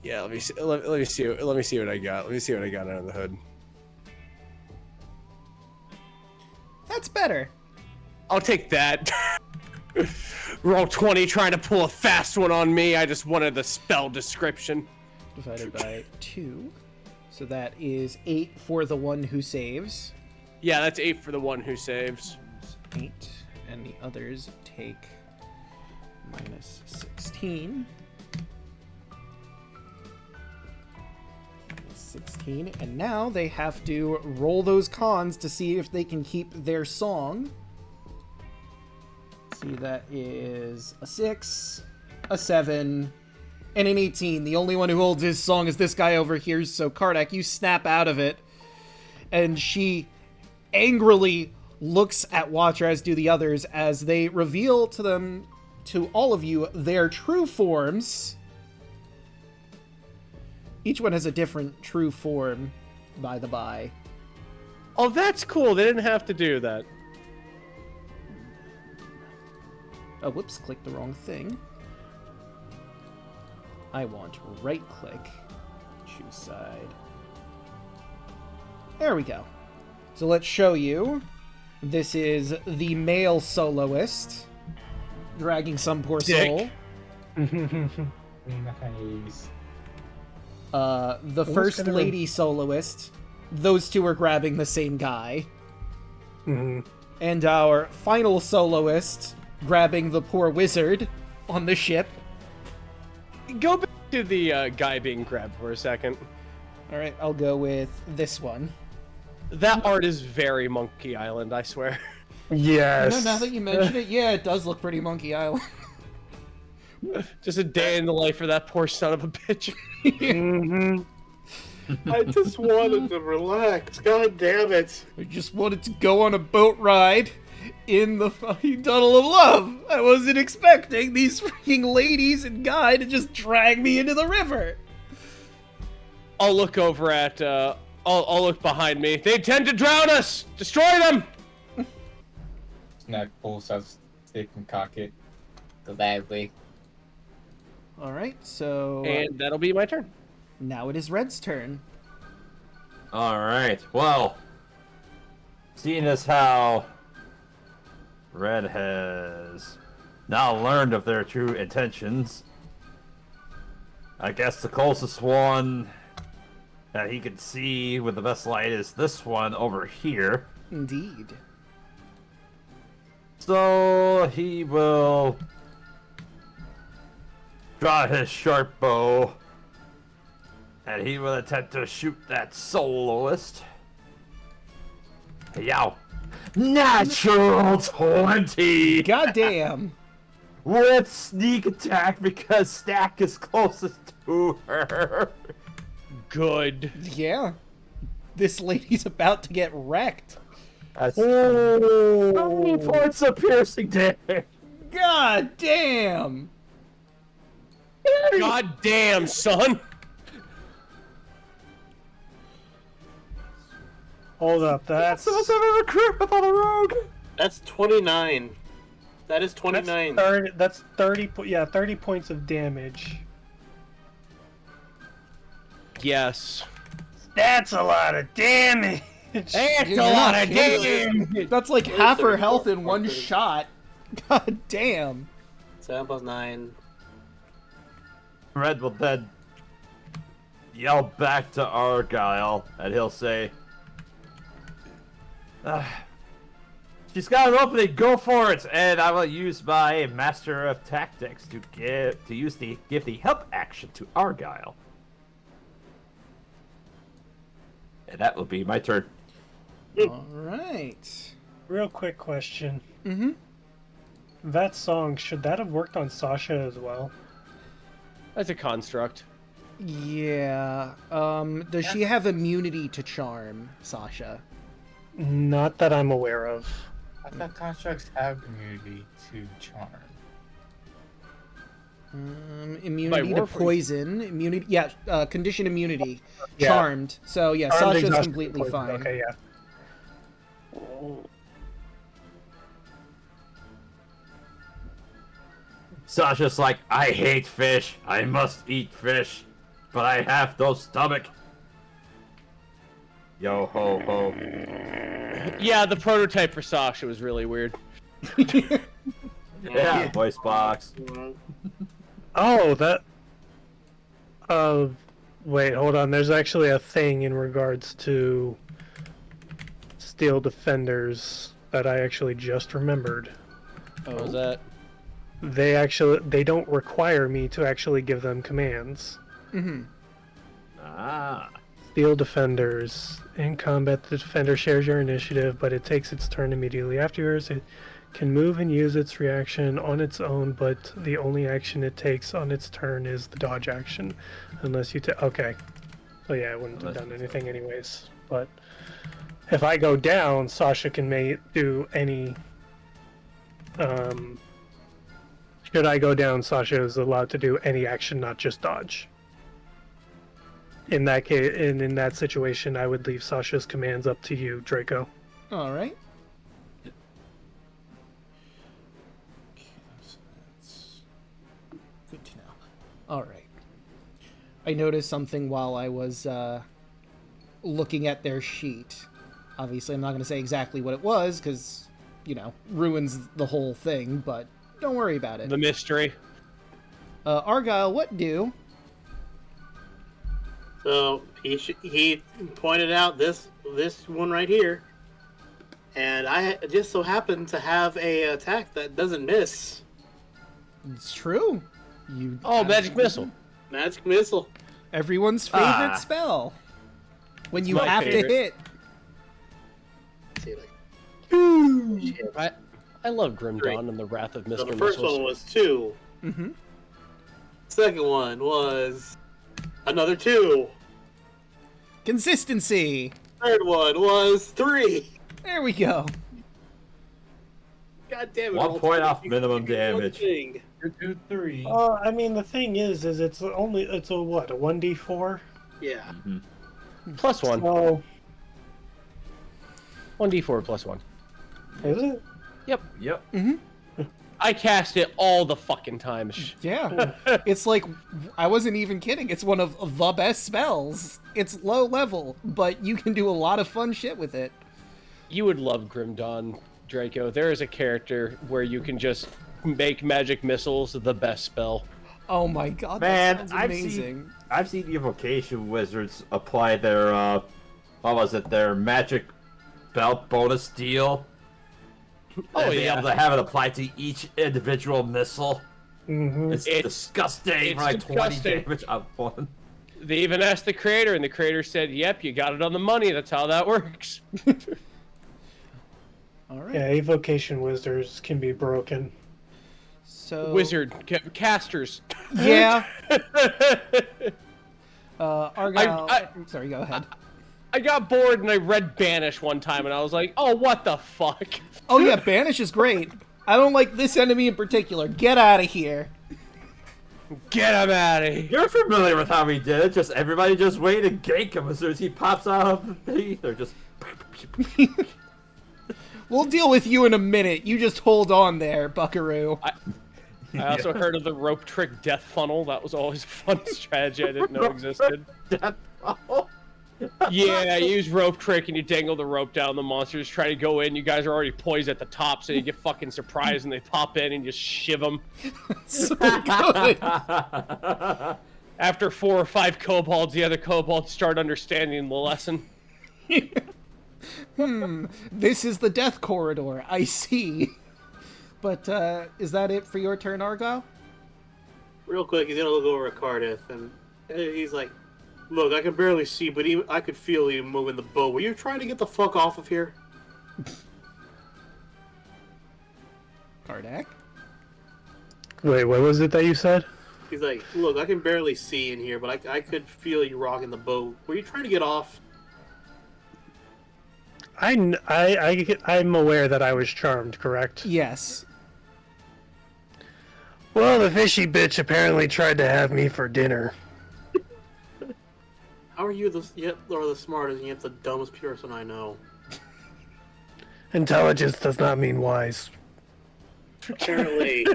Yeah, let me see. Let me see. Let me see what I got. Let me see what I got under the hood.
That's better.
I'll take that. Roll 20, trying to pull a fast one on me. I just wanted the spell description.
Divided by 2. So that is 8 for the one who saves.
Yeah, that's 8 for the one who saves.
8. And the others take minus 16. 16. And now they have to roll those cons to see if they can keep their song. See, that is a 6, a 7, and an 18. The only one who holds his song is this guy over here, so Kardak, you snap out of it. And she angrily looks at Watcher, as do the others, as they reveal to all of you, their true forms. Each one has a different true form, by the by.
Oh, that's cool. They didn't have to do that.
Oh, whoops, clicked the wrong thing. I want right-click, choose side. There we go. So let's show you. This is the male soloist, dragging some poor soul.
Nice.
The first lady soloist, those two are grabbing the same guy. And our final soloist, grabbing the poor wizard on the ship.
Go back to the guy being grabbed for a second.
Alright, I'll go with this one.
That art is very Monkey Island, I swear.
Yes.
Now that you mention it, yeah, it does look pretty Monkey Island.
Just a day in the life for that poor son of a bitch.
I just wanted to relax. God damn it.
I just wanted to go on a boat ride in the fucking tunnel of love. I wasn't expecting these freaking ladies and guy to just drag me into the river.
I'll look over at, I'll look behind me. They intend to drown us! Destroy them!
Snack pulls out stick and cock it. Gladly.
Alright, so...
And that'll be my turn.
now it is Red's turn.
Alright, well, seeing as how Red has now learned of their true intentions, I guess the closest one that he can see with the best light is this one over here.
Indeed.
So he will draw his short bow, and he will attempt to shoot that soloist. Yow! Natural 20!
Goddamn.
With sneak attack because Stack is closest to her.
Good.
Yeah. This lady's about to get wrecked.
That's 20 points of piercing damage.
God damn.
God damn, son.
Hold up, that's
So I have a crit without a rogue.
That's 29. That is 29.
That's 30. Yeah, 30 points of damage.
Yes.
That's a lot of damage.
That's
You're
a lot
not
of
kidding.
damage.
That's like half her health in one shot. God damn.
7 plus 9.
Red will then yell back to Argyle, and he'll say, "She's got an opening. Go for it!" And I will use my Master of Tactics to give the help action to Argyle, and that will be my turn.
Alright.
Real quick question.
Mm-hmm.
That song, should that have worked on Sasha as well?
That's a construct.
Yeah. Does she have immunity to charm, Sasha?
Not that I'm aware of.
I thought constructs have immunity to charm.
Immunity to
By
poison, immunity, yeah, condition immunity,
Yeah.
charmed. So yeah,
Charmed
Sasha's
exhaustion
completely
poison.
fine.
Okay, yeah.
Sasha's like, "I hate fish. I must eat fish, but I have no stomach." Yo ho ho.
Yeah, the prototype for Sasha was really weird.
Yeah, voice box.
Oh, that. Wait, hold on. There's actually a thing in regards to Steel Defenders that I actually just remembered.
What was that?
They don't require me to actually give them commands.
Mm-hmm.
Ah.
Field defenders. In combat, the defender shares your initiative, but it takes its turn immediately after yours. It can move and use its reaction on its own, but the only action it takes on its turn is the dodge action, unless you okay. So yeah, I wouldn't have done anything anyways. But if I go down, Sasha can do any. Should I go down, Sasha is allowed to do any action, not just dodge. In that case, in that situation, I would leave Sasha's commands up to you, Draco.
All right. Good to know. All right. I noticed something while I was looking at their sheet. Obviously, I'm not going to say exactly what it was because, ruins the whole thing, but don't worry about it.
The mystery.
Argyle, what do?
So he pointed out this one right here, and I just so happen to have a attack that doesn't miss.
It's true.
Magic missile.
Magic missile.
Everyone's favorite spell. When you
my
have
favorite.
to hit.
Let's see,
I love Grim Dawn and the Wrath of Mr.
So the first
Missiles.
one was 2.
Mm-hmm.
Second one was another 2.
Consistency.
Third one was 3.
There we go.
God damn it!
1
all
point
three
off minimum damage.
2, 3.
I mean, the thing is it's a what, a 1d4?
Yeah.
Plus 1.
So,
1d4 plus 1.
is it?
Yep.
Yep.
I cast it all the fucking time.
Yeah. It's like, I wasn't even kidding. It's one of the best spells. It's low level, but you can do a lot of fun shit with it.
You would love Grim Dawn, Draco. There is a character where you can just make magic missiles the best spell.
Oh my god,
Man,
that sounds amazing.
I've seen the evocation wizards apply their their magic belt bonus deal.
Oh,
And be
yeah.
able to have it applied to each individual missile.
Mm-hmm.
It's disgusting.
it's
For like 20
disgusting.
damage on one.
They even asked the creator, and the creator said, "Yep, you got it on the money. That's how that works."
All right.
Yeah, evocation wizards can be broken.
So
Casters.
Yeah. Argyle. Sorry, go ahead.
I got bored and I read Banish one time, and I was like, "Oh, what the fuck."
Oh yeah, Banish is great. I don't like this enemy in particular. Get out of here.
Get him out of here.
You're familiar with how he did it. Just everybody just wait and gank him as soon as he pops out of the ether. Just.
We'll deal with you in a minute. You just hold on there, buckaroo.
I also heard of the rope trick death funnel. That was always a fun strategy I didn't know existed. Yeah, you use rope trick and you dangle the rope down. The monsters try to go in. You guys are already poised at the top, so you get fucking surprised and they pop in and just shiv them.
So good.
After 4 or 5 kobolds, the other kobolds start understanding the lesson.
This is the death corridor. I see. But is that it for your turn, Argyle?
Real quick, he's gonna look over at Cardiff, and he's like, "Look, I can barely see, but I could feel you moving the boat. Were you trying to get the fuck off of here?"
Kardak?
Wait, what was it that you said?
He's like, "Look, I can barely see in here, but I could feel you rocking the boat. Were you trying to get off?"
I'm aware that I was charmed, correct?
Yes.
Well, the fishy bitch apparently tried to have me for dinner.
How are you the smartest and yet the dumbest person I know?
Intelligence does not mean wise.
Apparently.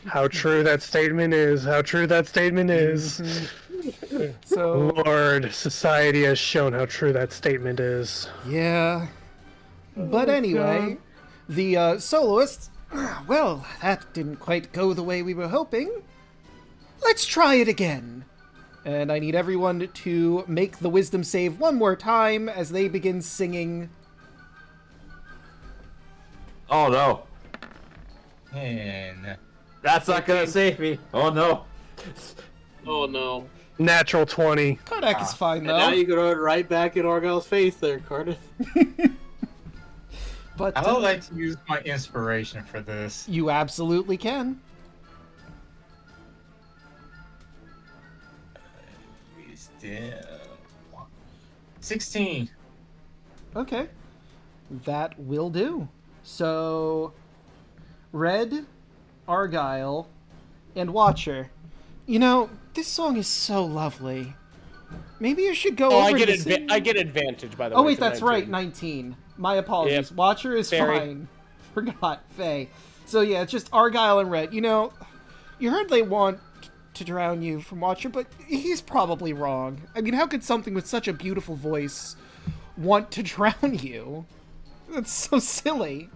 How true that statement is. How true that statement is.
So,
Lord, society has shown how true that statement is.
yeah. But anyway, the soloists, well, that didn't quite go the way we were hoping. Let's try it again. And I need everyone to make the wisdom save one more time as they begin singing.
Oh no.
Man.
That's not gonna save me. Oh no.
Oh no.
Natural 20.
Kodak is fine
And
though.
now you can throw it right back in Argyle's face there, Cardiff.
But
I would like to use my inspiration for this.
you absolutely can.
Still 16.
Okay. That will do. So, Red, Argyle, and Watcher. You know, this song is so lovely. Maybe you should go
Oh,
over
I
to sing-
get advantage by the
Oh
way.
wait,
for
that's
19.
right, 19. My apologies.
Yep.
Watcher is
Fairy.
fine. Forgot, Faye. So yeah, it's just Argyle and Red. You know, you heard they want to drown you from Watcher, but he's probably wrong. I mean, how could something with such a beautiful voice want to drown you? That's so silly.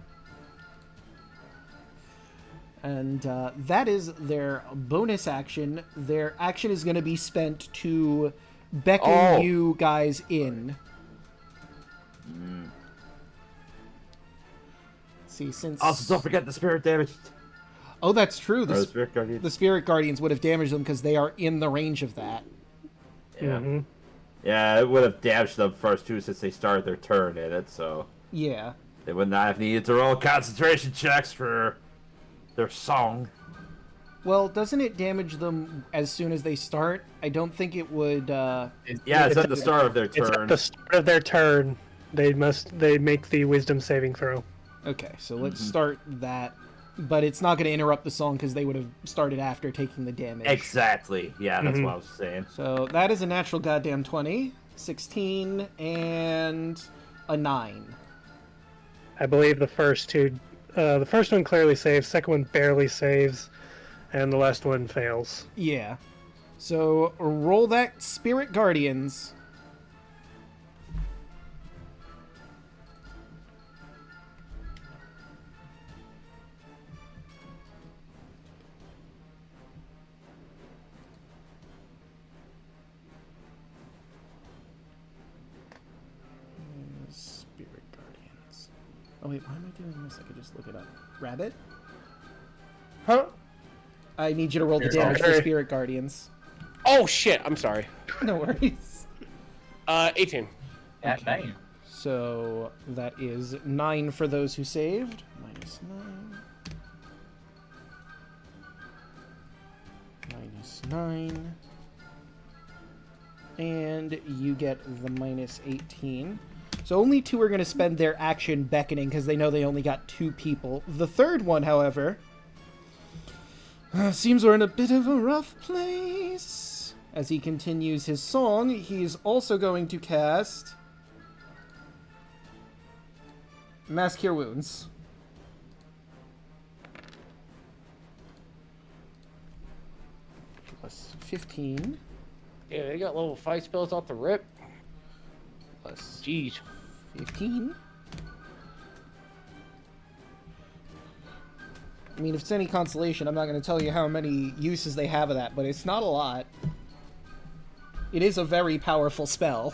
And that is their bonus action. Their action is going to be spent to beckon you guys in. Let's see, since...
Also, don't forget the spirit damage.
Oh, that's true.
Or the spirit guardian.
The Spirit Guardians would have damaged them because they are in the range of that.
Yeah. Yeah, it would have damaged them first too, since they started their turn in it. So
Yeah.
they would not have needed to roll concentration checks for their song.
Well, doesn't it damage them as soon as they start? I don't think it would.
Yeah, it's at the start of their
It's at
turn.
the start of their turn. They make the wisdom saving throw.
Okay, so let's start that. But it's not going to interrupt the song because they would have started after taking the damage.
Exactly. Yeah, that's what I was saying.
So that is a natural goddamn 20, 16, and a 9.
I believe the first two, the first one clearly saves, second one barely saves, and the last one fails.
Yeah. So roll that Spirit Guardians. Spirit Guardians. Oh wait, why am I doing this? I could just look it up. Rabbit?
Huh?
I need you to roll the
Spirit
damage for
Guardians.
Spirit Guardians.
Oh shit! I'm sorry.
No worries.
18.
At 9.
So that is 9 for those who saved. Minus 9. Minus 9. And you get the minus 18. So only 2 are going to spend their action beckoning because they know they only got 2 people. The third one, however, seems we're in a bit of a rough place. As he continues his song, he's also going to cast Mass Cure Wounds. Plus 15.
Yeah, they got level 5 spells off the rip.
Plus
Jeez.
15. I mean, if it's any consolation, I'm not going to tell you how many uses they have of that, but it's not a lot. It is a very powerful spell.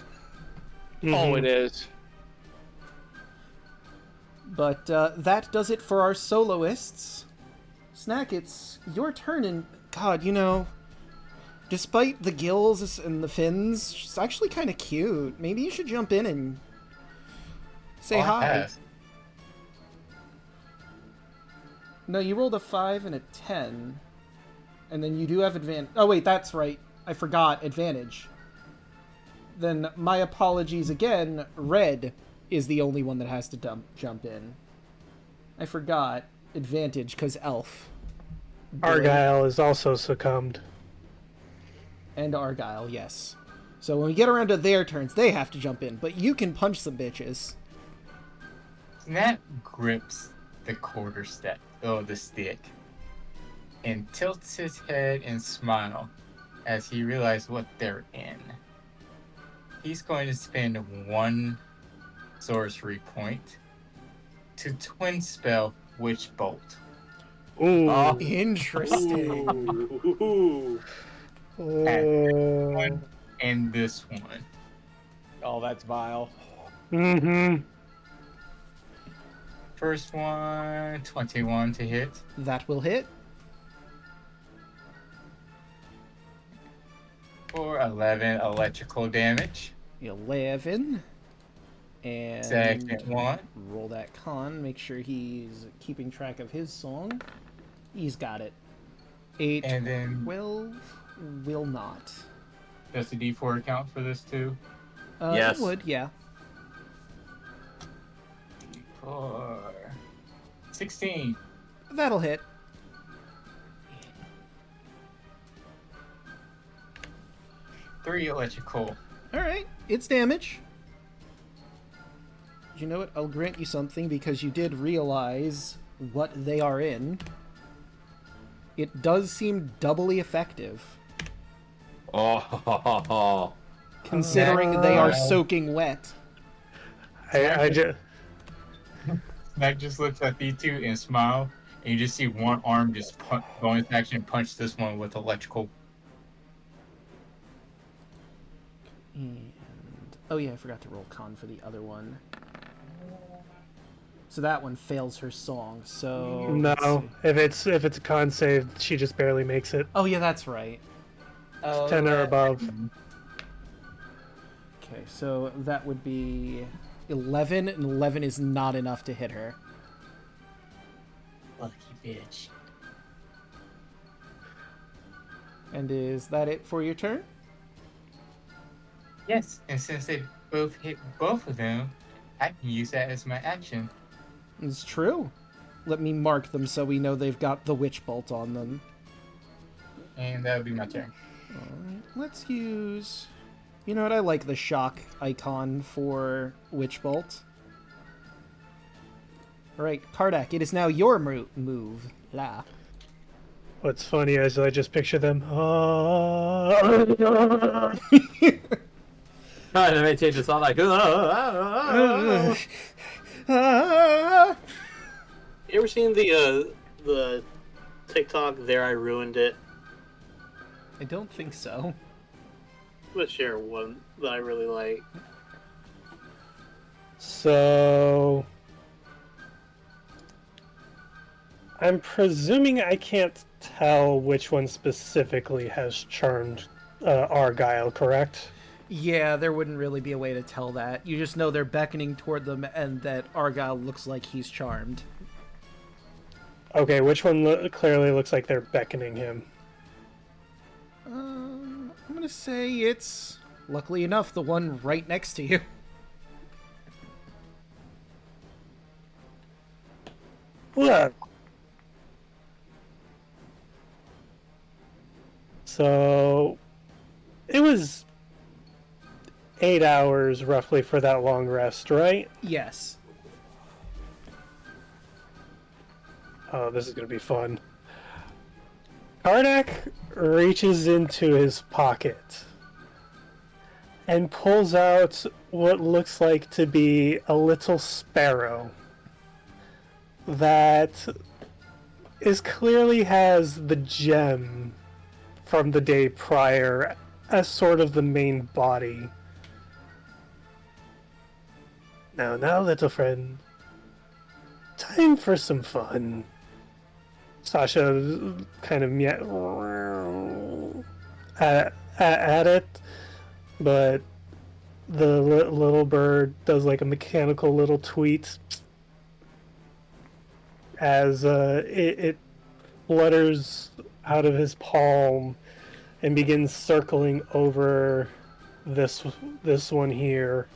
Oh, it is.
But that does it for our soloists. Snack, it's your turn, and God, you know, despite the gills and the fins, she's actually kind of cute. Maybe you should jump in and say
Oh, I
hi.
passed.
No, you rolled a 5 and a 10. And then you do have advantage. Oh, wait, that's right. I forgot advantage. Then my apologies again. Red is the only one that has to jump in. I forgot advantage because elf.
Argyle is also succumbed.
And Argyle, yes. So when we get around to their turns, they have to jump in. But you can punch some bitches.
Snap grips the quarterstaff, the stick, and tilts his head and smile as he realizes what they're in. He's going to spend 1 sorcery point to twin spell Witch Bolt.
Ooh.
Interesting.
One and this one.
Oh, that's vile.
Mm-hmm.
First one, 21 to hit.
That will hit.
For 11 electrical damage.
11. And
Second one.
roll that con. Make sure he's keeping track of his song. He's got it. 8,
And then
12 will not.
does the D4 count for this too?
Yes.
It would, yeah.
4. 16.
That'll hit.
Three electrical.
Alright, it's damage. You know what? I'll grant you something because you did realize what they are in. It does seem doubly effective,
Oh.
considering they are
Wow.
soaking wet.
I just
Mac just looks at these two and smile, and you just see one arm just go into action and punch this one with electrical.
And oh yeah, I forgot to roll con for the other one. So that one fails her song. So let's
no.
see.
If it's a con save, she just barely makes it.
Oh yeah, that's right.
10 or above.
Okay, so that would be 11, and 11 is not enough to hit her.
Lucky bitch.
And is that it for your turn?
Yes, and since they both hit both of them, I can use that as my action.
It's true. Let me mark them so we know they've got the witch bolt on them.
And that would be my turn.
Alright, let's use... You know what? I like the shock icon for witch bolt. Alright, Kardak, it is now your move. La.
What's funny is I just picture them.
Trying to maintain the sound like.
You ever seen the TikTok There I Ruined It?
I don't think so.
Let's share one that I really like.
So I'm presuming I can't tell which one specifically has charmed Argyle, correct?
Yeah, there wouldn't really be a way to tell that. You just know they're beckoning toward them and that Argyle looks like he's charmed.
Okay, which one clearly looks like they're beckoning him?
I'm gonna say it's, luckily enough, the one right next to you.
Look. So it was 8 hours roughly for that long rest, right?
Yes.
Oh, this is gonna be fun. Kardak reaches into his pocket and pulls out what looks like to be a little sparrow that clearly has the gem from the day prior as sort of the main body. Now, little friend, time for some fun. Sasha kind of at it, but the little bird does like a mechanical little tweet as it flutters out of his palm and begins circling over this one here.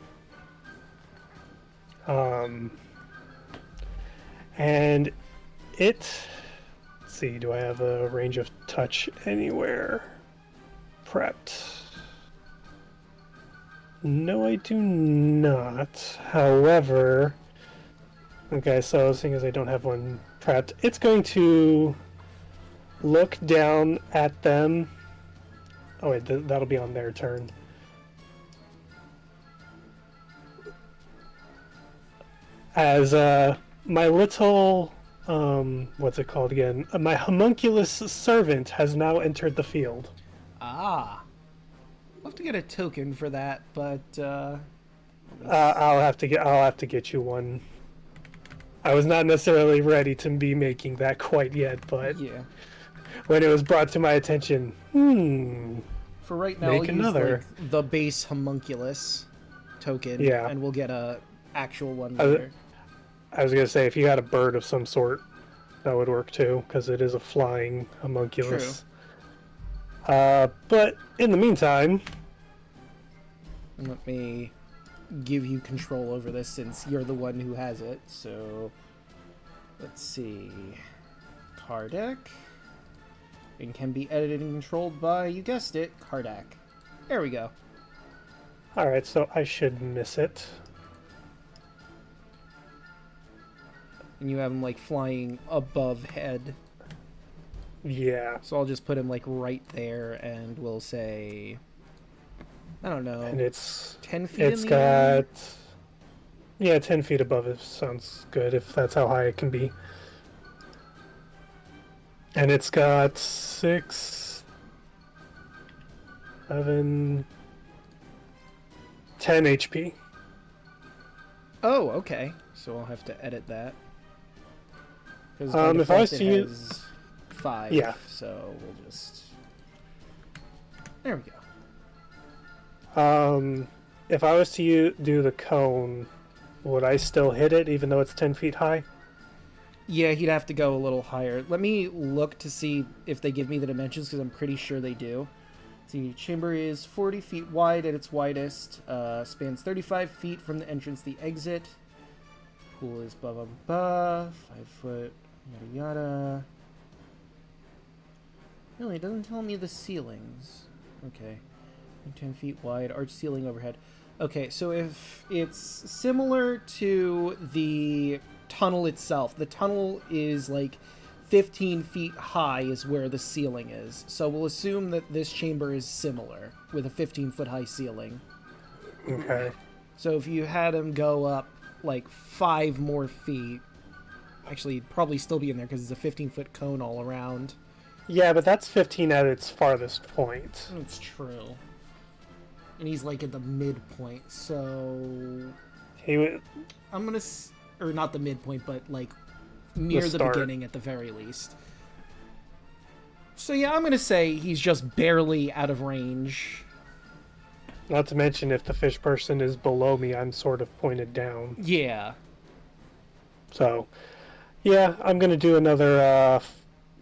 And it... Let's see, do I have a range of touch anywhere? Prepped. No, I do not. However... Okay, so seeing as I don't have one prepped, it's going to look down at them. Oh wait, that'll be on their turn. As my little, what's it called again? My homunculus servant has now entered the field.
Ah. We'll have to get a token for that, but
I'll have to get you one. I was not necessarily ready to be making that quite yet, but
yeah.
when it was brought to my attention,
For right now,
Make
I'll
another.
use like, the base homunculus token,
Yeah.
and we'll get a actual one
I-
later.
I was gonna say if you had a bird of some sort, that would work too, because it is a flying homunculus. But in the meantime,
And let me give you control over this since you're the one who has it. So, let's see. Card deck. And can be edited and controlled by, you guessed it, Kardak. There we go.
all right, so I should miss it.
And you have him like flying above head.
Yeah,
So I'll just put him like right there and we'll say, I don't know,
and it's
10 feet in the air?
yeah, 10 feet above it sounds good if that's how high it can be. And it's got 6, 7, 10 HP.
Oh, okay. So I'll have to edit that. Because
If I was to use-
has 5,
Yeah.
so we'll just... There we go.
If I was to do the cone, would I still hit it even though it's 10 feet high?
Yeah, he'd have to go a little higher. Let me look to see if they give me the dimensions, because I'm pretty sure they do. The chamber is 40 feet wide at its widest, spans 35 feet from the entrance to the exit. Pool is blah, blah, blah, 5 foot, yada, yada. Really, it doesn't tell me the ceilings. Okay. 10 feet wide, arch ceiling overhead. Okay, so if it's similar to the tunnel itself, the tunnel is like 15 feet high is where the ceiling is. So we'll assume that this chamber is similar with a 15-foot high ceiling.
Okay.
So if you had him go up like 5 more feet, actually he'd probably still be in there because it's a 15-foot cone all around.
Yeah, but that's 15 at its farthest point.
That's true. And he's like at the midpoint, so
He would.
I'm gonna, or not the midpoint, but like near the
start.
beginning at the very least. So yeah, I'm gonna say he's just barely out of range.
Not to mention, if the fish person is below me, I'm sort of pointed down.
Yeah.
So, yeah, I'm gonna do another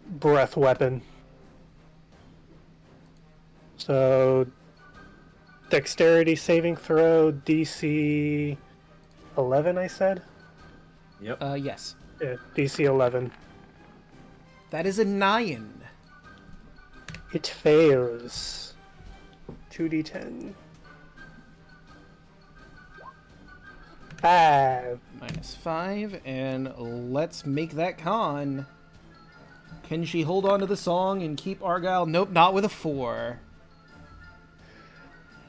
breath weapon. So, dexterity saving throw, DC 11, I said?
Yep.
Yes.
Yeah, DC 11.
That is a 9.
It fails. 2d10. 5.
-5, and let's make that con. Can she hold on to the song and keep Argyle? Nope, not with a 4.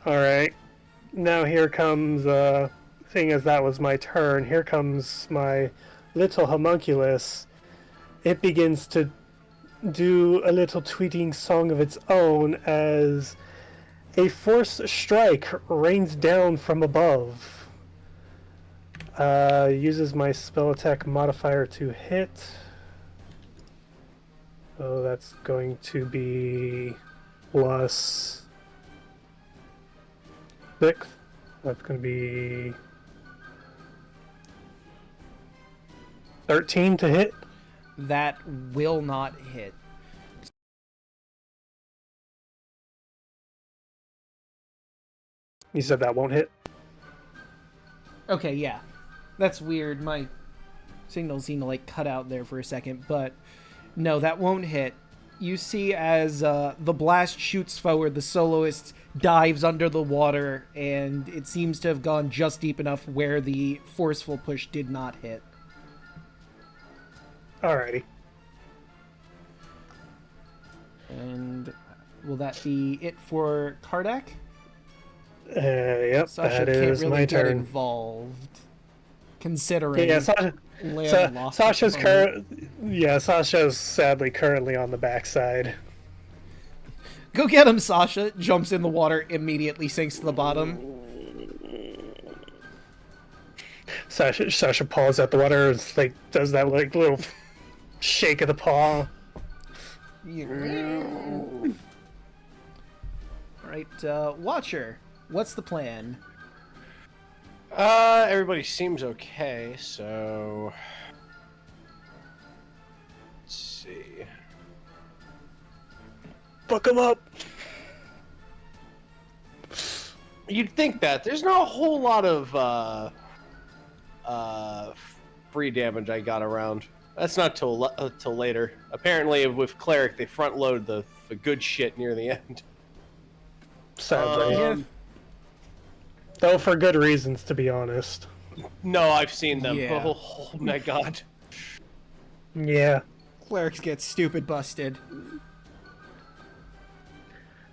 Alright. Now here comes, seeing as that was my turn, here comes my little homunculus. It begins to do a little tweeting song of its own as a force strike rains down from above. Uses my spell attack modifier to hit. So that's going to be plus 6. That's going to be 13 to hit.
That will not hit.
You said that won't hit?
Okay, yeah. That's weird. My signal seemed to like cut out there for a second, but no, that won't hit. You see as the blast shoots forward, the soloist dives under the water, and it seems to have gone just deep enough where the forceful push did not hit.
Alrighty.
And will that be it for Kardak?
Yep,
Sasha
that
can't
is
really
my
get
turn.
involved, considering
Yeah, Sasha,
Leon lost
Sasha's
the opponent.
Sasha's sadly currently on the backside.
Go get him, Sasha. Jumps in the water, immediately sinks to the bottom.
Sasha paws at the water and like does that like little shake of the paw.
Alright, right, Watcher, what's the plan?
Everybody seems okay, so let's see.
Fuck him up.
You'd think that there's not a whole lot of free damage I got around. That's not till later. Apparently, with cleric, they front load the good shit near the end.
Sadly. Though for good reasons, to be honest.
No, I've seen them.
Yeah.
Oh my god.
Yeah.
Clerics get stupid busted.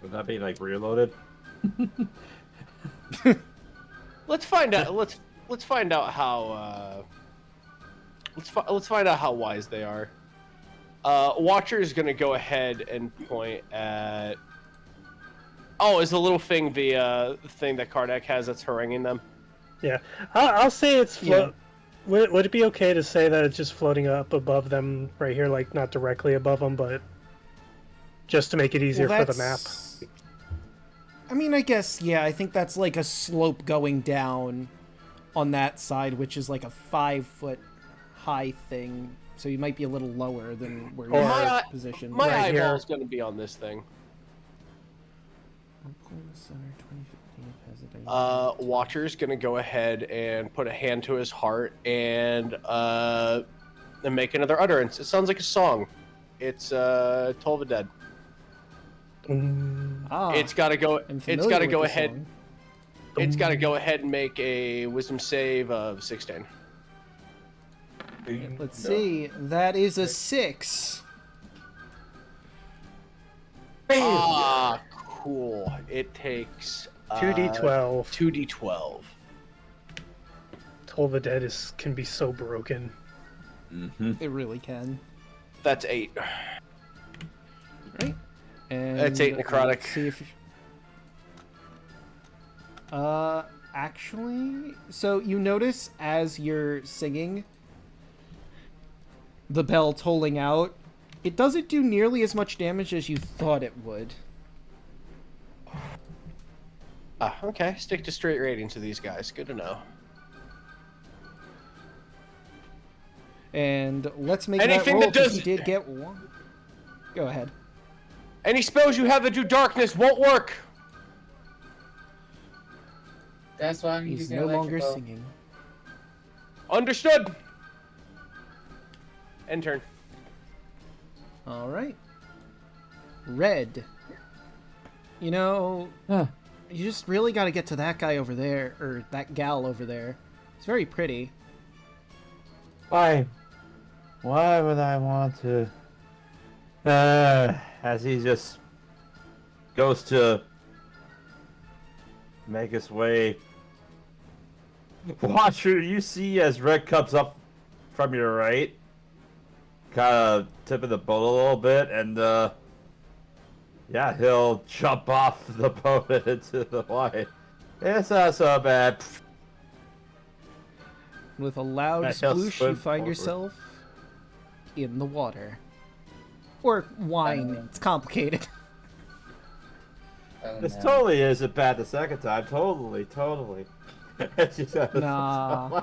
Would that be like reloaded?
Let's find out. Let's find out how. Let's find out how wise they are. Watcher is gonna go ahead and point at. Oh, is the little thing the thing that Kardak has that's haranguing them?
Yeah. I'll say it's float. Yeah. Would it be okay to say that it's just floating up above them right here, like not directly above them, but just to make it easier for the map?
I mean, I guess, yeah, I think that's like a slope going down on that side, which is like a 5-foot high thing. So you might be a little lower than where you're positioned.
My
Right here.
eyeball's gonna be on this thing. Watcher's gonna go ahead and put a hand to his heart and make another utterance. It sounds like a song. It's Toll of the Dead. It's gotta go. It's gotta go ahead.
Song.
It's gotta go ahead and make a wisdom save of 16.
Let's see. That is a 6.
Ah, cool. It takes
2d12.
2d12.
Toll the Dead can be so broken.
It really can.
That's 8.
Right? And
That's 8 necrotic.
let's see if... Actually... So you notice as you're singing, the bell tolling out, it doesn't do nearly as much damage as you thought it would.
Ah, okay. Stick to straight ratings to these guys. Good to know.
And let's make
Anything
that roll,
that does-
'cause you did get one. Go ahead.
Any spells you have that do darkness won't work.
That's why I'm
He's
using
no longer
electrical.
singing.
Understood. End turn.
All right. Red. You know, you just really got to get to that guy over there, or that gal over there. It's very pretty.
Why? Why would I want to? As he just goes to make his way. Watcher, you see as Red comes up from your right, kind of tipping the boat a little bit, and yeah, he'll jump off the boat into the water. It's not so bad.
With a loud
Right, he'll
sploosh, you
swim
find
forward.
yourself in the water. Or wine. It's complicated.
Oh,
This
no.
totally isn't bad the second time. Totally. She said,
Nah.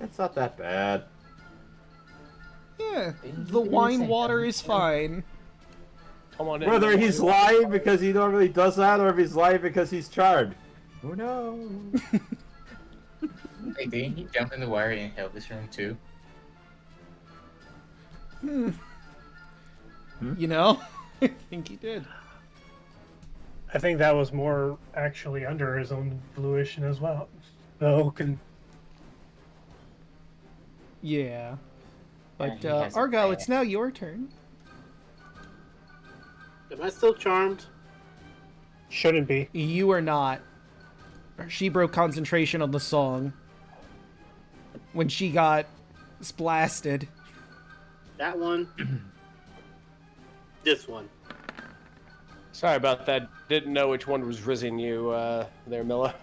It's not that bad.
Yeah, the wine water is fine.
Come on in.
Whether he's lying because he normally does that, or if he's lying because he's charmed. Who knows?
Hey, didn't he jump in the water in Elvis room too?
You know? I think he did.
I think that was more actually under his own fruition as well. So
Yeah. But,
he has a
Argo,
plan.
it's now your turn.
Am I still charmed?
shouldn't be.
You are not. She broke concentration on the song when she got splasted.
That one. This one.
Sorry about that. Didn't know which one was rizzing you there, Milla.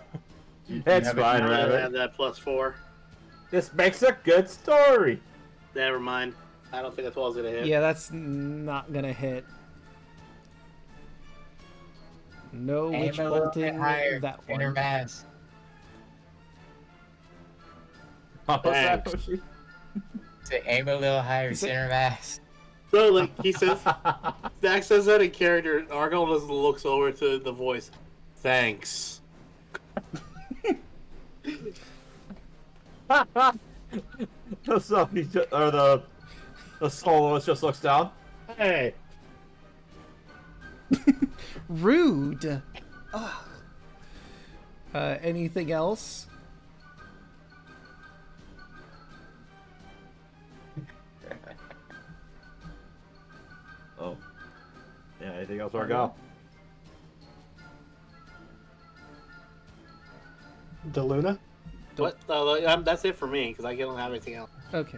It's
have it
fine,
I have
Rabbit.
that +4.
This makes a good story.
Never mind. I don't think that's what I was gonna hit.
Yeah, that's not gonna hit. No
Aim
witch
a little
bolting
bit higher.
that
Inner
one.
mass.
What's that,
Thanks.
Hoshi?
Say aim a little higher.
Is it-
Center mass.
So, like, he says, Zach says that in character. Argyle just looks over to the voice. Thanks.
So he just, or the soloist just looks down. Hey,
Rude. Ugh. Anything else?
oh, yeah. Anything else, Argyle?
Daluna?
What? That's it for me because I don't have anything else.
Okay,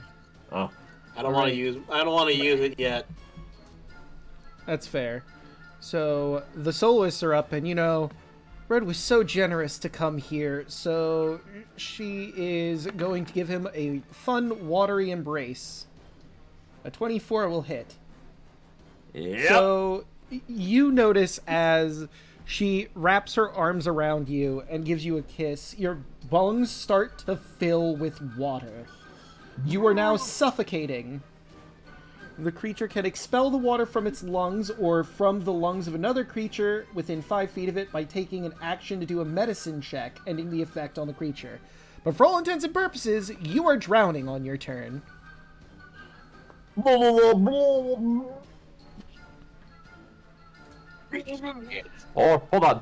Oh,
I don't want
Alright.
to use. I don't want to use it yet.
that's fair. So the soloists are up, and you know, Red was so generous to come here, so she is going to give him a fun, watery embrace. A 24 will hit.
yep.
So you notice as she wraps her arms around you and gives you a kiss, your lungs start to fill with water. You are now suffocating. The creature can expel the water from its lungs or from the lungs of another creature within 5 feet of it by taking an action to do a medicine check, ending the effect on the creature. But for all intents and purposes, you are drowning on your turn.
Oh, hold on.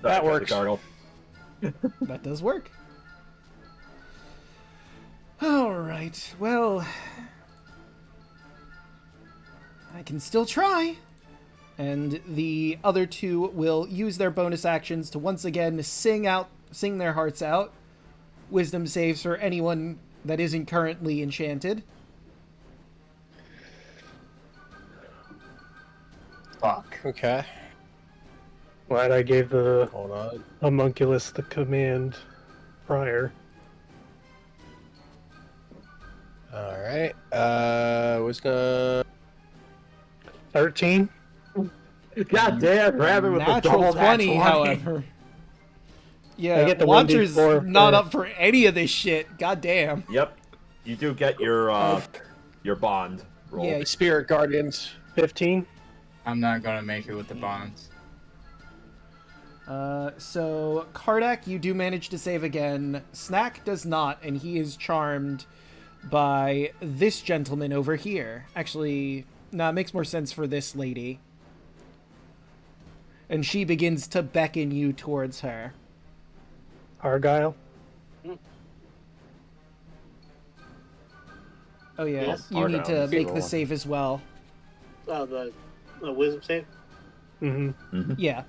That works.
Gargle.
That does work. Alright, well... I can still try. And the other two will use their bonus actions to once again sing their hearts out. Wisdom saves for anyone that isn't currently enchanted.
Fuck.
Okay.
Glad I gave the
Hold on.
homunculus the command prior.
Alright. Was gonna.
13?
God damn, grab it with the
Natural
double
20,
nat 20.
however.
I
Yeah,
get the
Watcher's
1d4
not
for-
up for any of this shit. God damn.
Yep. You do get your bond roll.
Yeah,
Spirit Guardians.
15?
I'm not gonna make it with the bonds.
So Kardak, you do manage to save again. Snack does not, and he is charmed by this gentleman over here. Actually, nah, it makes more sense for this lady. And she begins to beckon you towards her.
Argyle?
Oh yeah,
Yes,
you need to
Argyle.
make the
Roll.
save as well.
The wisdom save.
Mm-hmm.
Yeah.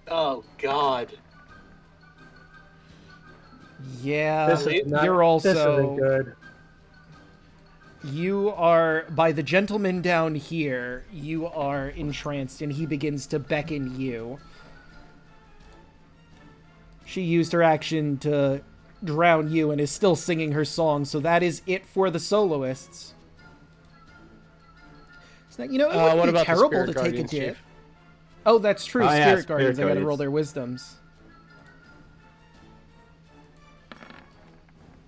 Oh God.
Yeah,
This is not,
you're
This isn't
also...
good.
You are, by the gentleman down here, you are entranced, and he begins to beckon you. She used her action to drown you and is still singing her song, so that is it for the soloists. So, you know, it wouldn't
What
be
about the
terrible
Spirit
to take a
Guardians,
dip.
Chief?
Oh, that's true.
Oh, yeah,
Spirit
Spirit
Guardians. I gotta roll
Guardians.
their wisdoms.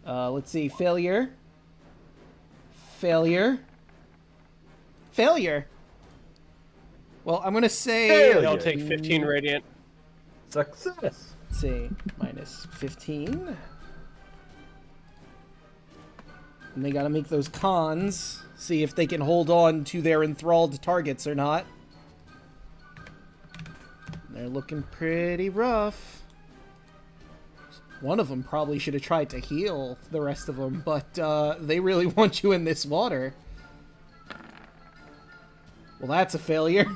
Let's see. Failure. Failure. Failure. Well, I'm gonna say...
Failure.
They'll take 15 radiant.
Success.
Let's see. Minus 15. And they gotta make those cons. See if they can hold on to their enthralled targets or not. They're looking pretty rough. One of them probably should have tried to heal the rest of them, but they really want you in this water. Well, that's a failure.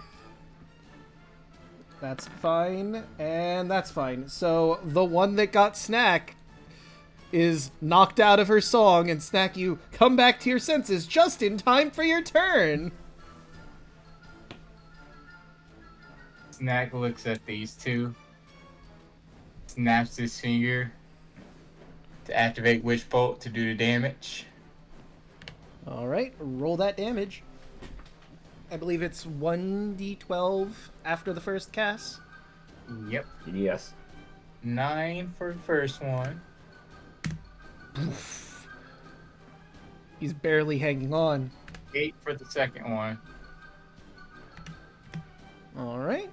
That's fine, and that's fine. So, the one that got Snack is knocked out of her song, and Snack, you come back to your senses just in time for your turn.
Snack looks at these two, snaps his finger to activate Witch Bolt to do the damage.
Alright, roll that damage. I believe it's 1d12 after the first cast.
Yep.
Yes.
9 for the first one.
He's barely hanging on.
8 for the second one.
Alright.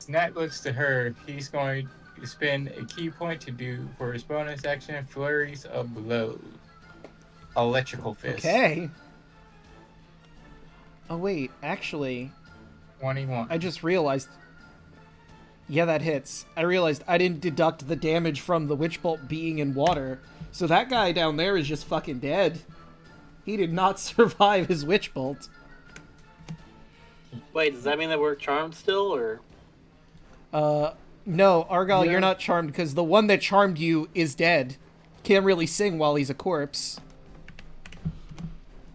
Snap looks to her. He's going to spend a key point to do for his bonus action flurries of blows. Electrical fist.
Okay. Oh wait, actually,
21.
I just realized. Yeah, that hits. I realized I didn't deduct the damage from the witch bolt being in water, so that guy down there is just fucking dead. He did not survive his witch bolt.
Wait, does that mean that we're charmed still, or?
No, Argyle,
Yeah.
you're not charmed because the one that charmed you is dead. Can't really sing while he's a corpse.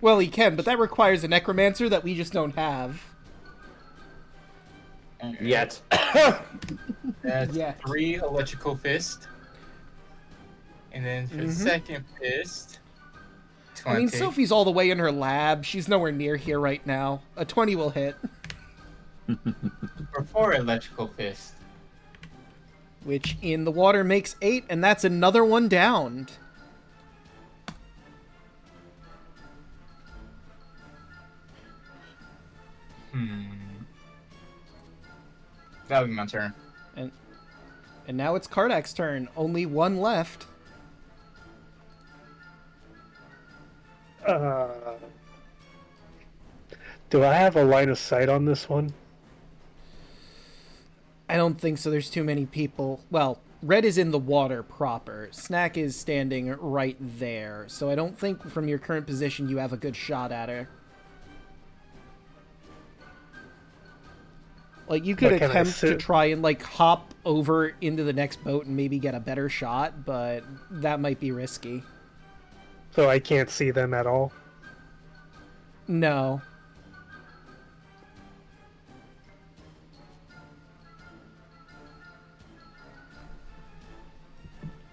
Well, he can, but that requires a necromancer that we just don't have.
Yet.
That's
Yeah.
3 electrical fist. And then for the second fist, 20.
I mean, Sophie's all the way in her lab. She's nowhere near here right now. A 20 will hit.
For 4 electrical fist.
Which in the water makes 8, and that's another one downed.
That'll be my turn.
And now it's Kardak's turn. Only one left.
Do I have a line of sight on this one?
I don't think so. There's too many people. Well, Red is in the water proper. Snack is standing right there. So I don't think from your current position you have a good shot at her. Like, you could
But can I
attempt to
sit-
try and, like, hop over into the next boat and maybe get a better shot, but that might be risky.
So I can't see them at all?
No.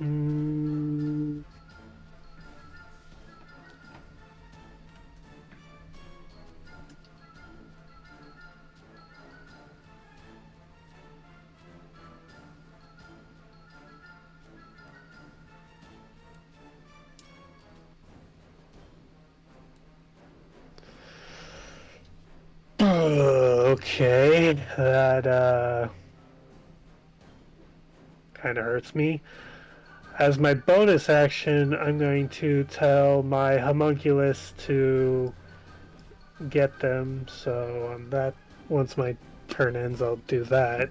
Mm, okay, that kind of hurts me. As my bonus action, I'm going to tell my homunculus to get them. So that once my turn ends, I'll do that.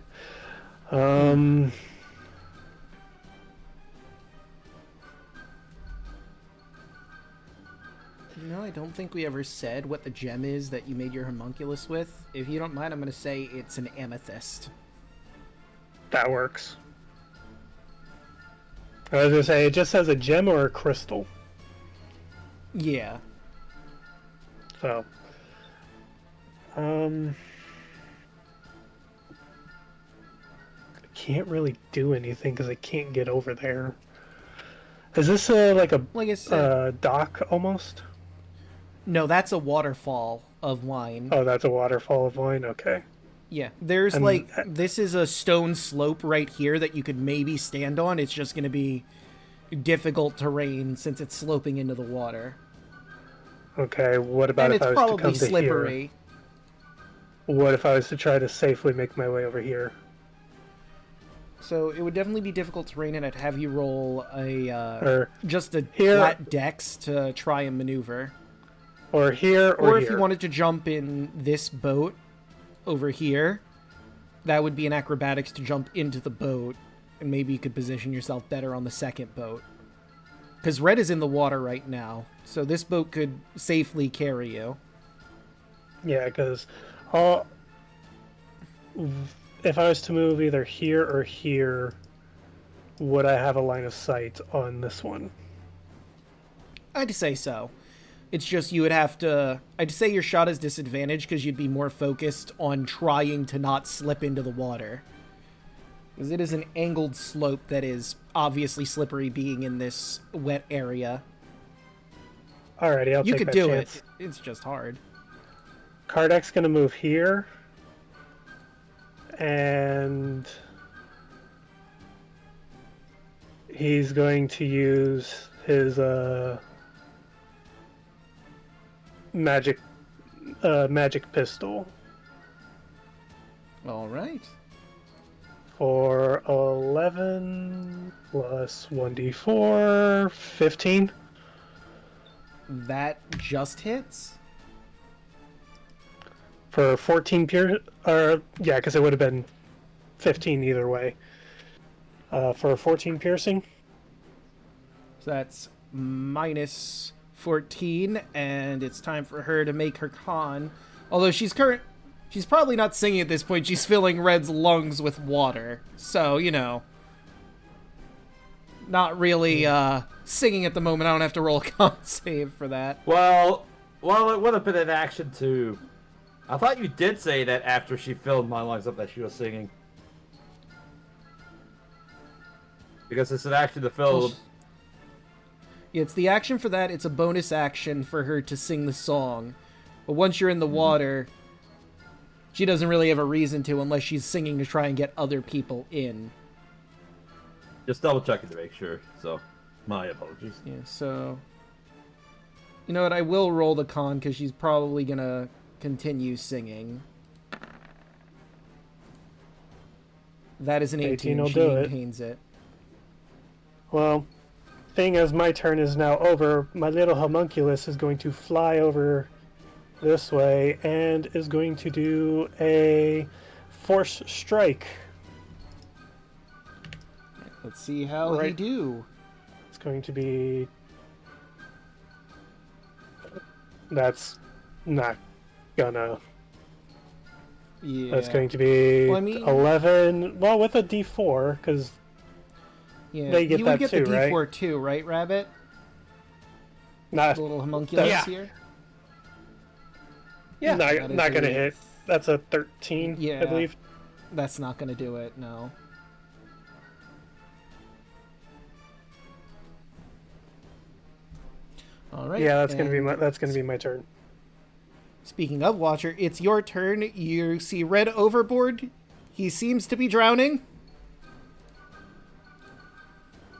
No, I don't think we ever said what the gem is that you made your homunculus with. If you don't mind, I'm going to say it's an amethyst.
That works. I was gonna say, it just has a gem or a crystal.
Yeah.
So, I can't really do anything because I can't get over there. Is this like a
Like I said,
dock almost?
no, that's a waterfall of wine.
Oh, that's a waterfall of wine. Okay.
Yeah, there's
And-
like, this is a stone slope right here that you could maybe stand on. It's just going to be difficult terrain since it's sloping into the water.
Okay. What about
And
if
it's
I was to
probably
come to
slippery.
here? What if I was to try to safely make my way over here?
So it would definitely be difficult terrain, and I'd have you roll a
Or
just a
here-
flat dex to try and maneuver.
or here or,
Or
here?
if you wanted to jump in this boat over here, that would be an acrobatics to jump into the boat, and maybe you could position yourself better on the second boat. Because Red is in the water right now, so this boat could safely carry you.
Yeah, because if I was to move either here or here, would I have a line of sight on this one?
I'd say so. It's just you would have to... I'd say your shot is disadvantaged because you'd be more focused on trying to not slip into the water. Because it is an angled slope that is obviously slippery being in this wet area.
Alrighty, I'll
You
take
could
that
do
chance.
it. It's just hard.
Kardek's gonna move here. And he's going to use his magic pistol
All right.
for 11 plus 1d4, 15.
That just hits.
For 14 yeah, because it would have been 15 either way. For 14 piercing.
So that's minus 14, and it's time for her to make her con. Although she's probably not singing at this point. She's filling Red's lungs with water. So, you know, not really singing at the moment. I don't have to roll a con save for that.
Well, it would have been an action too. I thought you did say that after she filled my lungs up that she was singing. Because it's an action to fill.
It's the action for that. It's a bonus action for her to sing the song. But once you're in the water, she doesn't really have a reason to unless she's singing to try and get other people in.
Just double checking to make sure. So, my apologies.
Yeah, so... You know what? I will roll the con because she's probably going to continue singing. That is an 18.
will
She
do it.
maintains it.
Well, seeing as my turn is now over, my little homunculus is going to fly over this way and is going to do a force strike.
Let's see how he do.
It's going to be... That's not gonna...
Yeah.
That's going to be
Well, I mean-
11... Well, with a d4, because...
Yeah,
They get
you
that
would get
too,
the
right?
D4 too, right, Rabbit?
Not,
The little homunculus
Yeah.
here?
Yeah.
not,
That is
not gonna
a-
hit. That's a 13,
Yeah.
I believe.
That's not going to do it, no. All right.
Yeah, that's gonna be
and
my turn.
Speaking of Watcher, it's your turn. You see Red overboard. He seems to be drowning.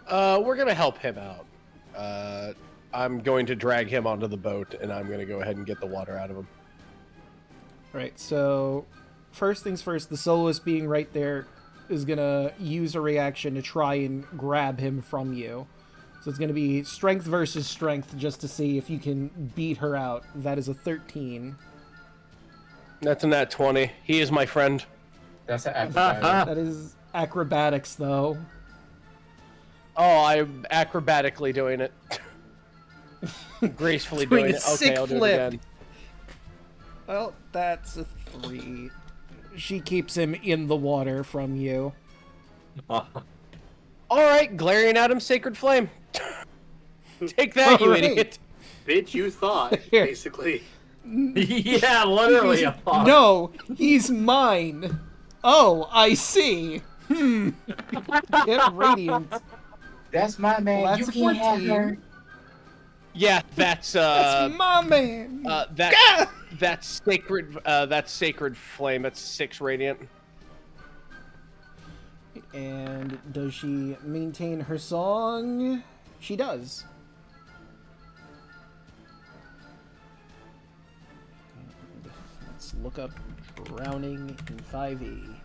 We're gonna help him out. I'm going to drag him onto the boat, and I'm gonna go ahead and get the water out of him.
Right, so first things first, the soloist being right there is gonna use a reaction to try and grab him from you. So it's gonna be strength versus strength just to see if you can beat her out. That is a 13.
That's a nat 20. He is my friend.
That's an acrobatic.
That is acrobatics, though.
Oh, I'm acrobatically doing it. Gracefully
Doing
doing
a
it. Okay,
sick
I'll do
flip.
it again.
Well, that's a 3. She keeps him in the water from you.
All right, glaring at him, sacred flame. Take that, you
All right.
idiot.
Bitch, you thought,
Here.
basically.
Yeah, literally.
He's- no, he's mine. Oh, I see. Get radiant.
That's my man.
Well,
You
that's
can't have
14.
her.
Yeah, that's
That's my man.
that's sacred flame. That's 6 radiant.
And does she maintain her song? She does. Let's look up drowning in 5e.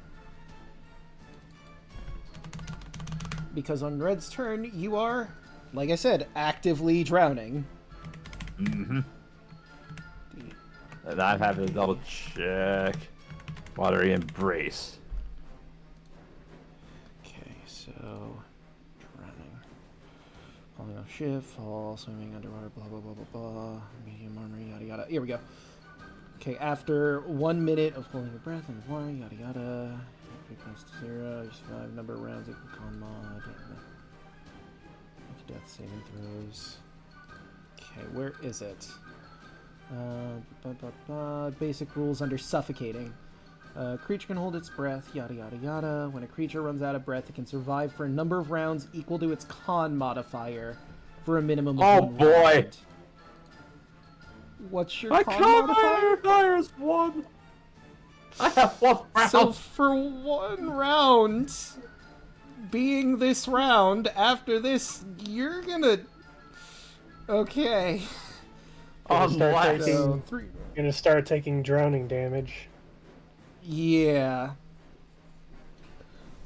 Because on Red's turn, you are, like I said, actively drowning.
Mm-hmm. And I'm having to double check. Watery embrace.
Okay, so drowning. Falling off ship, fall, swimming underwater, blah blah blah blah blah. Medium armor, yada yada. Here we go. Okay, after 1 minute of holding your breath in the water, yada yada. Equals to 0. You survive number of rounds equal con mod. Death saving throws. Okay, where is it? Basic rules under suffocating. Creature can hold its breath, yada yada yada. When a creature runs out of breath, it can survive for a number of rounds equal to its con modifier for a minimum of
Oh,
1
boy.
round. What's your
My
con
con
modifier?
modifier is 1. I have 1 round.
So for 1 round, being this round, after this, you're gonna... Okay.
Unless...
So, 3...
You're gonna start taking drowning damage.
Yeah.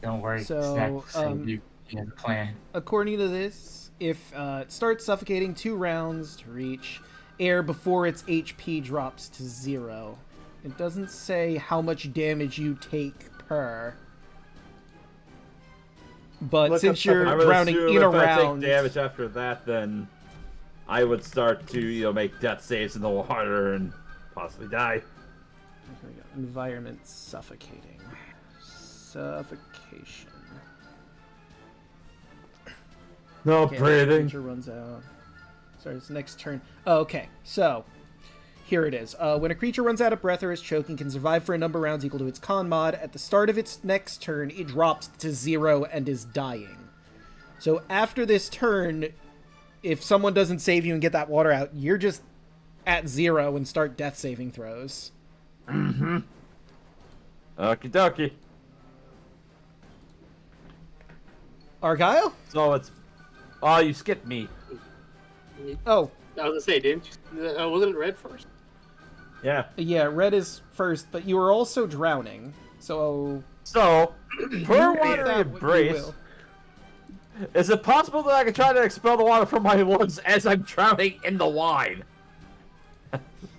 Don't worry,
So,
Snack will save you in the plan.
According to this, if it starts suffocating 2 rounds to reach air before its HP drops to 0. It doesn't say how much damage you take per. But
Look
since
up
you're
I would
drowning
assume
in a
if I
round,
take damage after that, then I would start to, make death saves in the water and possibly die.
Here we go. Environment suffocating. Suffocation.
No
Okay,
breathing.
creature runs out. Sorry, it's next turn. Oh, okay, so here it is. When a creature runs out of breath or is choking, can survive for a number of rounds equal to its con mod. At the start of its next turn, it drops to 0 and is dying. So after this turn, if someone doesn't save you and get that water out, you're just at 0 and start death saving throws.
Mm-hmm. Okie dokie.
Argyle?
So it's... Oh, you skipped me.
Oh,
I was gonna say, didn't you? Wasn't it red first?
Yeah.
yeah, red is first, but you were also drowning. So,
So, per
you
water
that what you
embrace,
will.
is it possible that I can try to expel the water from my lungs as I'm drowning in the wine?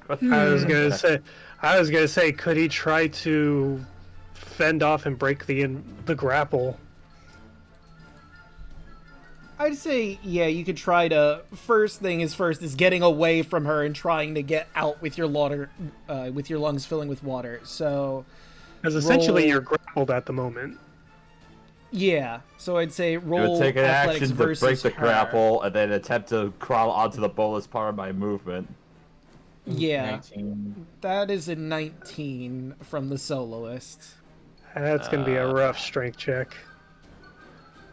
I was gonna say, could he try to fend off and break the grapple?
I'd say, yeah, you could try to. First is getting away from her and trying to get out with your with your lungs filling with water. So,
Because essentially
roll-
you're grappled at the moment.
yeah. So I'd say
I
roll
would take an
athletics
action to
versus
break the
her.
grapple and then attempt to crawl onto the boat as part of my movement.
Yeah,
19.
that is a 19 from the soloist.
That's gonna be a rough strength check.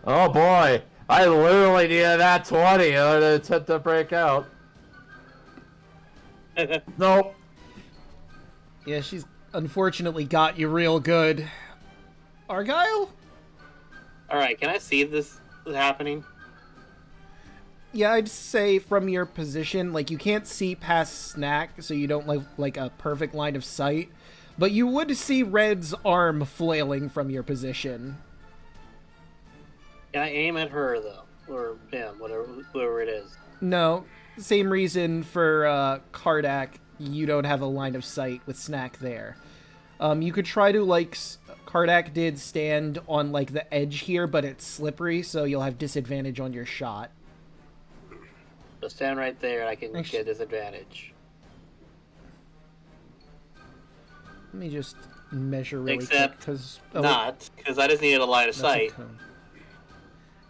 Oh boy! I literally needed that 20 in order to attempt to break out. Nope.
Yeah, she's unfortunately got you real good. Argyle?
All right, can I see this happening?
Yeah, I'd say from your position, like, you can't see past Snack, so you don't like a perfect line of sight, but you would see Red's arm flailing from your position.
Can I aim at her though, or him, whoever it is?
No, same reason for Kardak, you don't have a line of sight with Snack there. You could try to, like, Kardak did stand on, like, the edge here, but it's slippery, so you'll have disadvantage on your shot.
So stand right there, and I can
Actually-
get disadvantage.
Let me just measure really
Except
quick, because...
Not, because I just needed a line of sight.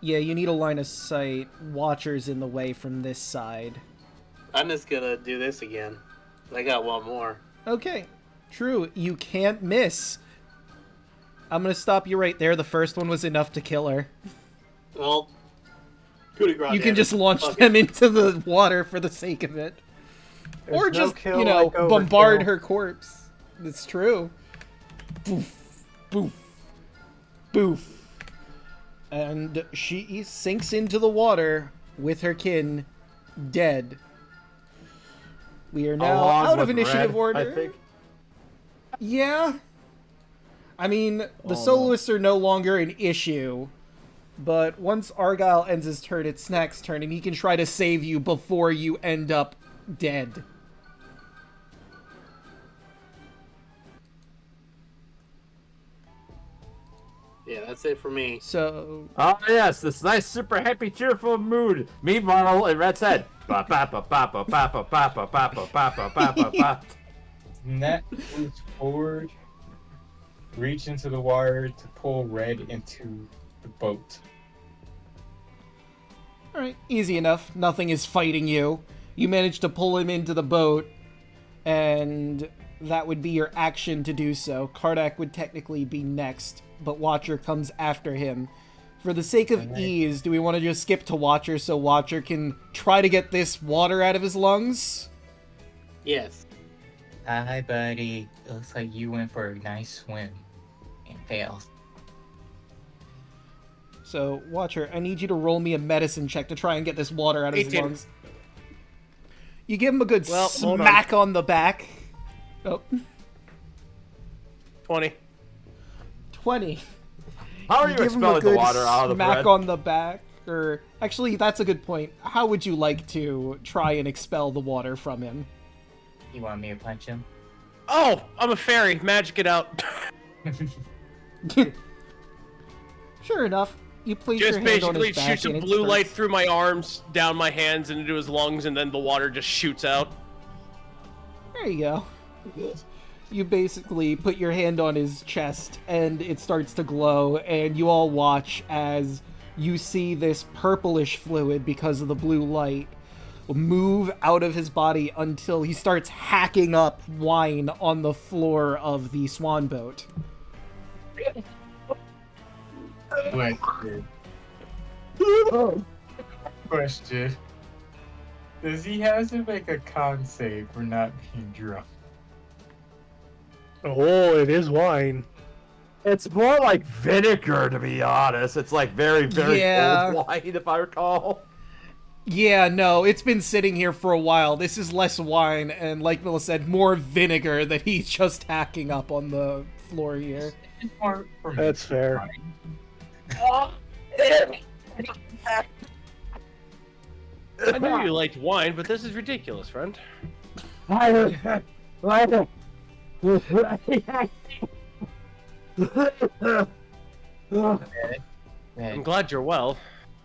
Yeah, you need a line of sight. Watcher's in the way from this side.
I'm just gonna do this again. I got one more.
Okay, true. You can't miss. I'm gonna stop you right there. The first one was enough to kill her.
Well, coup de grace.
You can just launch them into the water for the sake of it. Or
There's no
just,
kill
you know,
like
bombard
overkill.
her corpse. It's true. Boof. Boof. Boof. And she sinks into the water with her kin, dead. We are now
Along
out of
with
initiative
Red,
order.
I think.
Yeah. I mean, the
Oh, no.
soloists are no longer an issue. But once Argyle ends his turn, it's Snack's turn, and he can try to save you before you end up dead.
Yeah, that's it for me.
So,
Oh yes, this nice, super happy, cheerful mood. Meanwhile, in Red's head. Ba ba ba ba ba ba ba ba ba ba ba ba ba ba ba.
Net moves forward, reach into the water to pull Red into the boat.
alright, easy enough. Nothing is fighting you. You manage to pull him into the boat, and that would be your action to do so. Kardak would technically be next, but Watcher comes after him. For the sake of
Alright.
ease, do we want to just skip to Watcher so Watcher can try to get this water out of his lungs?
Yes.
Hi, buddy. Looks like you went for a nice swim and failed.
So, Watcher, I need you to roll me a medicine check to try and get this water out of his
18.
lungs. You give him a good
Well, hold
smack on the back. Oh,
20.
20.
How are you
Give him a
expelling the
good
water out of the
smack
bread?
on the back. Or, actually, that's a good point. How would you like to try and expel the water from him?
You want me to punch him?
Oh, I'm a fairy. Magic it out.
Sure enough, you place
Just
your hand on
basically
his back
shoots a
and it
blue light
starts-
through my arms, down my hands, and into his lungs, and then the water just shoots out.
There you go. You basically put your hand on his chest and it starts to glow, and you all watch as you see this purplish fluid because of the blue light move out of his body until he starts hacking up wine on the floor of the swan boat.
Question. Does he have to make a con save for not being drunk?
Oh, it is wine.
It's more like vinegar, to be honest. It's like very, very
Yeah.
old wine, if I recall.
Yeah, no, it's been sitting here for a while. This is less wine and, like Mila said, more vinegar that he's just hacking up on the floor here.
Or for me?
That's fair.
I knew you liked wine, but this is ridiculous, friend. I'm glad you're well.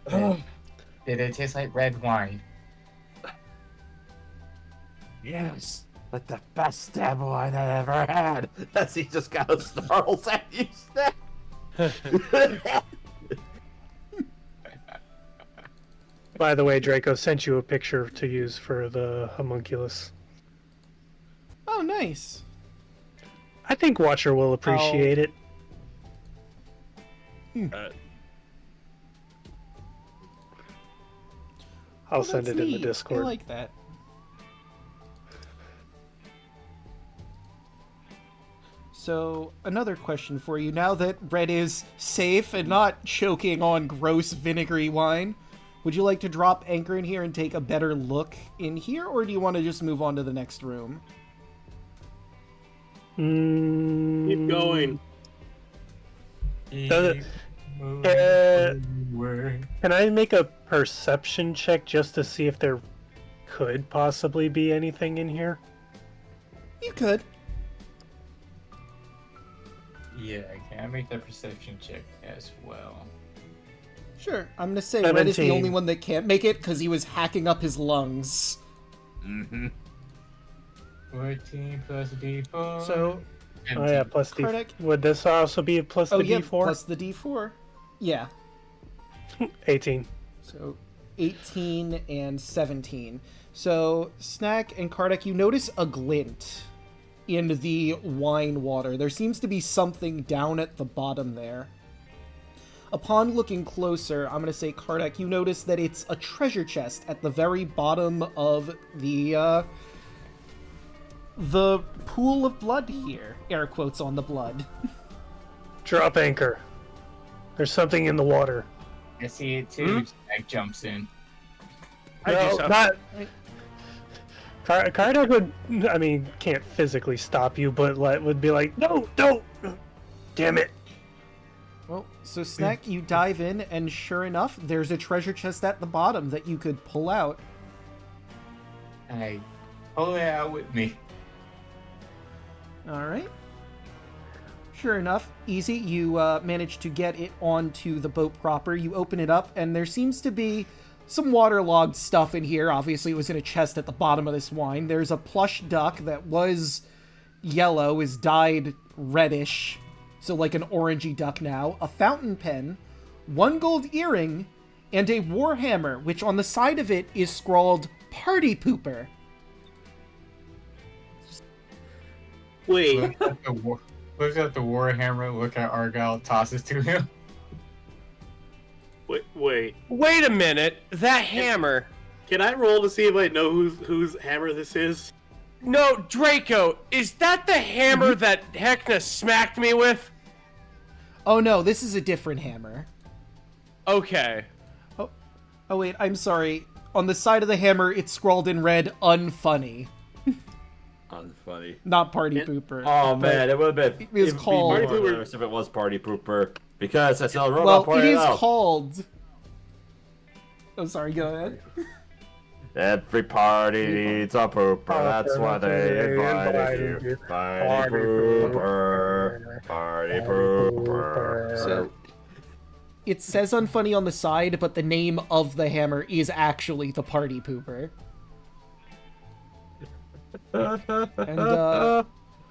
Did it taste like red wine?
Yes, like the best damn wine I ever had. As he just kind of snarls at you, Snap.
By the way, Draco sent you a picture to use for the homunculus.
Oh, nice.
I think Watcher will appreciate it. I'll send
That's
it in the
neat.
Discord.
I like that. So, another question for you. Now that Red is safe and not choking on gross vinegary wine, would you like to drop anchor in here and take a better look in here, or do you want to just move on to the next room?
Keep going.
Does Can I make a perception check just to see if there could possibly be anything in here?
You could.
Yeah, can I make the perception check as well?
Sure. I'm gonna say Red is the
17.
only one that can't make it because he was hacking up his lungs.
Mm-hmm.
14 plus D4.
So,
Oh yeah, plus D.
Karnak.
Would this also be plus
oh
the
yeah,
D4?
plus the D4. Yeah.
18.
So 18 and 17. So Snack and Kardak, you notice a glint in the wine water. There seems to be something down at the bottom there. Upon looking closer, I'm going to say, Kardak, you notice that it's a treasure chest at the very bottom of the pool of blood here. Air quotes on the blood.
Drop anchor. There's something in the water.
I see it too. Jack jumps in.
I do so.
Not. Kardak would, I mean, can't physically stop you, but would be like, no, don't! Damn it.
Well, so Snack, you dive in, and sure enough, there's a treasure chest at the bottom that you could pull out.
I pull it out with me.
Alright. Sure enough, easy. You manage to get it onto the boat proper. You open it up, and there seems to be some waterlogged stuff in here. Obviously, it was in a chest at the bottom of this wine. There's a plush duck that was yellow, is dyed reddish, so like an orangey duck now. A fountain pen, 1 gold earring, and a warhammer, which on the side of it is scrawled Party Pooper.
Wait,
Looks at the warhammer. Look at Argyle. Tosses to him.
wait.
Wait a minute. That hammer.
Can I roll to see if I know whose hammer this is?
No, Draco, is that the hammer that Heckna smacked me with?
Oh no, this is a different hammer.
Okay.
Oh wait, I'm sorry. On the side of the hammer, it's scrawled in red, unfunny.
Unfunny.
Not party pooper.
Oh man, it would have been.
It was called-
Party Pooper if it was Party Pooper, because that's how Robot
Well, it
pointed
is
out.
called... Oh, sorry, go ahead.
Every party needs a pooper. That's why they invited you. Party Pooper. Party Pooper.
So, it says unfunny on the side, but the name of the hammer is actually the party pooper. And,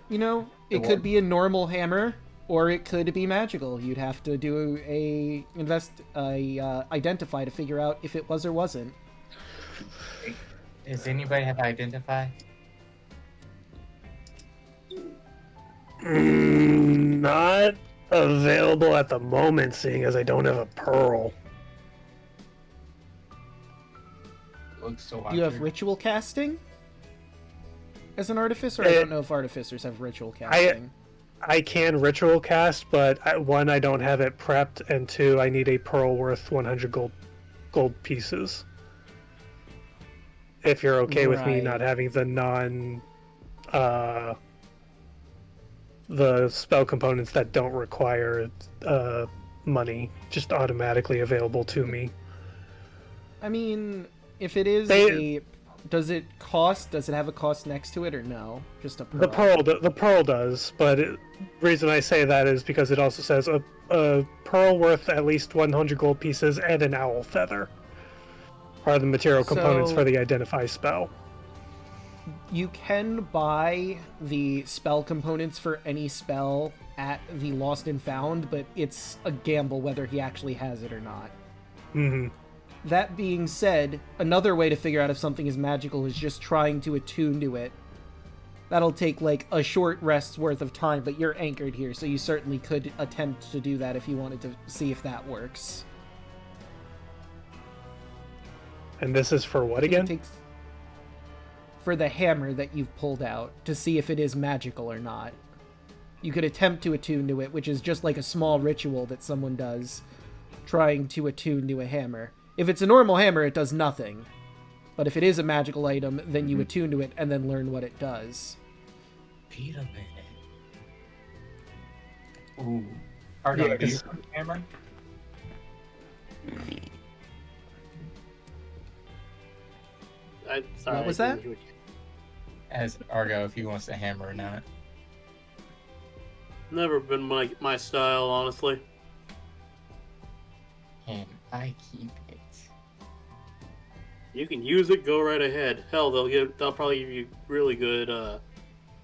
you know, it could be a normal hammer, or it could be magical. You'd have to do identify to figure out if it was or wasn't.
Does anybody have identify?
Not available at the moment, seeing as I don't have a pearl.
Looks so
Do you have
awkward.
ritual casting as an artificer? I don't know if artificers have ritual casting.
I can ritual cast, but one, I don't have it prepped, and two, I need a pearl worth 100 gold pieces. If you're okay with me
Right.
not having the spell components that don't require money just automatically available to me.
I mean, if it is does it have a cost next to it, or no? Just a pearl?
The pearl does, but reason I say that is because it also says a pearl worth at least 100 gold pieces and an owl feather are the material components for the identify spell.
You can buy the spell components for any spell at the Lost and Found, but it's a gamble whether he actually has it or not.
Mm-hmm.
That being said, another way to figure out if something is magical is just trying to attune to it. That'll take like a short rest's worth of time, but you're anchored here, so you certainly could attempt to do that if you wanted to see if that works.
And this is for what
It
again?
takes- For the hammer that you've pulled out, to see if it is magical or not. You could attempt to attune to it, which is just like a small ritual that someone does, trying to attune to a hammer. If it's a normal hammer, it does nothing. But if it is a magical item, then you attune to it and then learn what it does.
Wait a minute. Ooh. Argo,
Yeah,
do you
'cause-
have a hammer?
Sorry,
What was
I
that?
didn't hear what you-
As Argo, if he wants a hammer or not.
Never been my style, honestly.
And I keep it.
You can use it, go right ahead. Hell, they'll probably give you really good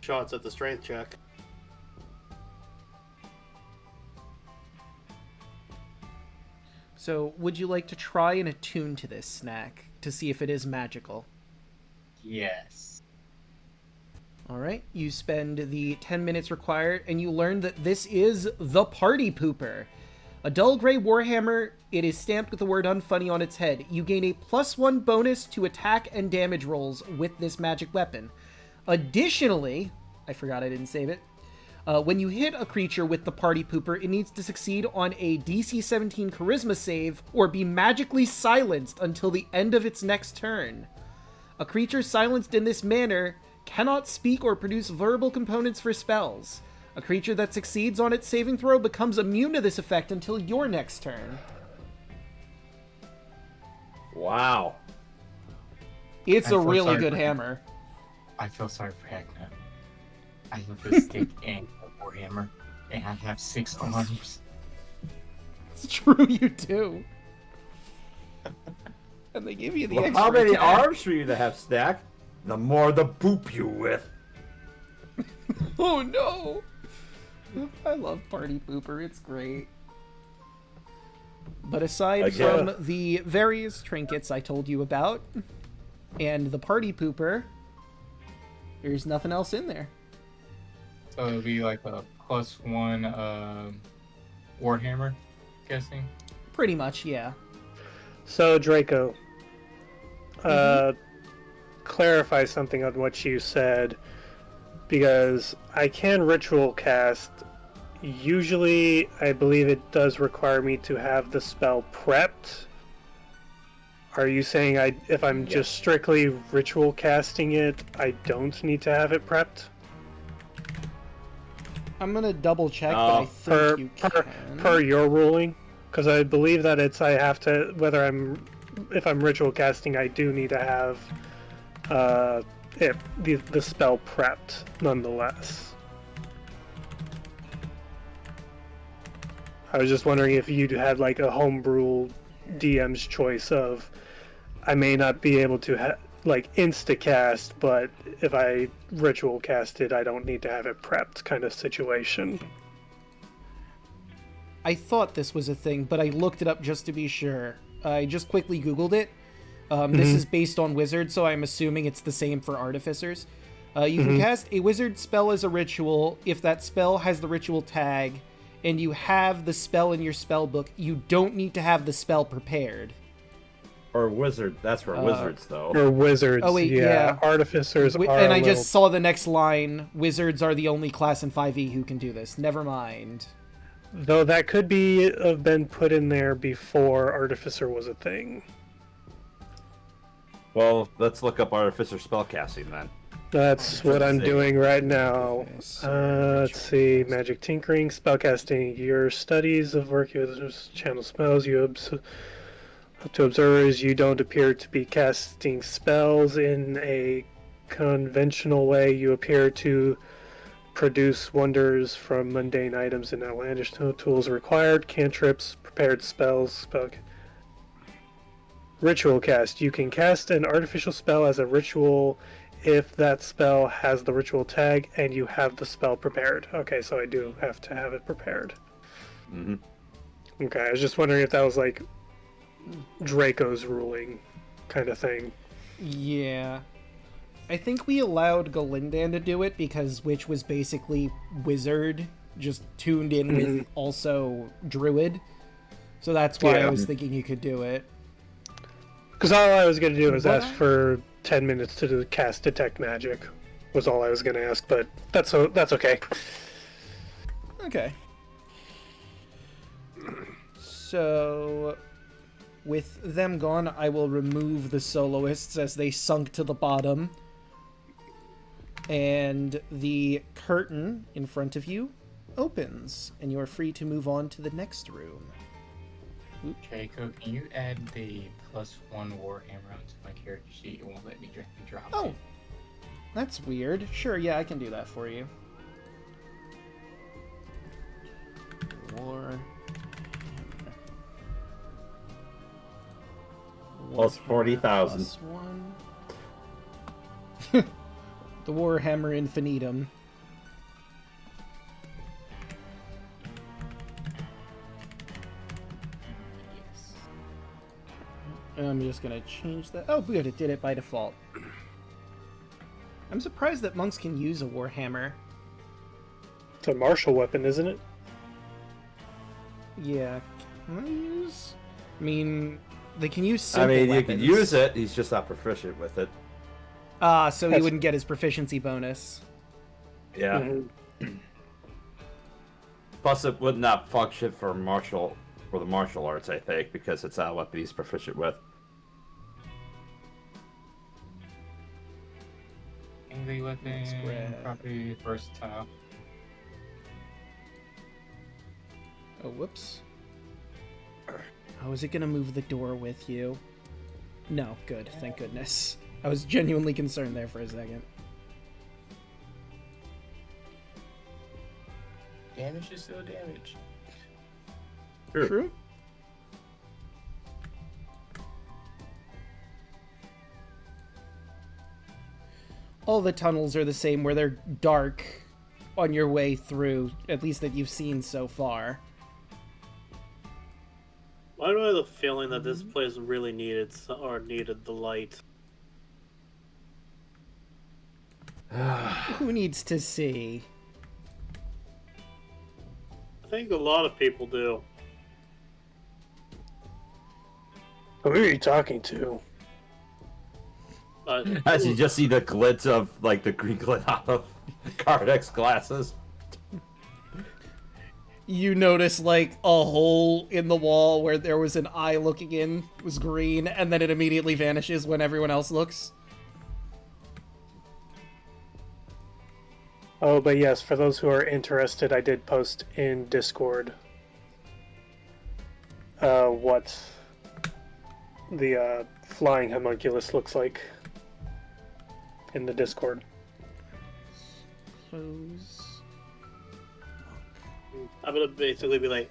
shots at the strength check.
So, would you like to try and attune to this snack to see if it is magical?
Yes.
Alright, you spend the 10 minutes required, and you learn that this is the Party Pooper. A dull gray warhammer, it is stamped with the word unfunny on its head. You gain a +1 bonus to attack and damage rolls with this magic weapon. Additionally, I forgot I didn't save it. When you hit a creature with the Party Pooper, it needs to succeed on a DC 17 Charisma save or be magically silenced until the end of its next turn. A creature silenced in this manner cannot speak or produce verbal components for spells. A creature that succeeds on its saving throw becomes immune to this effect until your next turn.
Wow.
It's
I
a
feel
really
sorry
good
for
hammer.
I feel sorry for Heckna. I have a stick and a warhammer, and I have 6 arms.
It's true, you do. And they give you the
Well,
extra
how many
attack.
arms for you to have stacked? The more the boop you with.
Oh no! I love Party Pooper, it's great. But aside
Again.
from the various trinkets I told you about, and the Party Pooper, there's nothing else in there.
So it'll be like a +1 warhammer, guessing.
Pretty much, yeah.
So Draco,
clarify something on what you said, because I can ritual cast. Usually, I believe it does require me to have the spell prepped. Are you saying if I'm just strictly ritual casting it, I don't need to have it prepped?
I'm gonna double check, but I think you can.
Per your ruling, because I believe that I have to, if I'm ritual casting, I do need to have the spell prepped nonetheless. I was just wondering if you'd had like a homebrew DM's choice of, I may not be able to insta-cast, but if I ritual cast it, I don't need to have it prepped kind of situation.
I thought this was a thing, but I looked it up just to be sure. I just quickly Googled it. This is based on wizards, so I'm assuming it's the same for artificers. You can cast a wizard spell as a ritual if that spell has the ritual tag, and you have the spell in your spell book. You don't need to have the spell prepared.
Or wizard. That's for wizards, though.
Or wizards.
Oh, wait, yeah.
Artificers are.
And I just saw the next line. Wizards are the only class in 5e who can do this. Never mind.
Though that could have been put in there before Artificer was a thing.
Well, let's look up artificer spellcasting then.
That's what I'm doing right now. Let's see. Magic tinkering, spellcasting. Your studies of working with channel spells. To observers, you don't appear to be casting spells in a conventional way. You appear to produce wonders from mundane items and outlandish. No tools required. Cantrips, prepared spells. Ritual cast. You can cast an artificial spell as a ritual if that spell has the ritual tag and you have the spell prepared. Okay, so I do have to have it prepared.
Mm-hmm.
Okay, I was just wondering if that was like Draco's ruling kind of thing.
Yeah. I think we allowed Galindan to do it because Witch was basically wizard, just tuned in with also druid. So that's why I was thinking you could do it.
Because all I was going to do was ask for 10 minutes to cast Detect Magic, was all I was going to ask, but that's okay.
Okay. So, with them gone, I will remove the soloists as they sunk to the bottom. And the curtain in front of you opens, and you are free to move on to the next room.
Draco, can you add the +1 Warhammer onto my character sheet? It won't let me drop
Oh,
it.
that's weird. Sure, yeah, I can do that for you. War.
Plus 40,000.
Plus 1. The Warhammer Infinitum. Yes. I'm just gonna change that. Oh, good, it did it by default. I'm surprised that monks can use a Warhammer.
It's a martial weapon, isn't it?
Yeah. Can I use? I mean, they can use simple
you
weapons.
can use it, he's just not proficient with it.
So he wouldn't get his proficiency bonus.
Yeah. Plus, it would not function for the martial arts, I think, because it's not what he's proficient with.
Angry weapon, property, versatile.
Oh, whoops. Oh, is it gonna move the door with you? No, good, thank goodness. I was genuinely concerned there for a second.
Damage is still damage.
Sure.
True. All the tunnels are the same, where they're dark on your way through, at least that you've seen so far.
Why do I have the feeling that this place really needed the light?
Who needs to see?
I think a lot of people do.
Who are you talking to?
As you just see the glint of, like, the green glint out of Kardec's glasses.
You notice, like, a hole in the wall where there was an eye looking in, was green, and then it immediately vanishes when everyone else looks.
Oh, but yes, for those who are interested, I did post in Discord what the flying homunculus looks like in the Discord.
Close.
I'm gonna basically be like,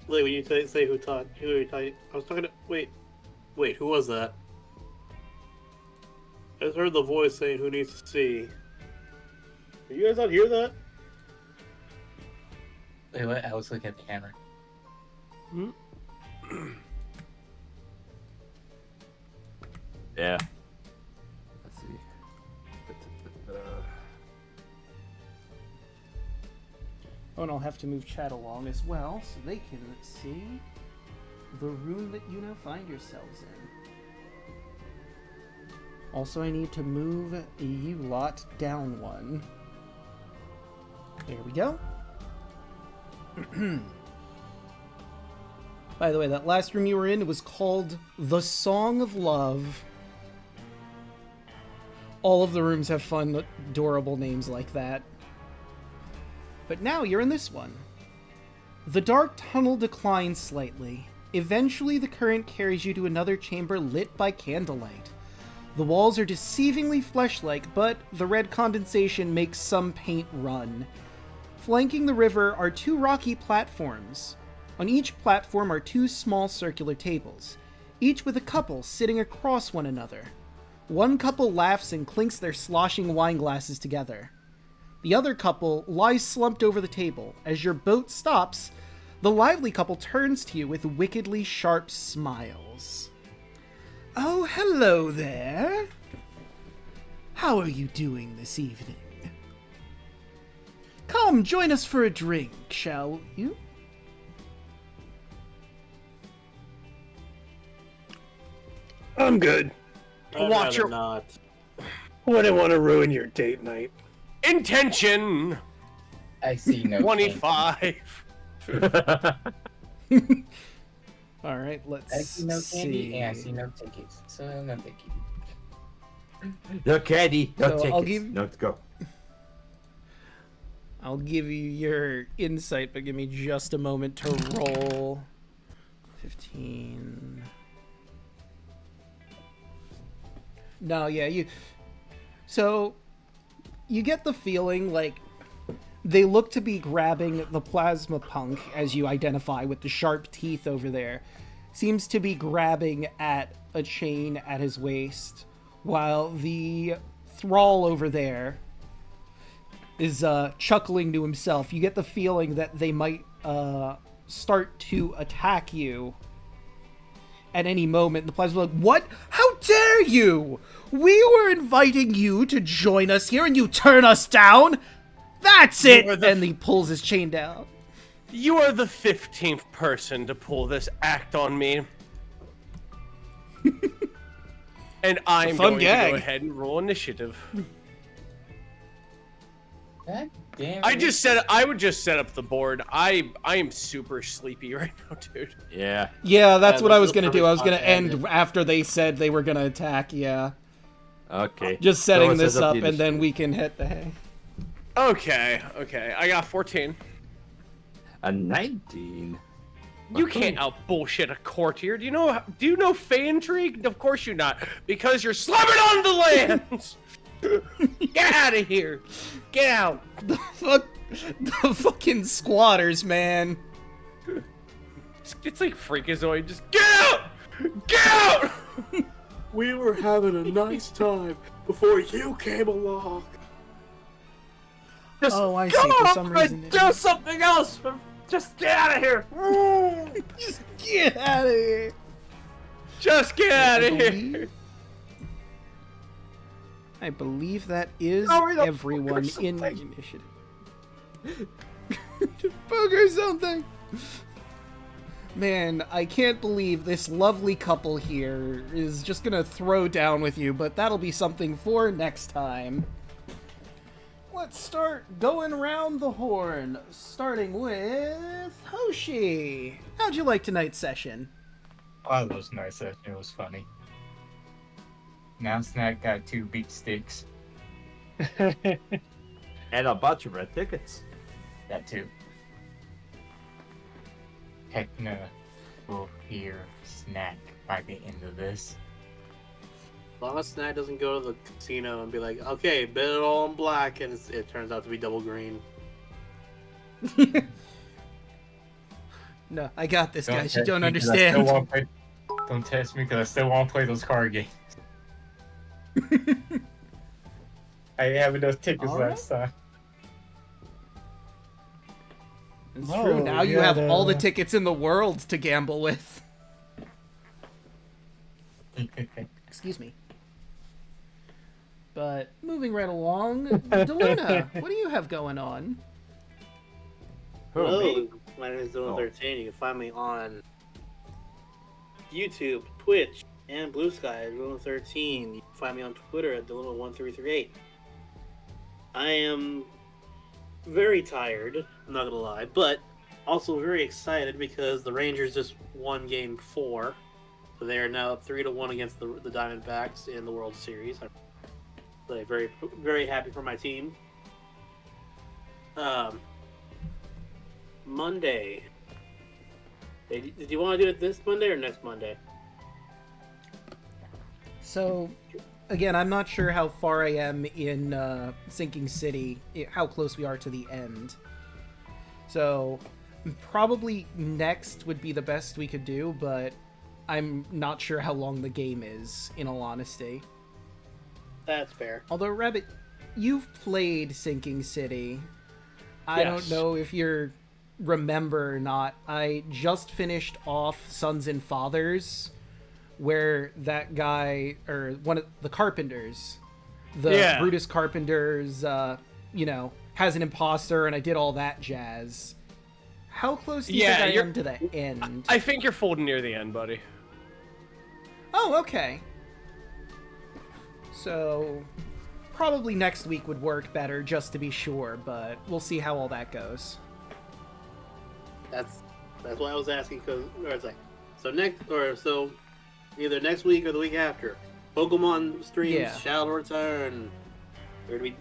when you say who are you talking? I was talking to. Wait, who was that? I just heard the voice saying who needs to see. You guys not hear that?
Wait, what? I was looking at the camera.
Yeah. Let's see.
Oh, and I'll have to move chat along as well, so they can see the room that you now find yourselves in. Also, I need to move you lot down one. There we go. By the way, that last room you were in was called The Song of Love. All of the rooms have fun, adorable names like that. But now you're in this one. The dark tunnel declines slightly. Eventually, the current carries you to another chamber lit by candlelight. The walls are deceivingly flesh-like, but the red condensation makes some paint run. Flanking the river are two rocky platforms. On each platform are two small circular tables, each with a couple sitting across one another. One couple laughs and clinks their sloshing wine glasses together. The other couple lies slumped over the table. As your boat stops, the lively couple turns to you with wickedly sharp smiles. Oh, hello there. How are you doing this evening? Come, join us for a drink, shall you?
I'm good.
Watch your
not.
Wouldn't want to ruin your date night.
intention.
I see no
25.
All right, let's
I see no candy
see.
and I see no tickets, so no thank you.
No candy, no
So
tickets.
I'll give-
No, go.
I'll give you your insight, but give me just a moment to roll. 15. No, yeah, you... So, you get the feeling like they look to be grabbing the plasma punk, as you identify with the sharp teeth over there. Seems to be grabbing at a chain at his waist, while the thrall over there is chuckling to himself. You get the feeling that they might start to attack you at any moment. The plasma like, what? How dare you? We were inviting you to join us here and you turn us down? That's it! And he pulls his chain down.
You are the 15th person to pull this act on me. And I'm
fun
going
gag.
to go ahead and roll initiative.
God damn it.
I would just set up the board. I am super sleepy right now, dude.
Yeah.
Yeah, that's what I was
the
gonna do. I was gonna
perfect
end
time.
after they said they were gonna attack, yeah.
Okay.
Just setting
Someone
this
sets
up
the
and then
initiative.
we can hit the hay.
Okay. I got 14.
A 19.
You can't out bullshit a courtier. Do you know Fey intrigue? Of course you're not, because you're slamming on the lands. Get out of here. Get out.
Fuck the fucking squatters, man.
It's like Freakazoid. Just get out. Get out.
We were having a nice time before you came along.
Just
Oh, I see.
come
For
on,
some reason,
do something else. Just get out of here.
just get out of here.
Just get out of here.
I believe that is
Hurry up,
everyone
poke or
in
something.
initiative. Poke or something. Man, I can't believe this lovely couple here is just gonna throw down with you, but that'll be something for next time. Let's start going around the horn, starting with Hoshi. How'd you like tonight's session?
Oh, it was nice. It was funny. Now Snack got 2 beat sticks.
And a bunch of red tickets.
That too. Heckna will hear Snack by the end of this.
As long as Snack doesn't go to the casino and be like, okay, bet it all in black, and it turns out to be double green.
No, I got this, guys. You
test
don't
me 'cause
understand.
Don't test me because I still want to play those card games. I didn't have enough tickets
All right.
last time.
It's
Oh,
true. Now you
yeah,
have all the tickets in the world to gamble with. Excuse me. But moving right along, Daluna, what do you have going on?
Who,
Hello,
me?
my name is Daluna13. You can find me on YouTube, Twitch, and Blue Sky at Daluna13. You can find me on Twitter at Daluna1338. I am very tired, I'm not gonna lie, but also very excited because the Rangers just won Game 4. So they are now up 3-1 against the Diamondbacks in the World Series. I'm really very, very happy for my team. Monday. Did you want to do it this Monday or next Monday?
So, again, I'm not sure how far I am in Sinking City, how close we are to the end. So, probably next would be the best we could do, but I'm not sure how long the game is, in all honesty.
That's fair.
Although, Rabbit, you've played Sinking City. I
Yes.
don't know if you're remember or not. I just finished off Sons and Fathers, where that guy, or one of the Carpenters, the
Yeah.
Brutus Carpenters, has an imposter, and I did all that jazz. How close do you
Yeah,
think I
you're-
am to the end?
I think you're folding near the end, buddy.
Oh, okay. So, probably next week would work better, just to be sure, but we'll see how all that goes.
That's why I was asking, because it's like, so either next week or the week after, Pokemon streams
Yeah.
shall return. We're gonna be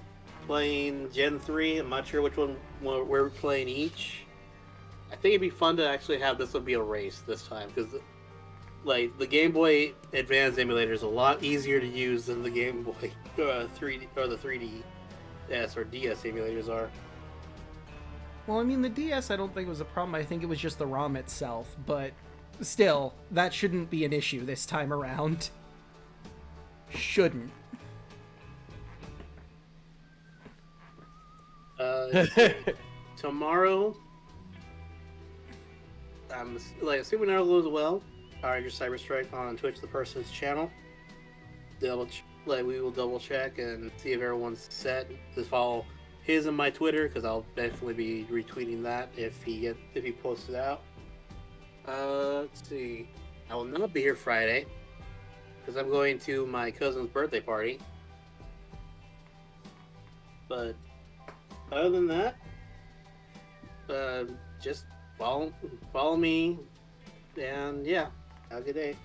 playing Gen 3. I'm not sure which one we're playing each. I think it'd be fun to actually have this one be a race this time, because like the Game Boy Advance emulator is a lot easier to use than the Game Boy 3D or the 3DS or DS emulators are.
Well, I mean, the DS I don't think was a problem. I think it was just the ROM itself, but still, that shouldn't be an issue this time around. Shouldn't.
Tomorrow, assuming all goes well, our Ranger Cyber Strike on Twitch, the person's channel. We will double check and see if everyone's set. Just follow his and my Twitter, because I'll definitely be retweeting that if he posts it out. Let's see. I will not be here Friday because I'm going to my cousin's birthday party. But other than that, just follow me, and yeah, have a good day.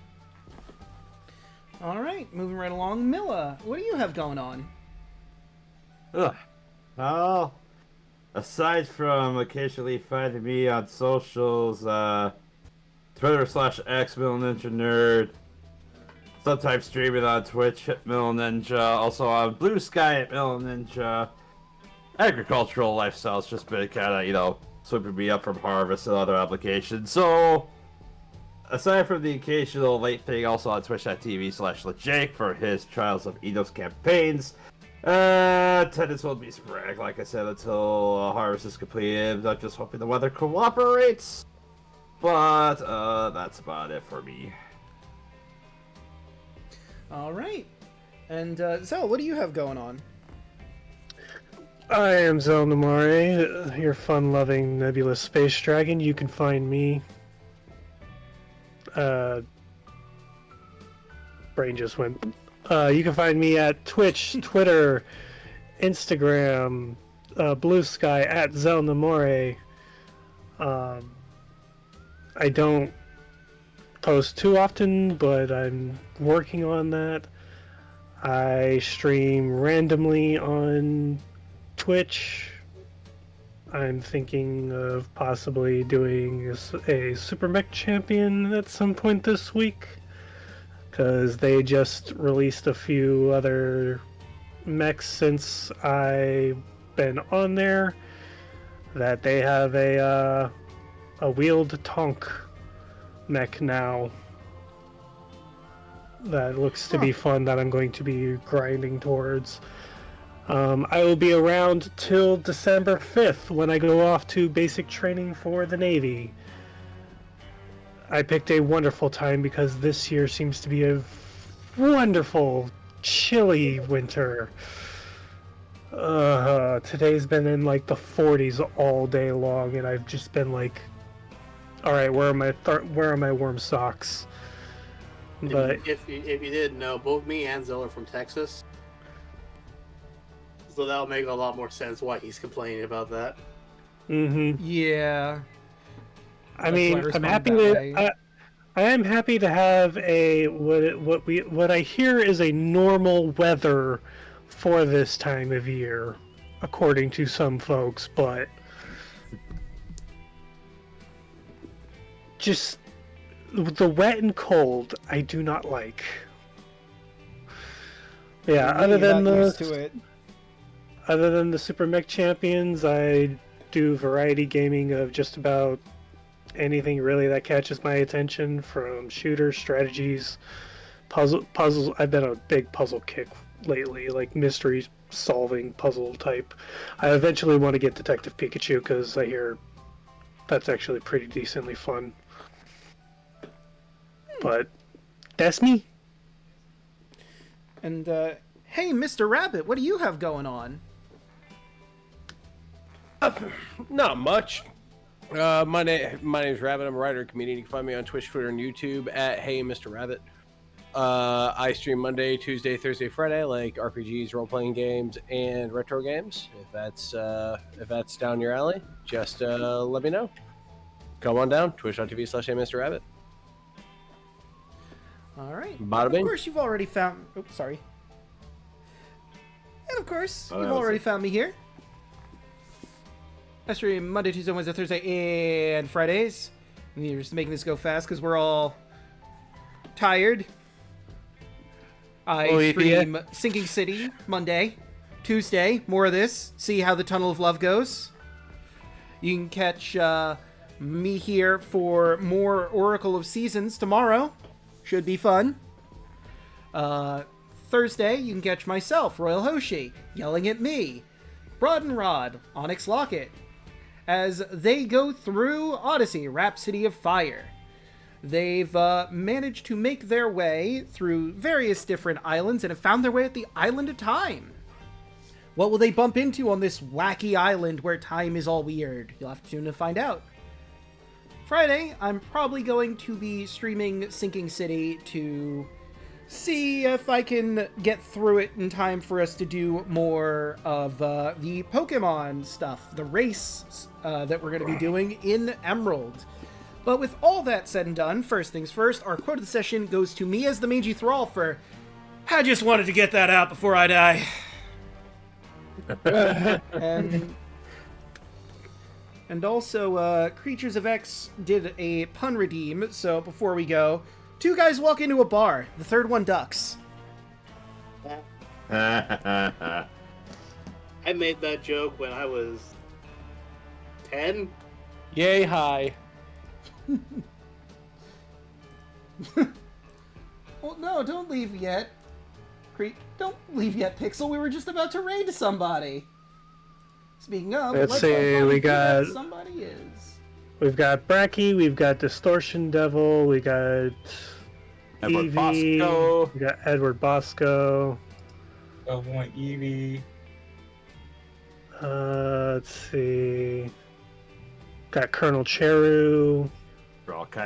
All right, moving right along. Milla, what do you have going on?
Ugh. Well, aside from occasionally finding me on socials, Twitter/X Millaninja Nerd, sometimes streaming on Twitch at Millaninja, also on Blue Sky at Millaninja. Agricultural lifestyle's just been kind of, sweeping me up from harvest and other applications. So, aside from the occasional late thing, also on Twitch.tv/LeJake for his Trials of Edos campaigns. Attendance will be sporadic, like I said, until harvest is completed. I'm just hoping the weather cooperates. But, that's about it for me.
All right. And, Xell, what do you have going on?
I am Xell Namare, your fun-loving nebulous space dragon. You can find me Brain just went. You can find me at Twitch, Twitter, Instagram, Blue Sky at Xell Namore. I don't post too often, but I'm working on that. I stream randomly on Twitch. I'm thinking of possibly doing a Super Mech Champion at some point this week, because they just released a few other mechs since I've been on there. That they have a wheeled tonk mech now. That looks to be fun, that I'm going to be grinding towards. I will be around till December 5th when I go off to basic training for the Navy. I picked a wonderful time because this year seems to be a wonderful, chilly winter. Today's been in like the 40s all day long, and I've just been like, all right, where are my warm socks? But
if you didn't know, both me and Xell are from Texas, so that'll make a lot more sense why he's complaining about that.
Yeah.
I mean, I'm happy to. I am happy to have a what I hear is a normal weather for this time of year, according to some folks, but just the wet and cold I do not like. Yeah, other than the Super Mech Champions, I do variety gaming of just about anything really that catches my attention, from shooters, strategies, puzzles. I've been a big puzzle kick lately, like mystery solving puzzle type. I eventually want to get Detective Pikachu because I hear that's actually pretty decently fun. But that's me.
And hey, Mr. Rabbit, what do you have going on?
Not much. My name's Rabbit. I'm a writer and comedian. You can find me on Twitch, Twitter, and YouTube at Hey Mr. Rabbit. I stream Monday, Tuesday, Thursday, Friday, like RPGs, role-playing games, and retro games. If that's down your alley, just let me know. Come on down, twitch.tv/Hey Mr. Rabbit.
All right.
Bada bing.
Of course, you've already found. Oh, sorry. And of course, you've already found me here. I stream Monday, Tuesday, Wednesday, Thursday, and Fridays. And you're just making this go fast because we're all tired. I stream Sinking City Monday, Tuesday, more of this. See how the Tunnel of Love goes. You can catch me here for more Oracle of Seasons tomorrow. Should be fun. Thursday, you can catch myself, Royal Hoshi, yelling at me, Broad and Rod, Onyx Locket, as they go through Odyssey, Rhapsody of Fire. They've managed to make their way through various different islands and have found their way at the Island of Time. What will they bump into on this wacky island where time is all weird? You'll have to tune in to find out. Friday, I'm probably going to be streaming Sinking City to see if I can get through it in time for us to do more of the Pokemon stuff, the race that we're going to be doing in Emerald. But with all that said and done, first things first, our quote of the session goes to me as the Mangy Thrall for, I just wanted to get that out before I die. And also, Creatures of X did a pun redeem, so before we go, two guys walk into a bar, the third one ducks.
I made that joke when I was 10.
Yay, hi.
Well, no, don't leave yet. Don't leave yet, Pixel. We were just about to raid somebody. Speaking of,
let's see, we got
somebody is.
We've got Bracky, we've got Distortion Devil, we got
Edward
Eevee,
Bosco.
we got Edward Bosco.
One Eevee.
Let's see. Got Colonel Cheru.
We're all kind